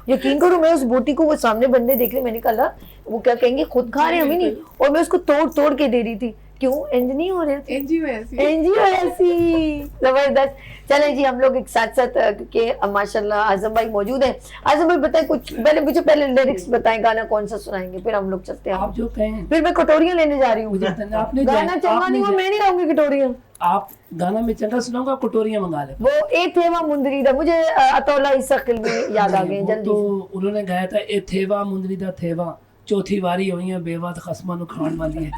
यकीन करो मैं उस बोटी को वो सामने बंदे देख रहे, मैंने कहा वो क्या कहेंगे खुद खा रहे हैं, हमें नहीं, और मैं उसको तोड़ तोड़ के दे रही थी। क्यों इंज नहीं हो रहे थे? एनजीओ ऐसी एनजीओ ऐसी जबरदस्त। चले जी हम लोग एक साथ साथ, क्योंकि माशाल्लाह आजम भाई मौजूद हैं। आजम भाई बताएं कुछ, पहले लिरिक्स बताएं, गाना कौन सा सुनाएंगे, फिर हम लोग चलते हैं। आप जो कहें। फिर मैं कटोरियां लेने जा रही हूँ। आपने गाना चंगा नहीं हुआ, मैं नहीं लाऊंगी कटोरियां। आप गाना में चंगा सुनाऊंगा, कटोरियां मंगा ले। वो ए थेवा मुंदरीदा, मुझे अतौला इस अक्ल में याद आ गए जल्दी। तो उन्होंने गाया था ए थेवा मुंदरीदा थेवा, चौथी बारी हुई है बेवा तो खसमा नु खान वाली है।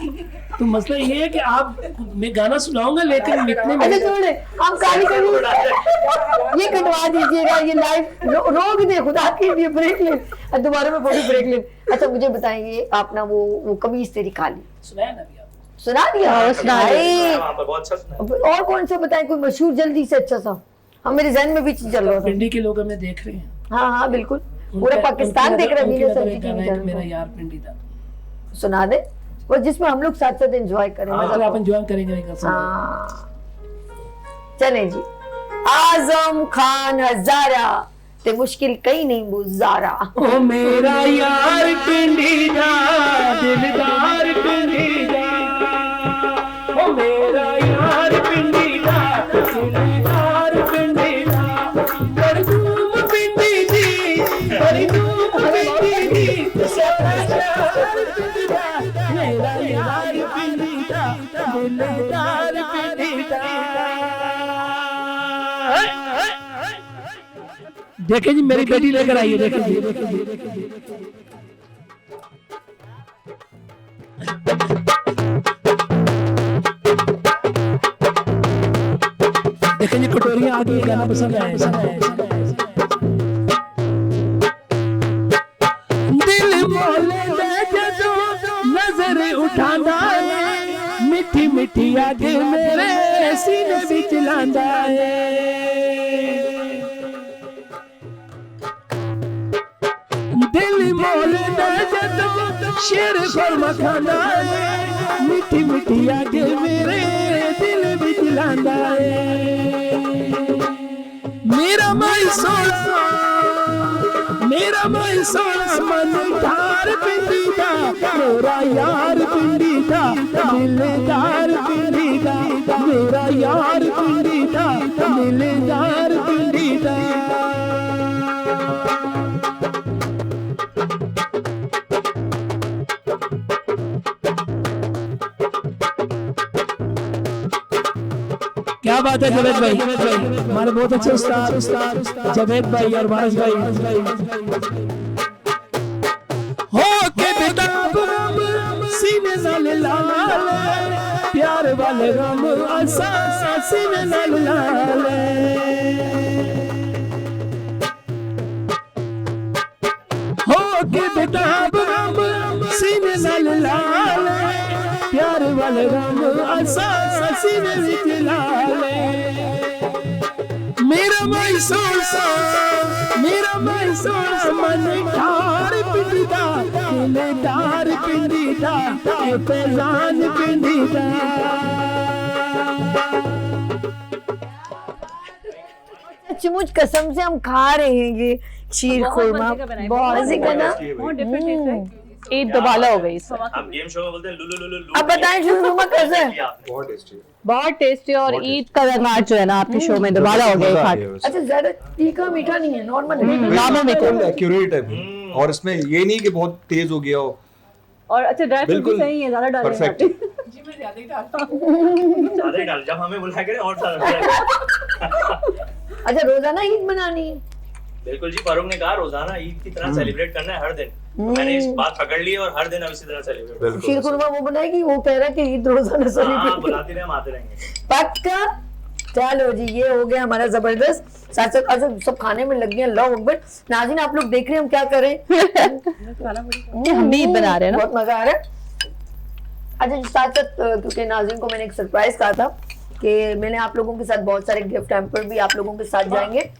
तो मसला ये है कि आप, मैं गाना सुनाऊंगा लेकिन मिटने में। अच्छा छोड़े, आप काली ये कटवा दीजिएगा, ये लाइव रोक दे खुदा के लिए, ब्रेक ले, दोबारा में थोड़ी ब्रेक ले। अच्छा मुझे बताइए आप ना वो कमीज तेरी काली सुनाया ना अभी आप? सुना दिया? वहाँ पर बहुत अच्छा सुना। और कौन सा बताएं, कोई मशहूर जल्दी से अच्छा सा, हम मेरे जहन में भी चल रहा था। पिंडी के लोग हमें देख रहे हैं। हाँ हाँ बिल्कुल, पूरा पाकिस्तान देख रहा है। मेरा यार पिंडी था, सुना दे वो जिसमें हम लोग साथ साथ एंजॉय करें। मतलब आप एंजॉय करेंगे। हाँ चलें जी। आजम खान हजारा ते मुश्किल कहीं नहीं गुजारा। ओ मेरा यार पिंडी दा दिलदार पिंडी दा, ओ मेरा यार पिंडी दा दिलदार पिंडी दा, बड़ी धूम पिंडी दी, बड़ी धूम पिंडी दी, सारा शहर पिंडी दा, मेरा यार पिंडी दा दिलदार पिंडी दा। देखें जी मेरी बेटी लेकर आई है, देखें जी। देखें जी कटोरियां आ गई, गाना पसंद आया। दिल मोले दे जो नजर उठांदा है, मिठी मिठी आग मेरे सीने विच लांदा है। दिल मोल दो शेर खुरमा खाना है, मिठी मिठी आग मेरे दिल विच लांदा है। मेरा माई सोना मेरा मैं सोना मन ठार पिंडी दा मेरा यार पिंडी दा दिलदार पिंडी दा मेरा यार पिंडी दा दिलदार पिंडी दा क्या बात है जावेद भाई, हमारे बहुत अच्छे उस्ताद जावेद भाई और वारिस भाई। हो के बेताब सीने नाल लाल प्यार वाले गम आसा सीने नाल लाल हो के बेताब सीने नाल लाल प्यार वाले गम आसा सीने विच लाल मेरा मैं सोना मन ठार पिंडी दा दिलदार पिंडी दा ए फैजान पिंडी दा सचमुच कसम से हम खा रहे हैं ये शीर खुरमा, बहुत मजे का ना। ईद दोबाला हो गई सर। हम गेम शो में बोलते हैं लुलु लुलु लुलु। अब बताएं शीर खुरमा कैसे है? बहुत टेस्टी है। बहुत टेस्टी और ईद का रंगाट जो है ना आपके शो में दोबारा हो गया खा के। अच्छा ज्यादा तीखा मीठा नहीं है, नॉर्मल है। नॉर्मल मीठा एक्यूरेट है और इसमें ये नहीं कि बहुत तेज हो गया हो और अच्छा ड्राई फ्रूट भी सही है, ज्यादा डाल परफेक्ट। जी मैं ज्यादा ही डालता हूँ। ज्यादा ही डाल, जब हमें बुलाया करें और ज्यादा। अच्छा रोजाना ईद मनानी है? बिल्कुल जी, फारूक ने कहा रोजाना ईद की तरह सेलिब्रेट करना है हर दिन। मैंने इस बात पकड़ ली है और हर दिन अब इसी तरह सेलिब्रेट। शीर खुरमा वो बनाएगी, वो कह रहा है कि ईद रोजाना सेलिब्रेट बुलाते रहे, हम आते रहेंगे। पक्का। चलो जी ये हो गया हमारा जबरदस्त। साथ साथ अच्छा सब खाने में लग गए, अल्लाह अकबर। नाज़रीन आप लोग देख रहे हैं हम क्या कर रहे हैं? हम ईद बना रहे हैं ना, बहुत मजा आ रहा है। अच्छा जी साथ साथ क्योंकि नाज़रीन को मैंने एक सरप्राइज कहा था कि मैंने आप लोगों के साथ बहुत सारे गिफ्ट हैम्पर भी आप लोगों के साथ जाएंगे,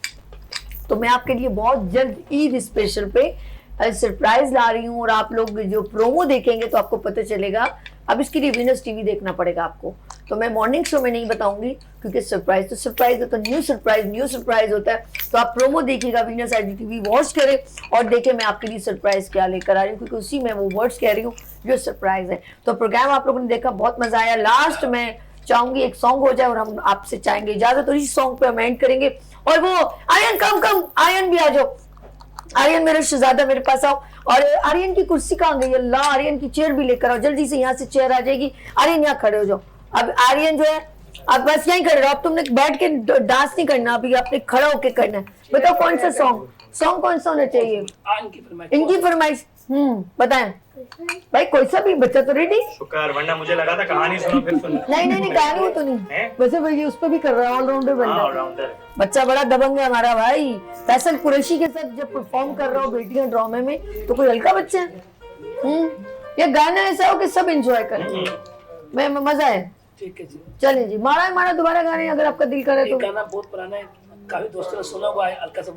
तो मैं आपके लिए बहुत जल्द ईद स्पेशल पे सरप्राइज ला रही हूँ और आप लोग जो प्रोमो देखेंगे तो आपको पता चलेगा। अब इसके लिए वीनस टीवी देखना पड़ेगा आपको, तो मैं मॉर्निंग शो में नहीं बताऊंगी क्योंकि सरप्राइज तो सरप्राइज होता है, न्यू सरप्राइज होता है। तो आप प्रोमो देखिएगा, वीनस IGTV वॉच करें और देखें मैं आपके लिए सरप्राइज क्या लेकर आ रही हूँ, क्योंकि उसी में वो वर्ड्स कह रही हूँ जो सरप्राइज है। तो प्रोग्राम आप लोगों ने देखा, बहुत मजा आया। लास्ट में चाहूंगी एक सॉन्ग हो जाए और हम आपसे चाहेंगे इजाजत, और इस सॉन्ग पे हम एंड करेंगे। और वो आर्यन कम आर्यन भी आ जाओ, आर्यन मेरे शहजादा मेरे पास आओ। और आर्यन की कुर्सी कहाँ गई? अल्लाह, आर्यन की चेयर भी लेकर आओ जल्दी से, यहाँ से चेयर आ जाएगी। आर्यन यहाँ खड़े हो जाओ। अब आर्यन जो है अब बस यहीं खड़े रहो, अब तुमने बैठ के डांस नहीं करना, अभी आपने खड़ा होके करना है। बताओ कौन सा सॉन्ग कौन सा होना चाहिए? इनकी फरमाइश बताएं भाई, कोई सा भी। बच्चा तो रेडी? शुक्र, वरना मुझे लगा था कहानी सुनो फिर सुनो। नहीं कहानी वो तो नहीं, वैसे भाई उस पर भी कर रहा है, ऑलराउंडर बन रहा है। बच्चा बड़ा दबंग है हमारा भाई। फैसल कुरैशी के साथ जब परफॉर्म कर रहा हो बेटियां ड्रामे में, तो कोई हल्का बच्चा है। ये गाना ऐसा हो कि सब एंजॉय करें, मैं मजा है। ठीक है जी, चलें जी, मारा दोबारा गाने अगर आपका दिल करे तो। गाना बहुत पुराना है, काफी दोस्तों ने सुना हुआ है, हल्का सा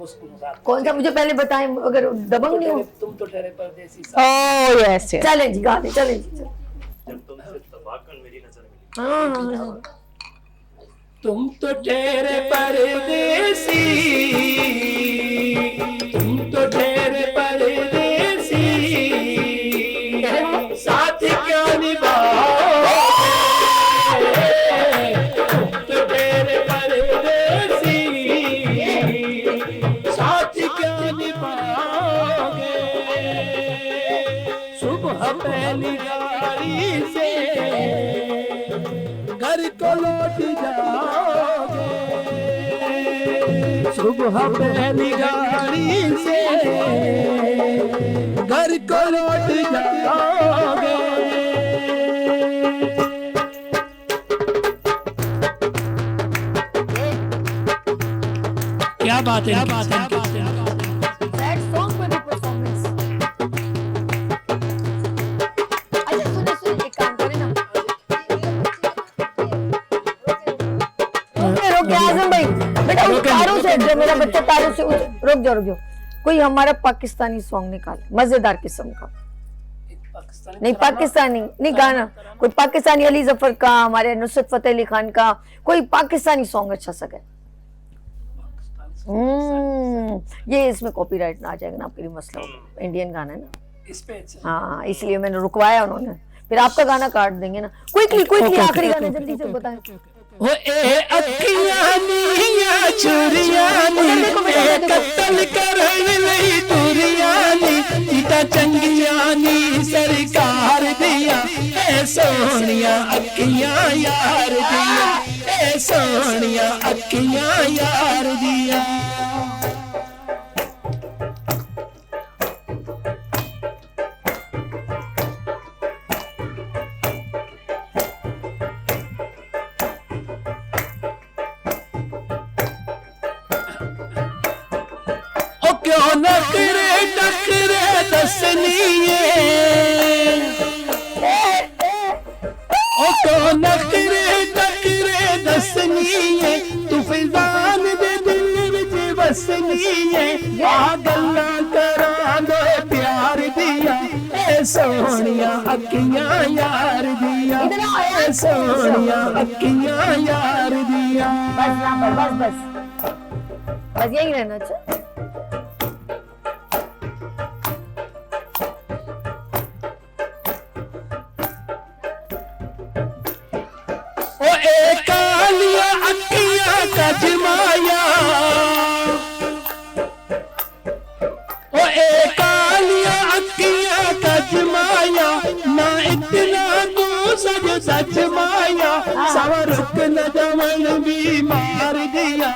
कौन सा मुझे पहले बताएं, अगर दबंग नहीं हो। तुम तो ठहरे परदेसी। ओह यस यस, चलें जी गाने, चलें जी। जब तुमसे तफाकन मेरी नजर मिली। हाँ। तुम तो ठहरे परदेसी, तुम तो ठहरे परदेसी, साथ क्या निभाओगे, तुम तो ठहरे परदेसी, साथ क्या निभाओगे, सुबह पहली गाड़ी से घर को लौट जाओगे, सुबह पहली गाड़ी से घर को लौट जाओगे। क्या बात है, That song पर भी performance। अच्छा सुनिए एक काम करें ना, रुक आजम भाई, बेटा उस तारों से जो मेरा बच्चा तारों से रुक जाओ। कोई हमारा पाकिस्तानी सॉन्ग निकाले मजेदार किस्म का। नहीं पाकिस्तानी नहीं गाना, कोई पाकिस्तानी अली जफर का, हमारे नुसरत फतेह अली खान का, कोई पाकिस्तानी सॉन्ग अच्छा सा गाए। ये इसमें कॉपीराइट ना आ जाएगा ना आपके लिए, मसला होगा, इंडियन गाना है ना। इस पे अच्छा। हाँ इसलिए मैंने रुकवाया उन्होंने, फिर आपका गाना काट देंगे ना। क्विकली आखिरी गाना जल्दी से बताएं। ओ ए अखियां नीया चुरियां नी ए कत्ल करन लई टुरियां नी सीता चंगियां नी सरकार दिया ए सोनिया अखियां यार दिया ए सोनिया अखियां यार दिया। क्यों नखरे नखरे दसनिए ओ क्यों नखरे नखरे दसनिए तू फिजान दे दिल विच बसनिए आ गल्ला करा दो प्यार दिया ए सोनिया अखियां यार दिया ए सोनिया अखियां यार दिया। बस यही रहना। अच्छा कालिया अखियां का जमाया ओ ए कालिया अखियां का जमाया ना इतना तू सज सच माया सवरुक न जमन भी मार दिया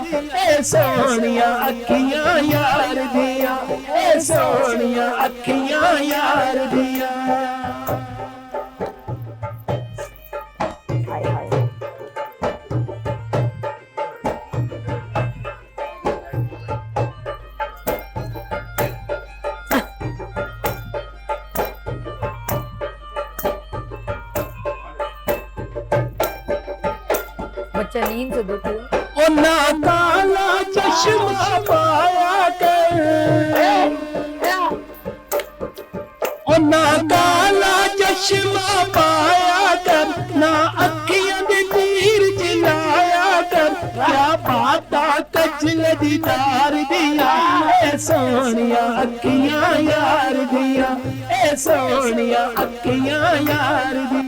ए सोनिया अखियां यार दिया ए सोनिया अखियां यार दिया। बच्चा नींद से दुखी ओ ना काला चश्मा पाया कर ओ ना काला चश्मा पाया कर ना अखियां दे तीर जलाया कर क्या बाता कजल दीदार दिया ए सोनिया अखियां यार दिया ए सोनिया अखियां यार दिया।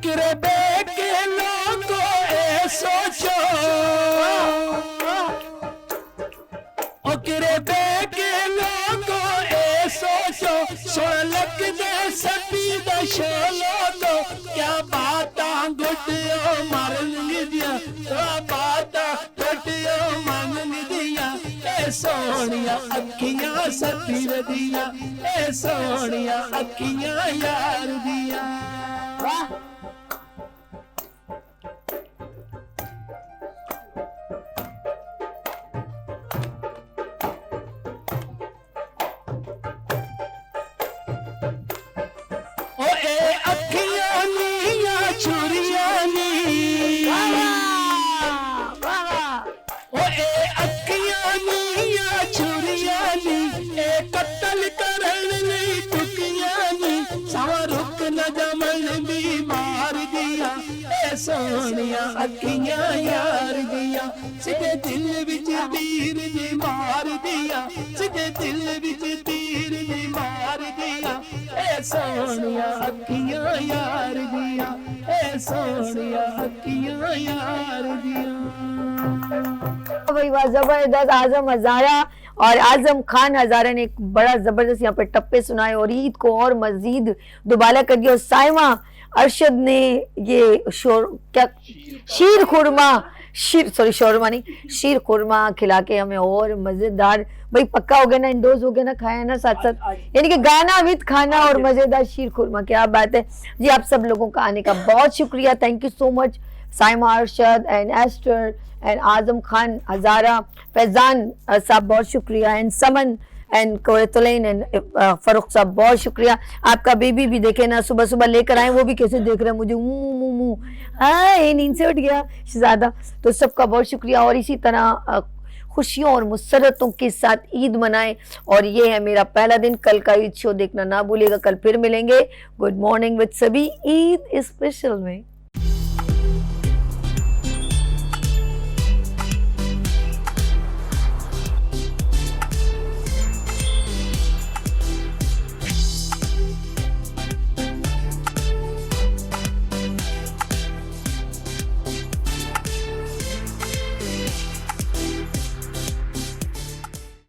किरे बेके लोगो ए सोचो ओ किरे बेके लोगो ए सोचो सुन लग दे सभी दा शोलो तो क्या बाता गुटियो मरन दिया क्या बाता गुटियो मन दिया ए सोनिया अखियां सभी दिया ए सोनिया अखियां यार दिया। ओ ए अखियां नीया चुरियां नी ओ ए अखियां नीया चुरियां नी ए कत्ल करन लई टुकियां नी सवरुक न जमन भी मार दिया ए सोनिया अखियां यार दिया सीधे दिल विच तीर दी मार दिया सीधे दिल विच तीर दी मार दिया ए सोनिया अखियां यार दिया ए सोनिया अखियां यार दिया। भाई वाह, जबरदस्त। आजम हजारा और आजम खान हजारा ने एक बड़ा जबरदस्त यहाँ पे टप्पे सुनाए और ईद को और मजीद दुबाला कर दिया। और साइमा अरशद ने ये शीर खुरमा नहीं शीर खुरमा खिला के हमें और मजेदार, भाई पक्का हो गया ना, इंडोज हो गया ना, खाया ना साथ साथ, यानी कि गाना विद खाना और मजेदार शीर खुरमा, क्या बात है जी। आप सब लोगों का आने का बहुत शुक्रिया, thank you so much. Saima Arshad and Esther and Azam Khan Hazara, Faizan साहब बहुत शुक्रिया, and Saman and Qurratulain and Farrukh साहब बहुत शुक्रिया। आपका बेबी भी देखे ना, सुबह सुबह लेकर आए, वो भी कैसे देख रहे हैं मुझे, मुंह ये नींद से उठ गया शहजादा, तो सबका बहुत शुक्रिया। और इसी तरह खुशियों और मुसरतों के साथ ईद मनाएं। और ये है मेरा पहला दिन, कल का ईद शो देखना ना भूलिएगा। कल फिर मिलेंगे गुड मॉर्निंग विद सभी ईद स्पेशल में।